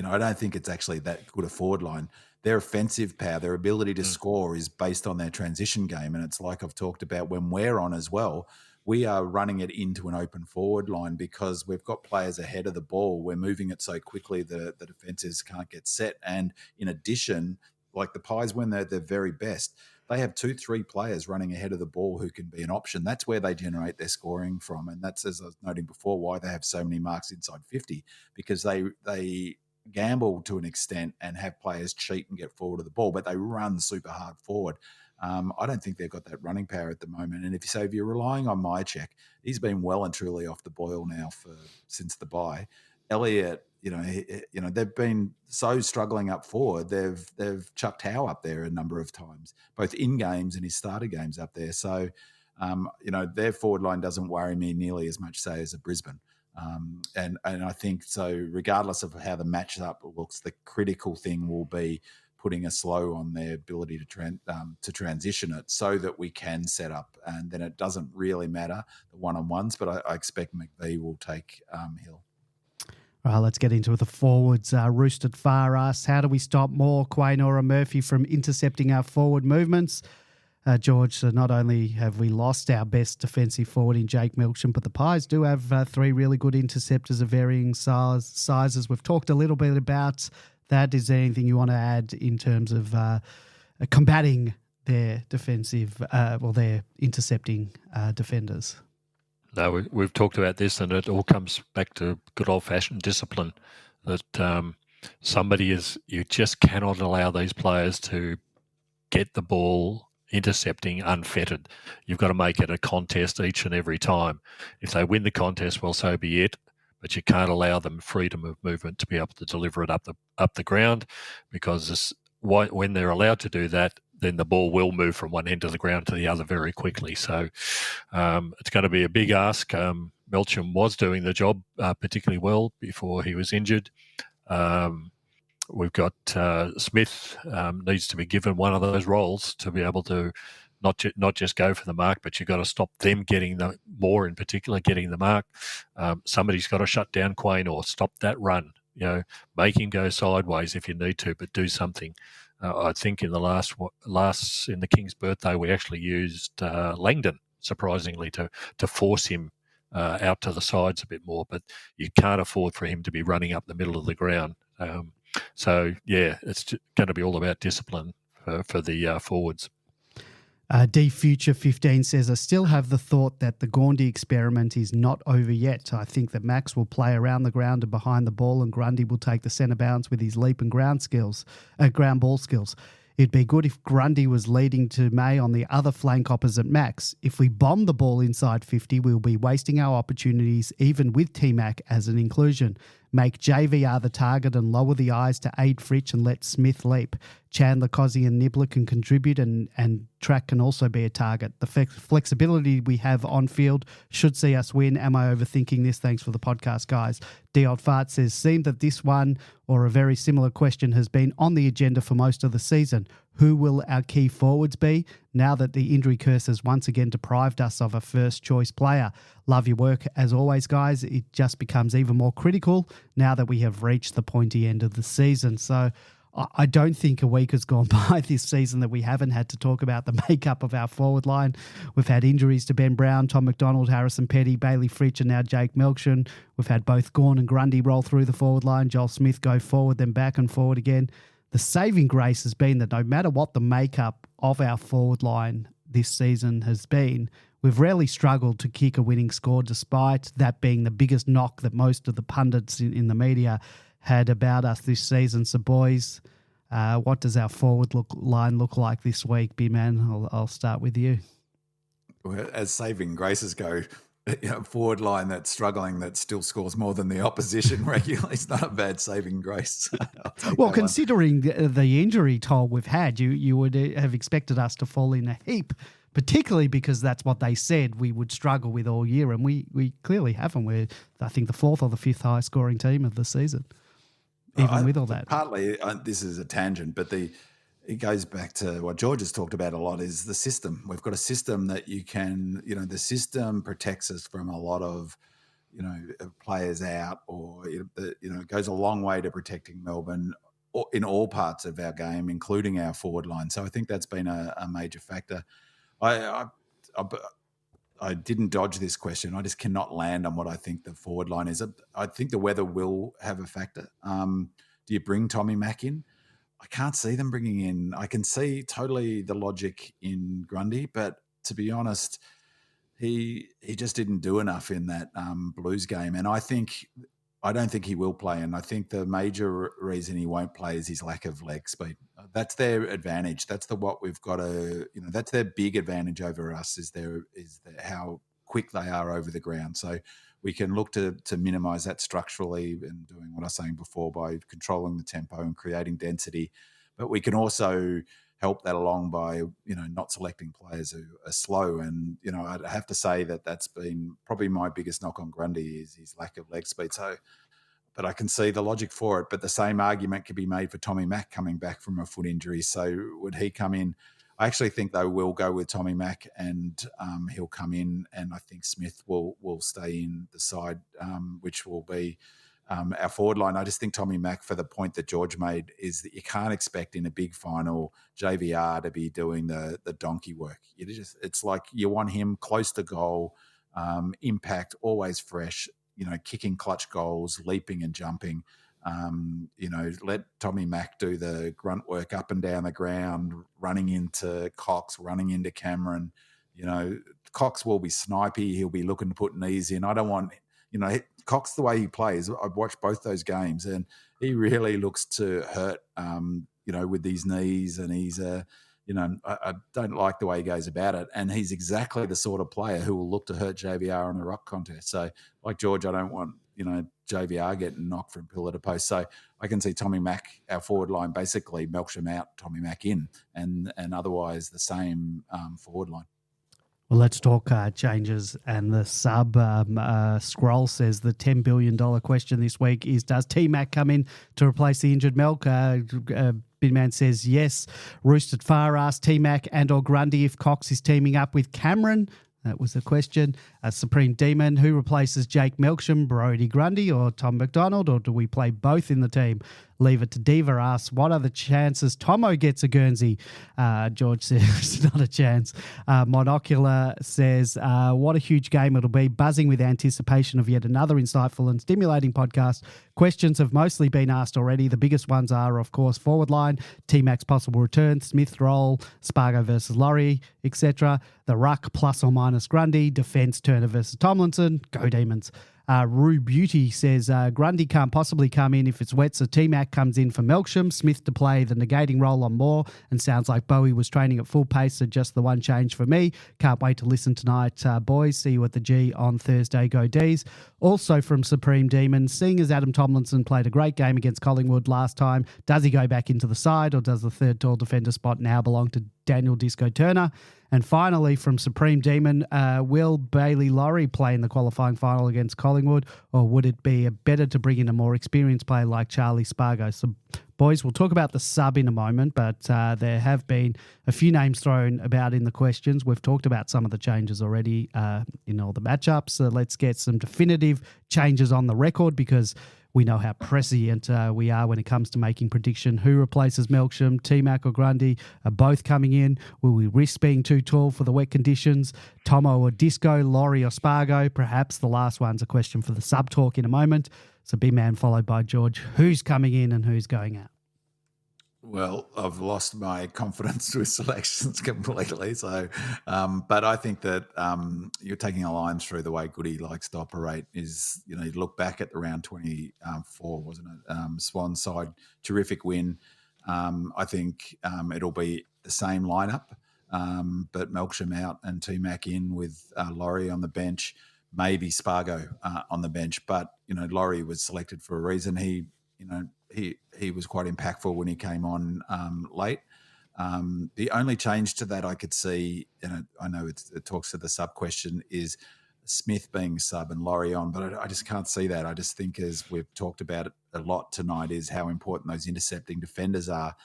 I don't think it's actually that good a forward line. Their offensive power, their ability to score is based on their transition game. And it's like I've talked about when we're on as well, we are running it into an open forward line because we've got players ahead of the ball. We're moving it so quickly the defences can't get set. And in addition, like the Pies, when they're their very best, they have 2-3 players running ahead of the ball who can be an option. That's where they generate their scoring from. And that's, as I was noting before, why they have so many marks inside 50, because they gamble to an extent and have players cheat and get forward of the ball, but they run super hard forward. I don't think they've got that running power at the moment. And if you're relying on Myercheck, he's been well and truly off the boil now since the bye. Elliott, they've been so struggling up forward. They've chucked Howe up there a number of times, both in games and his starter games up there. So, their forward line doesn't worry me nearly as much, say, as a Brisbane. And I think so, regardless of how the matchup looks, the critical thing will be putting a slow on their ability to transition it so that we can set up. And then it doesn't really matter, the one-on-ones, but I expect McVie will take Hill. All right, let's get into the forwards. Roosted Far asks, how do we stop Moore, Quaynor and Murphy from intercepting our forward movements? George, so not only have we lost our best defensive forward in Jake Milsham, but the Pies do have three really good interceptors of varying sizes. We've talked a little bit about that. Is there anything you want to add in terms of combating their defensive, their intercepting defenders? No, we've talked about this, and it all comes back to good old-fashioned discipline. That you just cannot allow these players to get the ball intercepting unfettered. You've got to make it a contest each and every time. If they win the contest, well, so be it. But you can't allow them freedom of movement to be able to deliver it up the ground, because when they're allowed to do that, then the ball will move from one end of the ground to the other very quickly. So it's going to be a big ask. Melsham was doing the job particularly well before he was injured. We've got Smith needs to be given one of those roles to be able to not just go for the mark, but you've got to stop them getting Moore in particular getting the mark. Somebody's got to shut down Quain or stop that run. Make him go sideways if you need to, but do something. I think in the last in the King's birthday, we actually used Langdon surprisingly to force him out to the sides a bit more, but you can't afford for him to be running up the middle of the ground. It's going to be all about discipline for the forwards. D Future 15 says, I still have the thought that the Gaundy experiment is not over yet. I think that Max will play around the ground and behind the ball, and Grundy will take the centre bounce with his leap and ground ball skills. It'd be good if Grundy was leading to May on the other flank opposite Max. If we bomb the ball inside 50, we'll be wasting our opportunities even with T-Mac as an inclusion. Make JVR the target and lower the eyes to aid Fritsch and let Smith leap. Chandler, Cozzy and Nibbler can contribute and Track can also be a target. The flexibility we have on field should see us win. Am I overthinking this? Thanks for the podcast, guys. D. Old Fart says, seemed that this one or a very similar question has been on the agenda for most of the season. Who will our key forwards be now that the injury curse has once again deprived us of a first-choice player? Love your work as always, guys. It just becomes even more critical now that we have reached the pointy end of the season. So I don't think a week has gone by this season that we haven't had to talk about the makeup of our forward line. We've had injuries to Ben Brown, Tom McDonald, Harrison Petty, Bailey Fritsch, and now Jake Milsham. We've had both Gawn and Grundy roll through the forward line, Joel Smith go forward, then back and forward again. The saving grace has been that no matter what the makeup of our forward line this season has been, we've rarely struggled to kick a winning score, despite that being the biggest knock that most of the pundits in the media had about us this season. So, boys, what does our forward line look like this week? B-Man, I'll start with you. Well, as saving graces go, forward line that's struggling that still scores more than the opposition regularly. It's not a bad saving grace. Well, considering the injury toll we've had, you would have expected us to fall in a heap, particularly because that's what they said we would struggle with all year, and we clearly haven't. We're, I think, the fourth or the fifth highest scoring team of the season, even with all that. Partly, this is a tangent, but it goes back to what George has talked about a lot, is the system. We've got a system that you can, the system protects us from a lot of, players out, or, it goes a long way to protecting Melbourne in all parts of our game, including our forward line. So I think that's been a major factor. I didn't dodge this question. I just cannot land on what I think the forward line is. I think the weather will have a factor. Do you bring Tommy Mack in? I can't see them bringing in. I can see totally the logic in Grundy, but to be honest, he just didn't do enough in that Blues game, and I don't think he will play. And I think the major reason he won't play is his lack of leg speed. That's their advantage. That's what we've got to. That's their big advantage over us. Is how quick they are over the ground. So we can look to minimise that structurally and doing what I was saying before by controlling the tempo and creating density. But we can also help that along by, not selecting players who are slow. And, I'd have to say that that's been probably my biggest knock on Grundy is his lack of leg speed. So, but I can see the logic for it. But the same argument could be made for Tommy Mack coming back from a foot injury. So would he come in? I actually think they will go with Tommy Mack, and he'll come in, and I think Smith will stay in the side, which will be our forward line. I just think Tommy Mack, for the point that George made, is that you can't expect in a big final JVR to be doing the donkey work. It's like you want him close to goal, impact, always fresh, kicking clutch goals, leaping and jumping. Let Tommy Mack do the grunt work up and down the ground, running into Cox, running into Cameron. Cox will be snipey. He'll be looking to put knees in. I don't want, Cox, the way he plays, I've watched both those games, and he really looks to hurt, with these knees, and he's I don't like the way he goes about it. And he's exactly the sort of player who will look to hurt JVR in a ruck contest. So, like George, I don't want, JVR getting knocked from pillar to post. So I can see Tommy Mack, our forward line, basically Melksham out, Tommy Mack in, and otherwise the same forward line. Well, let's talk changes and the sub. Scroll says the $10 billion question this week is, does T-Mac come in to replace the injured Melk? Big Man says yes. Roosted Far asked T-Mac and or Grundy if Cox is teaming up with Cameron. That was the question. Supreme Demon, who replaces Jake Melksham, Brodie Grundy or Tom McDonald, or do we play both in the team? Leave it to Diva asks, what are the chances Tomo gets a Guernsey? George says, not a chance. Monocular says, what a huge game it'll be. Buzzing with anticipation of yet another insightful and stimulating podcast. Questions have mostly been asked already. The biggest ones are, of course, forward line, T-Mac's possible return, Smith role, Spargo versus Laurie, etc. The ruck plus or minus Grundy, defence Turner versus Tomlinson. Go Demons. Rue Beauty says Grundy can't possibly come in if it's wet, so T-Mac comes in for Melksham, Smith to play the negating role on Moore, and sounds like Bowie was training at full pace, so just the one change for me. Can't wait to listen tonight, boys. See you at the G on Thursday. Go D's. Also from Supreme Demon, seeing as Adam Tomlinson played a great game against Collingwood last time, does he go back into the side, or does the third tall defender spot now belong to Daniel Disco Turner? And finally, from Supreme Demon, will Bailey Laurie play in the qualifying final against Collingwood, or would it be better to bring in a more experienced player like Charlie Spargo? So, boys, we'll talk about the sub in a moment, but there have been a few names thrown about in the questions. We've talked about some of the changes already in all the matchups. So let's get some definitive changes on the record, because we know how prescient we are when it comes to making prediction. Who replaces Melksham, T-Mac or Grundy are both coming in. Will we risk being too tall for the wet conditions? Tomo or Disco, Laurie or Spargo? Perhaps the last one's a question for the sub-talk in a moment. So Big Man followed by George. Who's coming in and who's going out? Well, I've lost my confidence with selections completely. So, but I think that you're taking a line through the way Goody likes to operate is, you look back at the round 24, wasn't it? Swan side, terrific win. I think it'll be the same lineup, but Melksham out and T-Mac in with Laurie on the bench, maybe Spargo on the bench. But, Laurie was selected for a reason. He was quite impactful when he came on late. The only change to that I could see, and I know it talks to the sub question, is Smith being sub and Laurie on, but I just can't see that. I just think, as we've talked about it a lot tonight, is how important those intercepting defenders are.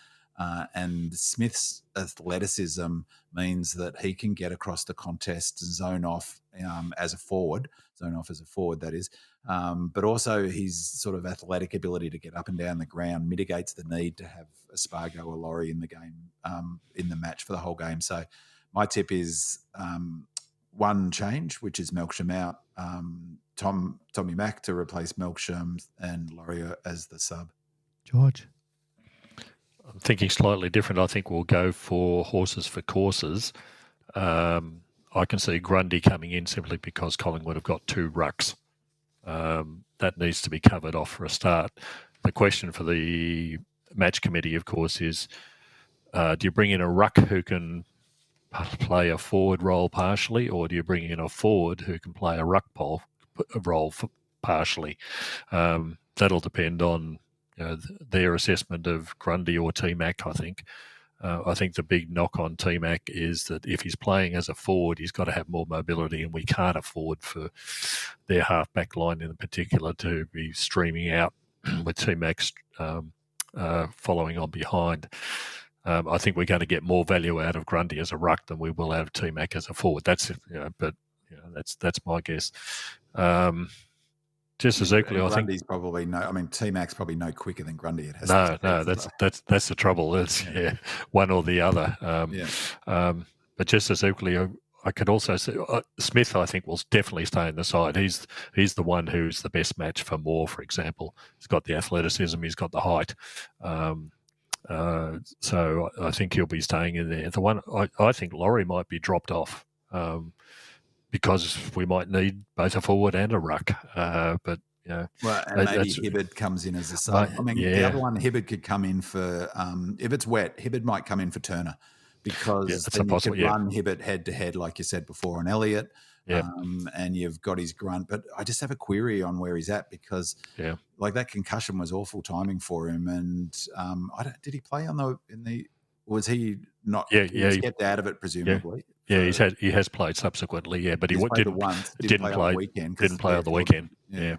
And Smith's athleticism means that he can get across the contest, zone off as a forward, that is. But also his sort of athletic ability to get up and down the ground mitigates the need to have a Spargo or Laurie in the game, in the match for the whole game. So my tip is one change, which is Melksham out, Tommy Mack to replace Melksham, and Laurie as the sub. George? I'm thinking slightly different. I think we'll go for horses for courses. I can see Grundy coming in simply because Collingwood have got two rucks. That needs to be covered off for a start. The question for the match committee, of course, is do you bring in a ruck who can play a forward role partially, or do you bring in a forward who can play a ruck role partially? That'll depend on their assessment of Grundy or T-Mac, I think. I think the big knock on T-Mac is that if he's playing as a forward, he's got to have more mobility, and we can't afford for their half-back line in particular to be streaming out with T-Mac following on behind. I think we're going to get more value out of Grundy as a ruck than we will out of T-Mac as a forward. That's that's my guess. Just as equally, I think Grundy's probably T-Mac's probably no quicker than Grundy. It has that's the trouble. It's one or the other. But just as equally, I could also say Smith, I think, will definitely stay in the side. He's the one who's the best match for Moore, for example. He's got the athleticism, he's got the height. So I think he'll be staying in there. The one I think Laurie might be dropped off. Because we might need both a forward and a ruck, but and maybe Hibberd comes in as a sub. The other one, Hibberd could come in for if it's wet. Hibberd might come in for Turner because then you could run Hibberd head to head, like you said before, on Elliott, and you've got his grunt. But I just have a query on where he's at because like that concussion was awful timing for him, and did he play was he not? He kept out of it presumably. Yeah, he has played subsequently. But he didn't play on the weekend. Yeah.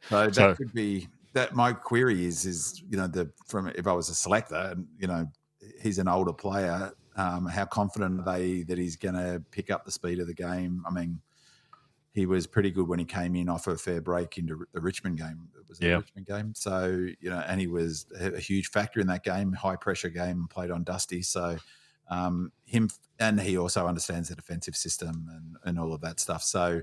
So that could be that. My query is if I was a selector, he's an older player. How confident are they that he's going to pick up the speed of the game? I mean, he was pretty good when he came in off a fair break into the Richmond game. It was the Richmond game. So, and he was a huge factor in that game, high pressure game, played on Dusty. So and he also understands the defensive system and all of that stuff. So,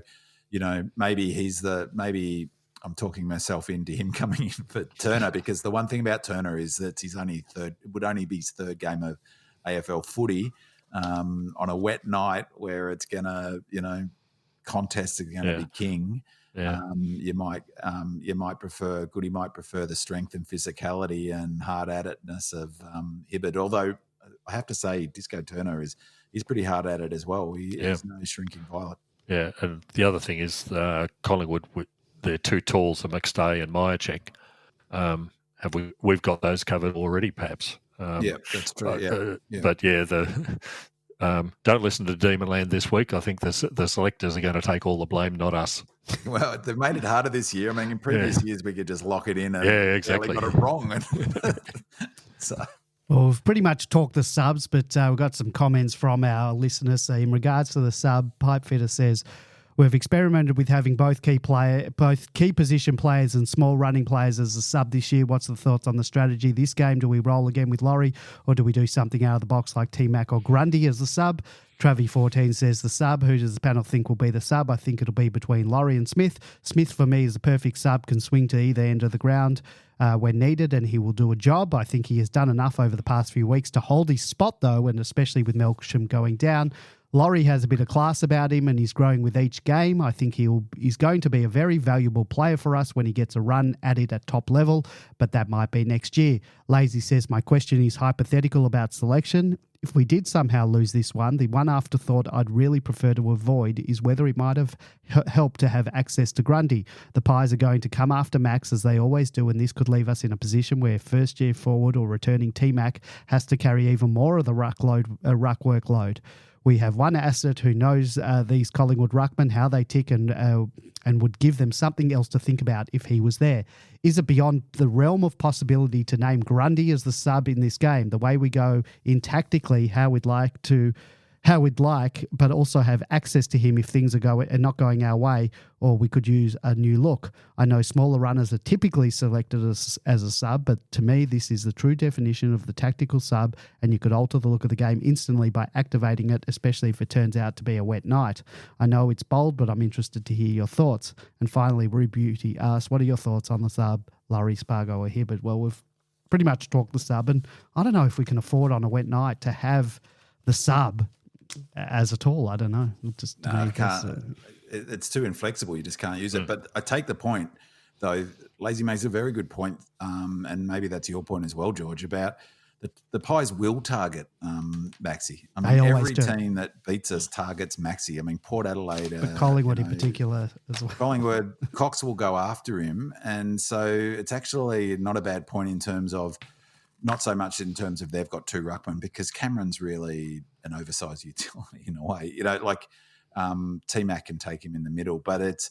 maybe I'm talking myself into him coming in for Turner because the one thing about Turner is that it would only be his third game of AFL footy on a wet night where it's going to, contests are going to be king. You might prefer Goody might prefer the strength and physicality and hard at itness of Hibberd. Although I have to say, Disco Turner he's pretty hard at it as well. He is no shrinking violet. Yeah, and the other thing is Collingwood, their two talls are McStay and Myercheck. We've got those covered already, perhaps. That's true. But don't listen to Demonland this week. I think the selectors are going to take all the blame, not us. Well, they've made it harder this year. I mean, in previous years we could just lock it in and exactly. got it wrong. So. Well, we've pretty much talked the subs, but we've got some comments from our listeners. So in regards to the sub, Pipefitter says, we've experimented with having both key position players and small running players as a sub this year. What's the thoughts on the strategy this game? Do we roll again with Laurie or do we do something out of the box like T-Mac or Grundy as the sub? Travi14 says the sub. Who does the panel think will be the sub? I think it'll be between Laurie and Smith. Smith, for me, is a perfect sub, can swing to either end of the ground when needed, and he will do a job. I think he has done enough over the past few weeks to hold his spot, though, and especially with Melksham going down. Laurie has a bit of class about him and he's growing with each game. I think he's going to be a very valuable player for us when he gets a run at it at top level, but that might be next year. Lazy says, my question is hypothetical about selection. If we did somehow lose this one, the one afterthought I'd really prefer to avoid is whether it might have helped to have access to Grundy. The Pies are going to come after Max as they always do, and this could leave us in a position where first-year forward or returning T-Mac has to carry even more of the ruck workload. We have one asset who knows these Collingwood ruckmen, how they tick, and would give them something else to think about if he was there. Is it beyond the realm of possibility to name Grundy as the sub in this game? The way we go in tactically, how we'd like, but also have access to him if things are not going our way, or we could use a new look. I know smaller runners are typically selected as a sub, but to me, this is the true definition of the tactical sub, and you could alter the look of the game instantly by activating it, especially if it turns out to be a wet night. I know it's bold, but I'm interested to hear your thoughts. And finally, Rue Beauty asks, what are your thoughts on the sub, Laurie, Spargo or Hibberd? Well, we've pretty much talked the sub, and I don't know if we can afford on a wet night to have the sub as at all. I don't know. It's too inflexible. You just can't use it. But I take the point, though. Lazy makes a very good point, and maybe that's your point as well, George, about the Pies will target Maxi. I mean, every team that beats us targets Maxi. I mean, Port Adelaide. But Collingwood in particular as well. Collingwood, Cox will go after him. And so it's actually not a bad point in terms of, not so much in terms of they've got two ruckmen, because Cameron's really an oversized utility in a way. T-Mac can take him in the middle, but it's,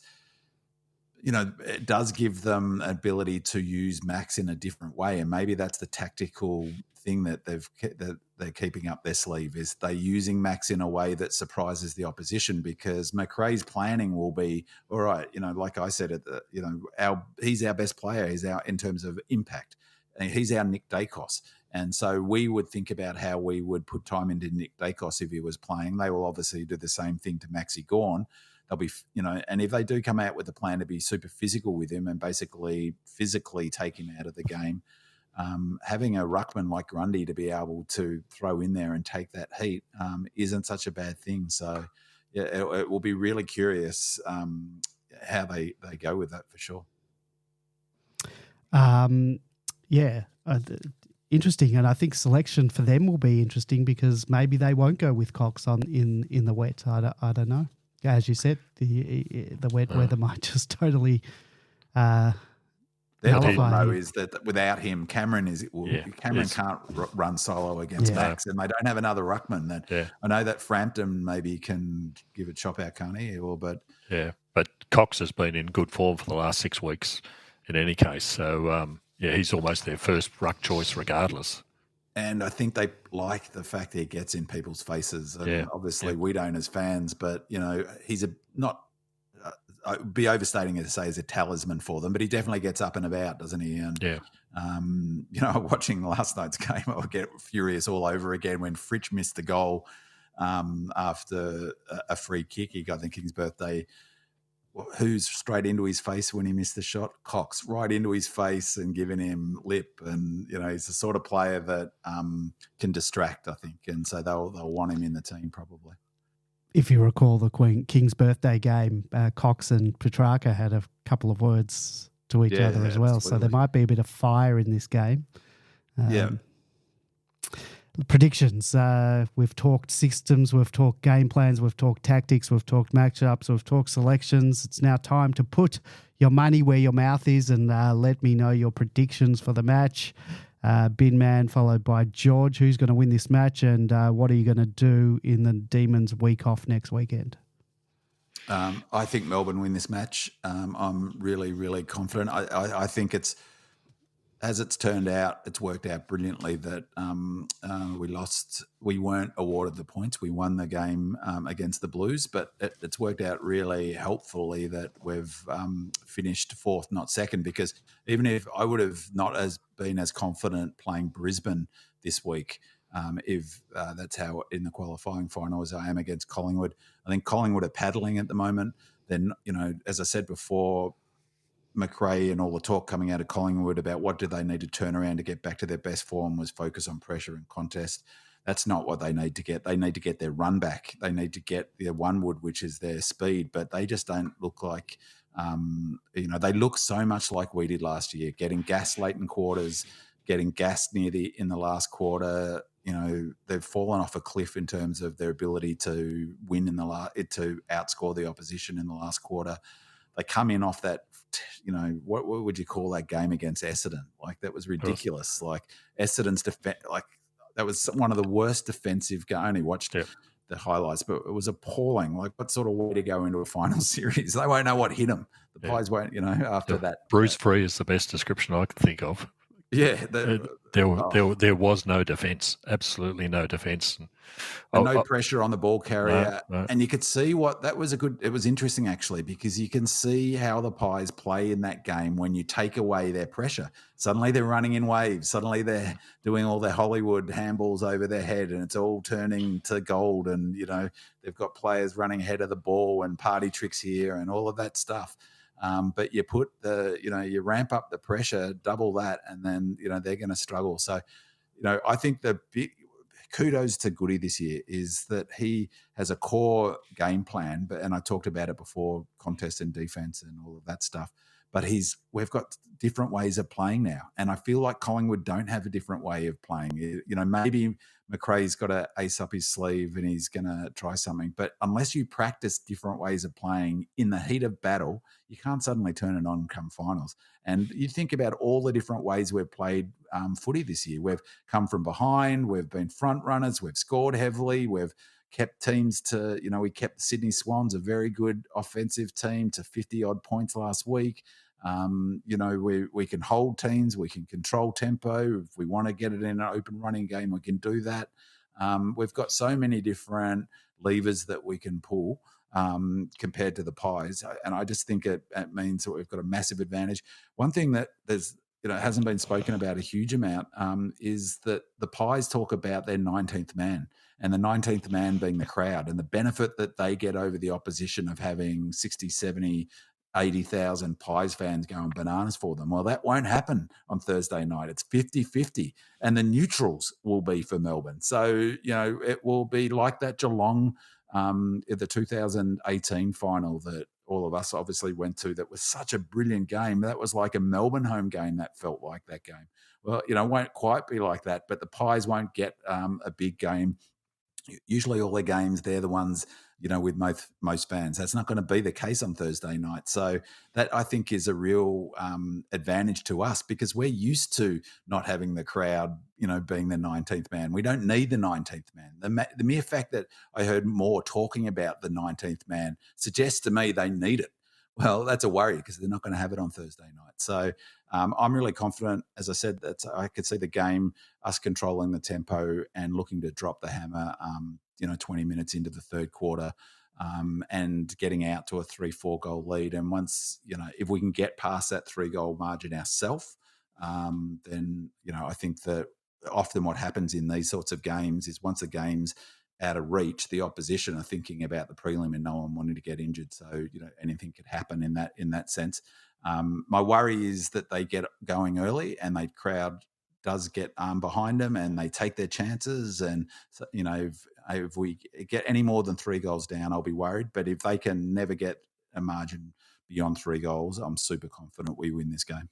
it does give them ability to use Max in a different way, and maybe that's the tactical thing that they're keeping up their sleeve, is they're using Max in a way that surprises the opposition, because McRae's planning will be, all right, like I said, he's our best player, in terms of impact, he's our Nick Dacos. And so we would think about how we would put time into Nick Dacos if he was playing. They will obviously do the same thing to Maxi Gawn. They'll be, and if they do come out with a plan to be super physical with him and basically physically take him out of the game, having a ruckman like Grundy to be able to throw in there and take that heat isn't such a bad thing. So yeah, it will be really curious how they go with that for sure. Interesting, and I think selection for them will be interesting, because maybe they won't go with Cox in the wet. I don't know. As you said, the wet weather might just totally. Their problem though is that without him, Cameron can't run solo against Max, and they don't have another ruckman. I know that Frampton maybe can give a chop out, can't he? But Cox has been in good form for the last 6 weeks in any case. So he's almost their first ruck choice regardless. And I think they like the fact that he gets in people's faces. And obviously we don't as fans, but, he's I'd be overstating it to say he's a talisman for them, but he definitely gets up and about, doesn't he? And, watching last night's game, I would get furious all over again when Fritsch missed the goal after a free kick. He got the King's birthday. Who's straight into his face when he missed the shot? Cox, right into his face and giving him lip. And, he's the sort of player that can distract, I think. And so they'll want him in the team probably. If you recall the King's birthday game, Cox and Petrarca had a couple of words to each other as well. Absolutely. So there might be a bit of fire in this game. Predictions. We've talked systems, we've talked game plans, we've talked tactics, we've talked matchups, we've talked selections. It's now time to put your money where your mouth is and let me know your predictions for the match. Bin Man followed by George. Who's going to win this match, and what are you going to do in the Demons week off next weekend? I think Melbourne win this match. I'm really, really confident. I think as it's turned out, it's worked out brilliantly that we weren't awarded the points. We won the game against the Blues, but it's worked out really helpfully that we've finished fourth, not second, because even if I would have not been as confident playing Brisbane this week, if that's how in the qualifying final as I am against Collingwood. I think Collingwood are paddling at the moment. Then, as I said before, McRae and all the talk coming out of Collingwood about what do they need to turn around to get back to their best form was focus on pressure and contest. That's not what they need to get. They need to get their run back. They need to get their one wood, which is their speed, but they just don't look like, they look so much like we did last year, getting gassed late in quarters, getting gassed in the last quarter. They've fallen off a cliff in terms of their ability to win to outscore the opposition in the last quarter. They come in off that, what would you call that game against Essendon? Like, that was ridiculous. Like, Essendon's that was one of the worst defensive. I only watched the highlights, but it was appalling. Like, what sort of way to go into a final series? They won't know what hit them. The Pies won't, after that. Bruise free is the best description I can think of. Yeah. There was no defence, absolutely no defence. And no pressure on the ball carrier. No. And you could see it was interesting actually, because you can see how the Pies play in that game when you take away their pressure. Suddenly they're running in waves. Suddenly they're doing all their Hollywood handballs over their head, and it's all turning to gold. And, they've got players running ahead of the ball and party tricks here and all of that stuff. But you put you ramp up the pressure, double that, and then, they're going to struggle. So, I think the big kudos to Goody this year is that he has a core game plan, and I talked about it before, contest and defense and all of that stuff. But we've got different ways of playing now, and I feel like Collingwood don't have a different way of playing. Maybe McRae's got an ace up his sleeve and he's going to try something, but unless you practice different ways of playing in the heat of battle, you can't suddenly turn it on come finals. And you think about all the different ways we've played footy this year. We've come from behind. We've been front runners. We've scored heavily. We've kept teams to, we kept the Sydney Swans, a very good offensive team, to 50-odd points last week. We can hold teams. We can control tempo. If we want to get it in an open running game, we can do that. We've got so many different levers that we can pull compared to the Pies. And I just think it means that we've got a massive advantage. One thing that hasn't been spoken about a huge amount is that the Pies talk about their 19th man, and the 19th man being the crowd, and the benefit that they get over the opposition of having 60, 70, 80,000 Pies fans going bananas for them. Well, that won't happen on Thursday night. It's 50-50, and the neutrals will be for Melbourne. So, it will be like that Geelong the 2018 final that all of us obviously went to. That was such a brilliant game. That was like a Melbourne home game. That felt like that game. Well, it won't quite be like that, but the Pies won't get a big game. Usually all their games, they're the ones, with most fans. That's not going to be the case on Thursday night. So that, I think, is a real advantage to us, because we're used to not having the crowd, being the 19th man. We don't need the 19th man. The mere fact that I heard more talking about the 19th man suggests to me they need it. Well, that's a worry, because they're not going to have it on Thursday night. So I'm really confident, as I said, that I could see the game, us controlling the tempo and looking to drop the hammer, 20 minutes into the third quarter, and getting out to a 3-4 goal lead. And once, if we can get past that 3-goal margin ourselves, then, I think that often what happens in these sorts of games is once the game's out of reach, the opposition are thinking about the prelim and no one wanting to get injured. So, anything could happen in that sense. My worry is that they get going early and the crowd does get behind them and they take their chances. And, so, if we get any more than 3 goals down, I'll be worried. But if they can never get a margin beyond 3 goals, I'm super confident we win this game.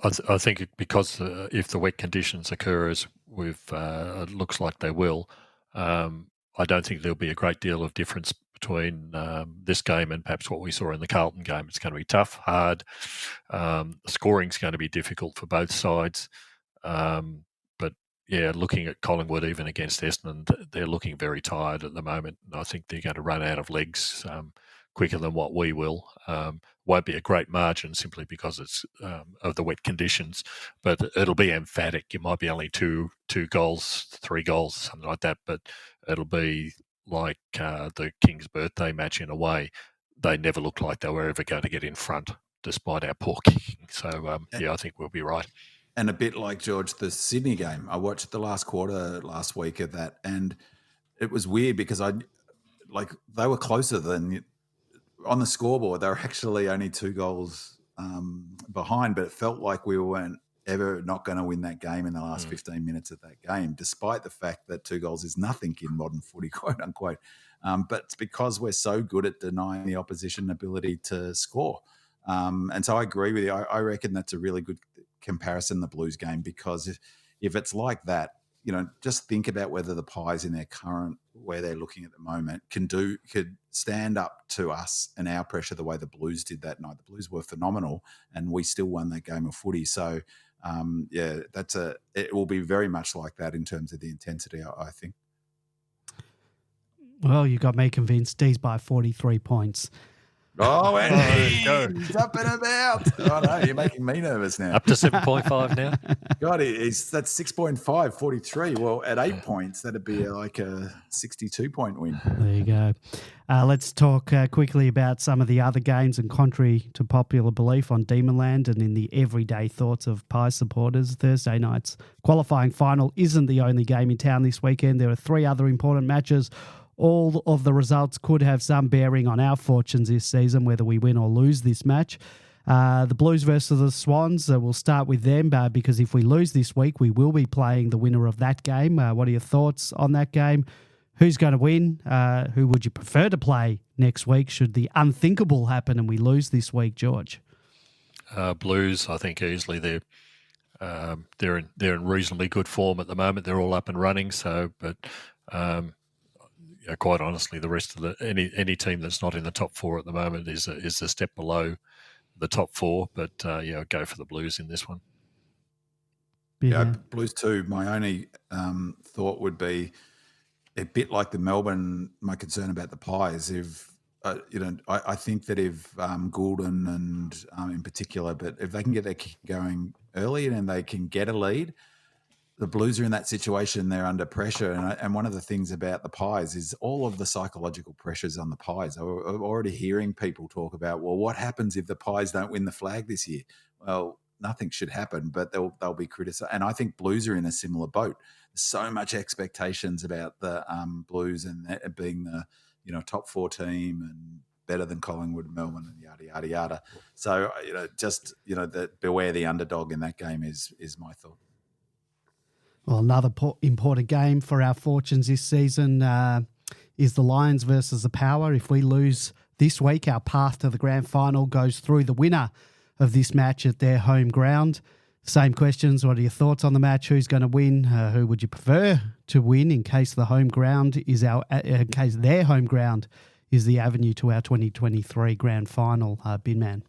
I think because if the wet conditions occur, as it looks like they will, I don't think there'll be a great deal of difference between this game and perhaps what we saw in the Carlton game. It's going to be tough, hard. The scoring's going to be difficult for both sides. But yeah, looking at Collingwood, even against Essendon, they're looking very tired at the moment. And I think they're going to run out of legs quicker than what we will. Won't be a great margin simply because it's of the wet conditions, but it'll be emphatic. It might be only two goals, 3 goals, something like that, but it'll be like the King's birthday match in a way. They never looked like they were ever going to get in front, despite our poor kicking. So, I think we'll be right. And a bit like, George, the Sydney game. I watched the last quarter last week of that, and it was weird because they were closer than on the scoreboard. They were actually only 2 goals behind, but it felt like we weren't ever not going to win that game in the last 15 minutes of that game, despite the fact that 2 goals is nothing in modern footy, quote unquote. But it's because we're so good at denying the opposition ability to score. And so I agree with you. I reckon that's a really good comparison, the Blues game, because if it's like that, just think about whether the Pies in their current, where they're looking at the moment, could stand up to us and our pressure the way the Blues did that night. The Blues were phenomenal, and we still won that game of footy. So, it will be very much like that in terms of the intensity, I think. Well, you got me convinced. D's by 43 points. Oh, Andy, he's up and about. Oh, no, you're making me nervous now. Up to 7.5 now. God, that's 6.5, 43. Well, at 8 points, that'd be like a 62-point win. There you go. Let's talk quickly about some of the other games, and contrary to popular belief on Demonland and in the everyday thoughts of Pie supporters, Thursday night's qualifying final isn't the only game in town this weekend. There are 3 other important matches. All of the results could have some bearing on our fortunes this season, whether we win or lose this match. The Blues versus the Swans, we'll start with them because if we lose this week, we will be playing the winner of that game. What are your thoughts on that game? Who's going to win? Who would you prefer to play next week should the unthinkable happen and we lose this week, George? Blues, I think easily they're in reasonably good form at the moment. They're all up and running. Quite honestly, the rest of any team that's not in the top 4 at the moment is a step below the top four. But I'll go for the Blues in this one. Yeah, Blues too. My only thought would be a bit like the Melbourne. My concern about the Pies, if I think that if Goulden and in particular, but if they can get their kick going early and they can get a lead, the Blues are in that situation. They're under pressure, and one of the things about the Pies is all of the psychological pressures on the Pies. I'm already hearing people talk about, well, what happens if the Pies don't win the flag this year? Well, nothing should happen, but they'll be criticised. And I think Blues are in a similar boat. There's so much expectations about the Blues and being the top 4 team and better than Collingwood, Melbourne, and yada yada yada. So that beware the underdog in that game is my thought. Well, another important game for our fortunes this season is the Lions versus the Power. If we lose this week, our path to the grand final goes through the winner of this match at their home ground. Same questions. What are your thoughts on the match? Who's going to win? Who would you prefer to win in case their home ground is the avenue to our 2023 grand final? Binman.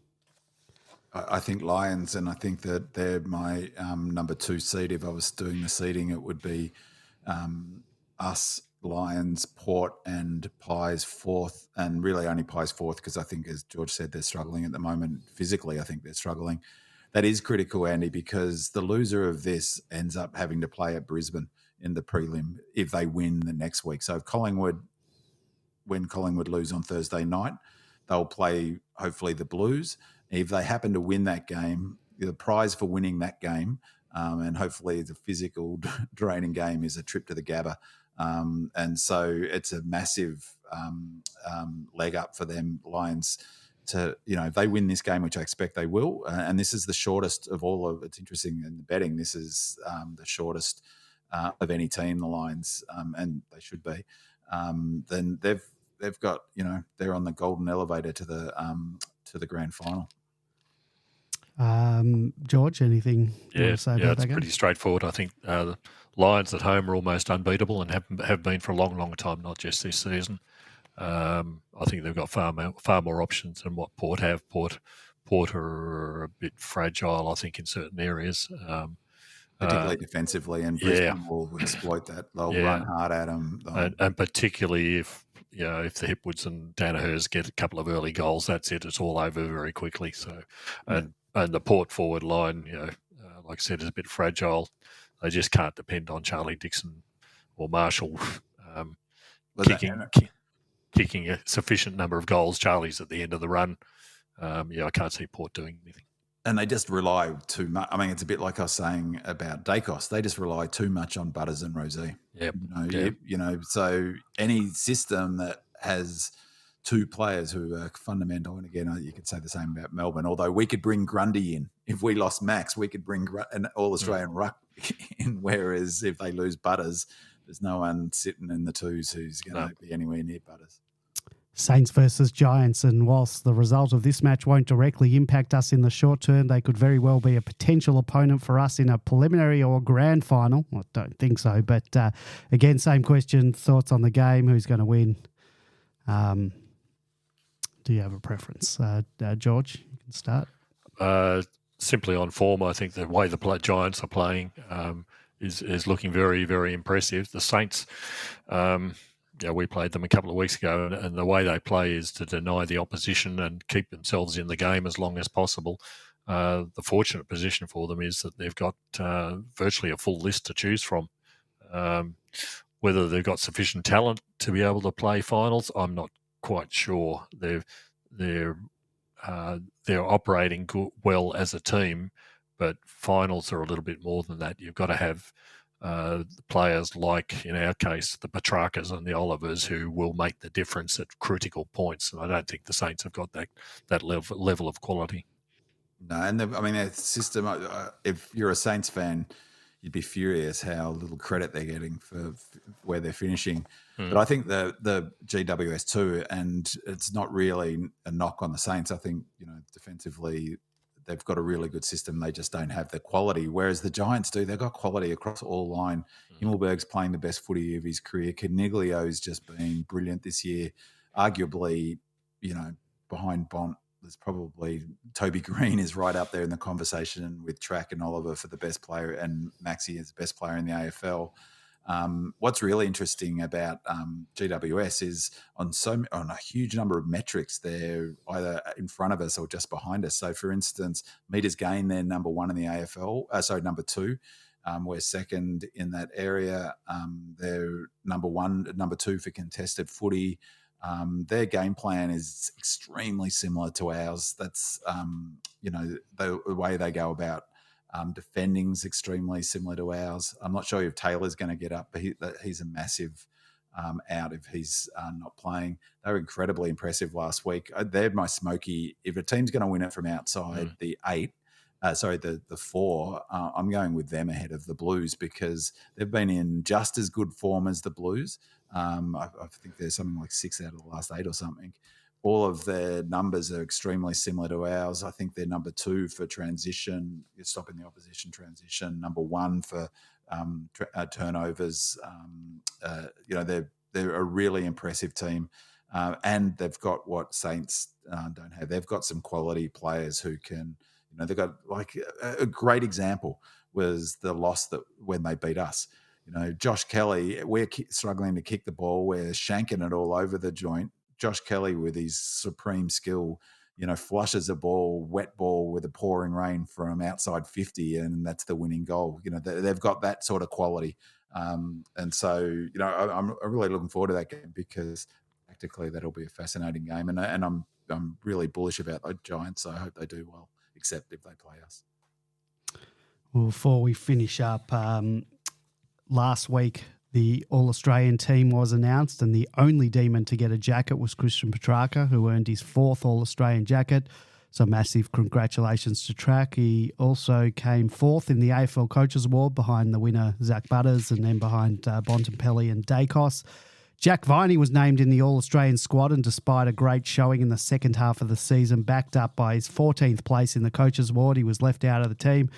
I think Lions, and I think that they're my number 2 seed. If I was doing the seeding, it would be us, Lions, Port, and Pies 4th, and really only Pies 4th because I think, as George said, they're struggling at the moment. Physically, I think they're struggling. That is critical, Andy, because the loser of this ends up having to play at Brisbane in the prelim if they win the next week. So if Collingwood lose on Thursday night, they'll play, hopefully, the Blues. If they happen to win that game, the prize for winning that game, and hopefully the physical draining game, is a trip to the Gabba. And so it's a massive leg up for them, Lions, to, if they win this game, which I expect they will, and this is the shortest of all of, it's interesting in the betting, this is the shortest of any team, the Lions, and they should be, then they've got, they're on the golden elevator to the grand final. George, anything you want to say about that it's game? pretty straightforward. I think the Lions at home are almost unbeatable and have been for a long, long time, not just this season. I think they've got far more options than what Port have. Port are a bit fragile, I think, in certain areas. Particularly defensively, and Brisbane will exploit that. They'll run hard at them. And particularly if the Hipwoods and Danaher's get a couple of early goals, that's it. It's all over very quickly. So, and the Port forward line, like I said, is a bit fragile. They just can't depend on Charlie Dixon or Marshall kicking a sufficient number of goals. Charlie's at the end of the run. I can't see Port doing anything. And they just rely too much. I mean, it's a bit like I was saying about Dacos. They just rely too much on Butters and Rosé. Yep. So any system that has 2 players who are fundamental, and again, you could say the same about Melbourne, although we could bring Grundy in. If we lost Max, we could bring an All-Australian ruck in, whereas if they lose Butters, there's no one sitting in the twos who's going to be anywhere near Butters. Saints versus Giants, and whilst the result of this match won't directly impact us in the short term, they could very well be a potential opponent for us in a preliminary or grand final. I don't think so, but again, same question, thoughts on the game, who's going to win? Do you have a preference? George, you can start. Simply on form, I think the way the Giants are playing is looking very, very impressive. The Saints... we played them a couple of weeks ago, and the way they play is to deny the opposition and keep themselves in the game as long as possible. The fortunate position for them is that they've got virtually a full list to choose from. Whether they've got sufficient talent to be able to play finals, I'm not quite sure. They're operating well as a team, but finals are a little bit more than that. You've got to have players like, in our case, the Petrarcas and the Olivers, who will make the difference at critical points. And I don't think the Saints have got that level of quality. No, and their system, if you're a Saints fan, you'd be furious how little credit they're getting for where they're finishing. But I think the GWS too, and it's not really a knock on the Saints. I think, defensively, they've got a really good system. They just don't have the quality, whereas the Giants do. They've got quality across all line. Himmelberg's playing the best footy of his career. Caniglio's just been brilliant this year. Arguably, behind Bont, there's probably Toby Green is right up there in the conversation with Track and Oliver for the best player, and Maxi is the best player in the AFL. What's really interesting about GWS is on a huge number of metrics, they're either in front of us or just behind us. So, for instance, meters gained, they're number one in the AFL. Number two. We're second in that area. They're number two for contested footy. Their game plan is extremely similar to ours. That's the way they go about defending is extremely similar to ours. I'm not sure if Taylor's going to get up, but he's a massive out if he's not playing. They were incredibly impressive last week. They're my smoky. If a team's going to win it from outside the four, I'm going with them ahead of the Blues because they've been in just as good form as the Blues. I think there's something like 6 out of the last 8 or something. All of their numbers are extremely similar to ours. I think they're number 2 for transition, stopping the opposition transition, number 1 for turnovers. They're a really impressive team. And they've got what Saints don't have. They've got some quality players who can, they've got like a great example was the loss that when they beat us. Josh Kelly, we're struggling to kick the ball. We're shanking it all over the joint. Josh Kelly, with his supreme skill, flushes a wet ball with a pouring rain from outside 50, and that's the winning goal. They've got that sort of quality. And so, I'm really looking forward to that game because tactically that'll be a fascinating game. And I'm really bullish about the Giants. So I hope they do well, except if they play us. Well, before we finish up, last week, the All-Australian team was announced, and the only Demon to get a jacket was Christian Petrarca, who earned his 4th All-Australian jacket. So massive congratulations to Track. He also came 4th in the AFL Coaches Award behind the winner, Zach Butters, and then behind Bontempelli and Dacos. Jack Viney was named in the All-Australian squad, and despite a great showing in the second half of the season, backed up by his 14th place in the Coaches Award, he was left out of the team.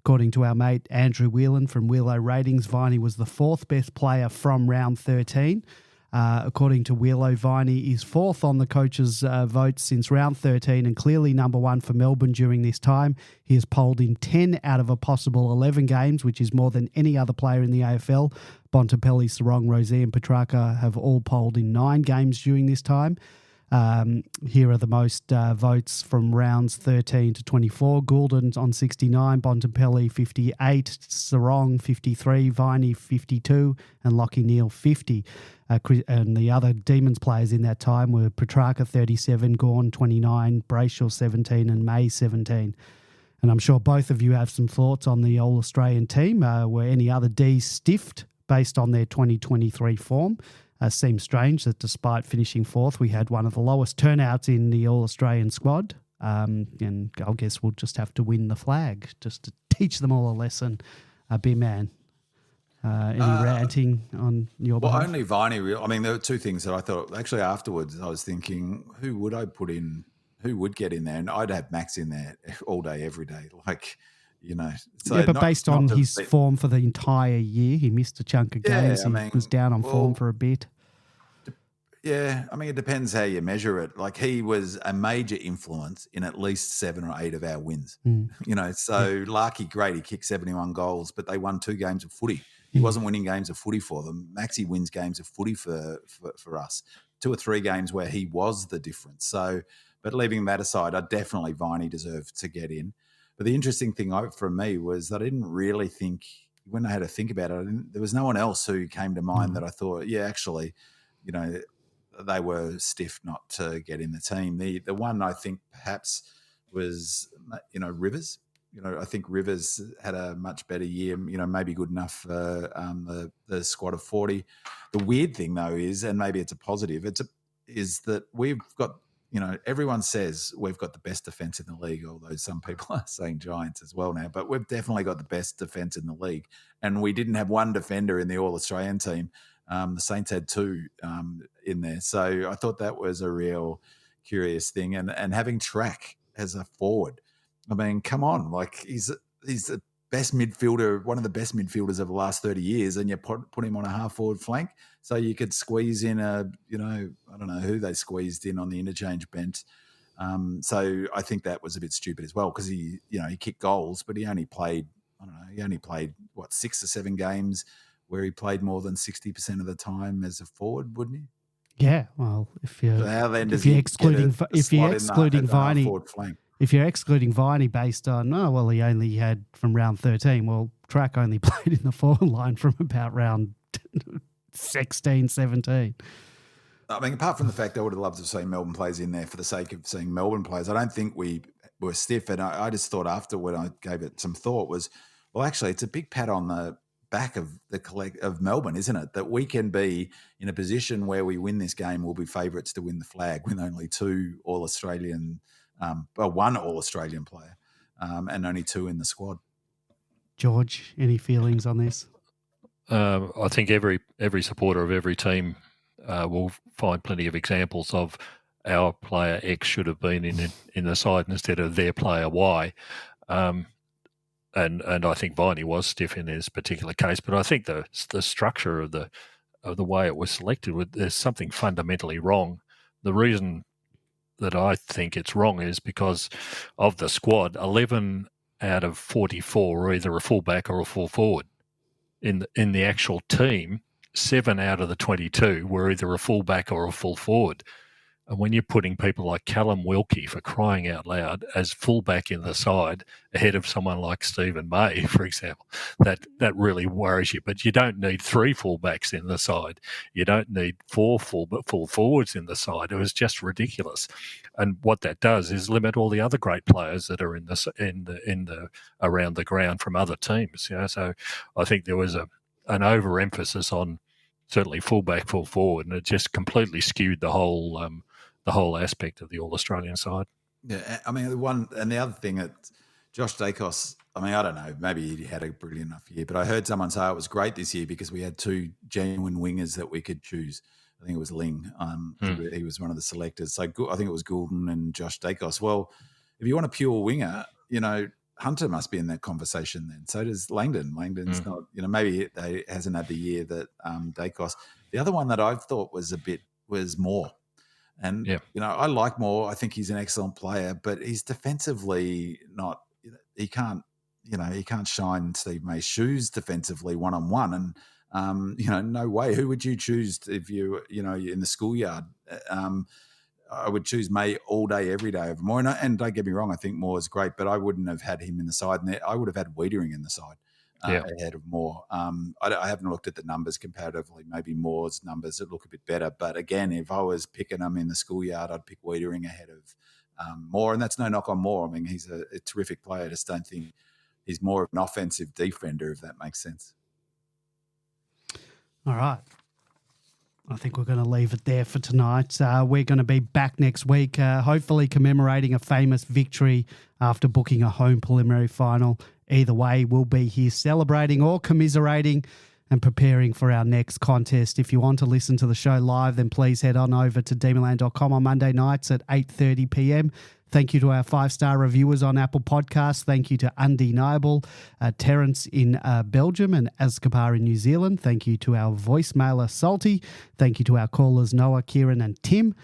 According to our mate Andrew Whelan from Wheelo Ratings, Viney was the 4th best player from round 13. According to Wheelo, Viney is 4th on the coaches' votes since round 13 and clearly number 1 for Melbourne during this time. He has polled in 10 out of a possible 11 games, which is more than any other player in the AFL. Bontempelli, Sarong, Rosé and Petrarca have all polled in 9 games during this time. Here are the most votes from rounds 13 to 24. Goulden on 69, Bontempelli 58, Sarong 53, Viney 52, and Lockie Neal 50. And the other Demons players in that time were Petrarca 37, Gawn 29, Brayshaw 17, and May 17. And I'm sure both of you have some thoughts on the All-Australian team. Were any other Ds stiffed based on their 2023 form? Seems strange that despite finishing 4th, we had one of the lowest turnouts in the All-Australian squad. And I guess we'll just have to win the flag just to teach them all a lesson. Big man. Any ranting on your behalf? Well, only Viney. There were 2 things that I thought. Actually, afterwards, I was thinking, who would I put in? Who would get in there? And I'd have Max in there all day, every day. So yeah, but based on his form for the entire year, he missed a chunk of games. He was down on form for a bit. Yeah, it depends how you measure it. Like, he was a major influence in at least 7 or 8 of our wins. Larky, great, he kicked 71 goals, but they won 2 games of footy. He wasn't winning games of footy for them. Maxie wins games of footy for us. 2 or 3 games where he was the difference. So, but leaving that aside, I definitely Viney deserved to get in. But the interesting thing for me was that I didn't really think, when I had to think about it, there was no one else who came to mind that I thought, yeah, actually, they were stiff not to get in the team. The one I think perhaps was, Rivers. I think Rivers had a much better year, maybe good enough for the squad of 40. The weird thing, though, is, and maybe it's a positive, is that we've got, everyone says we've got the best defence in the league, although some people are saying Giants as well now, but we've definitely got the best defence in the league. And we didn't have one defender in the All-Australian team. The Saints had 2 in there. So I thought that was a real curious thing. And having Track as a forward, come on, he's the best midfielder, one of the best midfielders of the last 30 years, and you put him on a half-forward flank. So you could squeeze in I don't know who they squeezed in on the interchange bench. So I think that was a bit stupid as well because he kicked goals, but he only played, 6 or 7 games where he played more than 60% of the time as a forward, wouldn't he? Yeah, well, if you're excluding Viney based on he only had from round 13. Well, Track only played in the forward line from about round 16, 17. I mean, apart from the fact I would have loved to see Melbourne players in there for the sake of seeing Melbourne players, I don't think we were stiff. And I just thought after when I gave it some thought was, well, actually, it's a big pat on the back of of Melbourne, isn't it? That we can be in a position where we win this game, we'll be favourites to win the flag with only 2 All-Australian, one All-Australian player and only 2 in the squad. George, any feelings on this? I think every supporter of every team will find plenty of examples of our player X should have been in the side instead of their player Y. And I think Viney was stiff in this particular case, but I think the structure of the way it was selected, there's something fundamentally wrong. The reason that I think it's wrong is because of the squad. 11 out of 44 are either a fullback or a full forward. In the actual team, 7 out of the 22 were either a fullback or a full forward. And when you're putting people like Callum Wilkie, for crying out loud, as fullback in the side ahead of someone like Stephen May, for example, that really worries you. But you don't need 3 fullbacks in the side. You don't need 4 full forwards in the side. It was just ridiculous. And what that does is limit all the other great players that are in the around the ground from other teams. So I think there was an overemphasis on certainly fullback, full forward, and it just completely skewed the whole aspect of the All-Australian side. Yeah, I mean, the other thing that Josh Dacos, I mean, I don't know, maybe he had a brilliant enough year, but I heard someone say it was great this year because we had 2 genuine wingers that we could choose. I think it was Ling. He was one of the selectors. So I think it was Goulden and Josh Dacos. Well, if you want a pure winger, Hunter must be in that conversation then. So does Langdon. Langdon's not, maybe he hasn't had the year that Dacos. The other one that I thought was Moore. And, I like Moore. I think he's an excellent player, but he's defensively not, he can't shine Steve May's shoes defensively one-on-one. And, no way. Who would you choose if you're in the schoolyard? I would choose May all day, every day over Moore. And don't get me wrong, I think Moore is great, but I wouldn't have had him in the side. And I would have had Wiedering in the side ahead of Moore. I haven't looked at the numbers comparatively. Maybe Moore's numbers would look a bit better. But again, if I was picking them in the schoolyard, I'd pick Wiedering ahead of Moore. And that's no knock on Moore. I mean, he's a terrific player. I just don't think he's more of an offensive defender, if that makes sense. All right. I think we're going to leave it there for tonight. We're going to be back next week, hopefully commemorating a famous victory after booking a home preliminary final. Either way, we'll be here celebrating or commiserating and preparing for our next contest. If you want to listen to the show live, then please head on over to demonland.com on Monday nights at 8:30 p.m. Thank you to our 5-star reviewers on Apple Podcasts. Thank you to Undeniable, Terence in Belgium and Azkapar in New Zealand. Thank you to our voicemailer, Salty. Thank you to our callers, Noah, Kieran and Tim.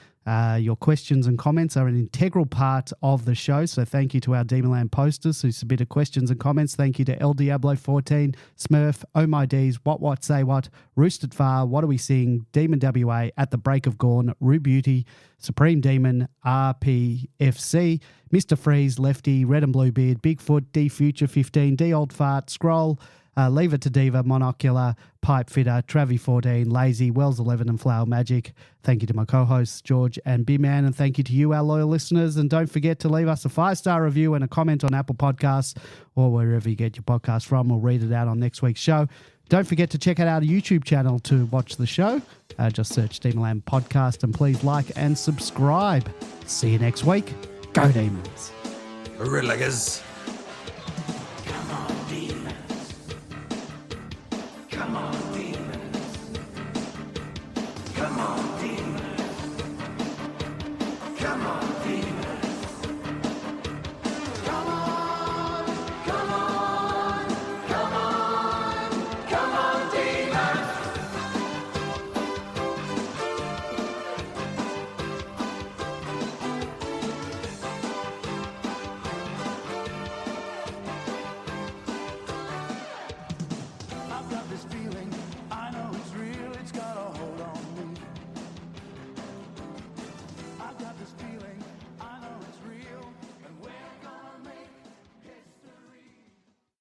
Your questions and comments are an integral part of the show, so thank you to our Demonland posters who submitted questions and comments. Thank you to El Diablo14, Smurf, Oh My D's, What Say What, Roosted Far, What Are We Seeing, Demon WA, At the Break of Dawn, Rue Beauty, Supreme Demon, RPFC, Mr. Freeze, Lefty, Red and Blue Beard, Bigfoot, D Future 15, D Old Fart, Scroll, Leave It to Diva, Monocular, Pipe Fitter, Travi 14, Lazy, Wells 11 and Flower Magic. Thank you to my co-hosts, George and B-Man, and thank you to you, our loyal listeners. And don't forget to leave us a 5-star review and a comment on Apple Podcasts or wherever you get your podcast from. We'll read it out on next week's show. Don't forget to check out our YouTube channel to watch the show. Just search Demonland Podcast and please like and subscribe. See you next week. Go Demons. Relegers. Come on, demons.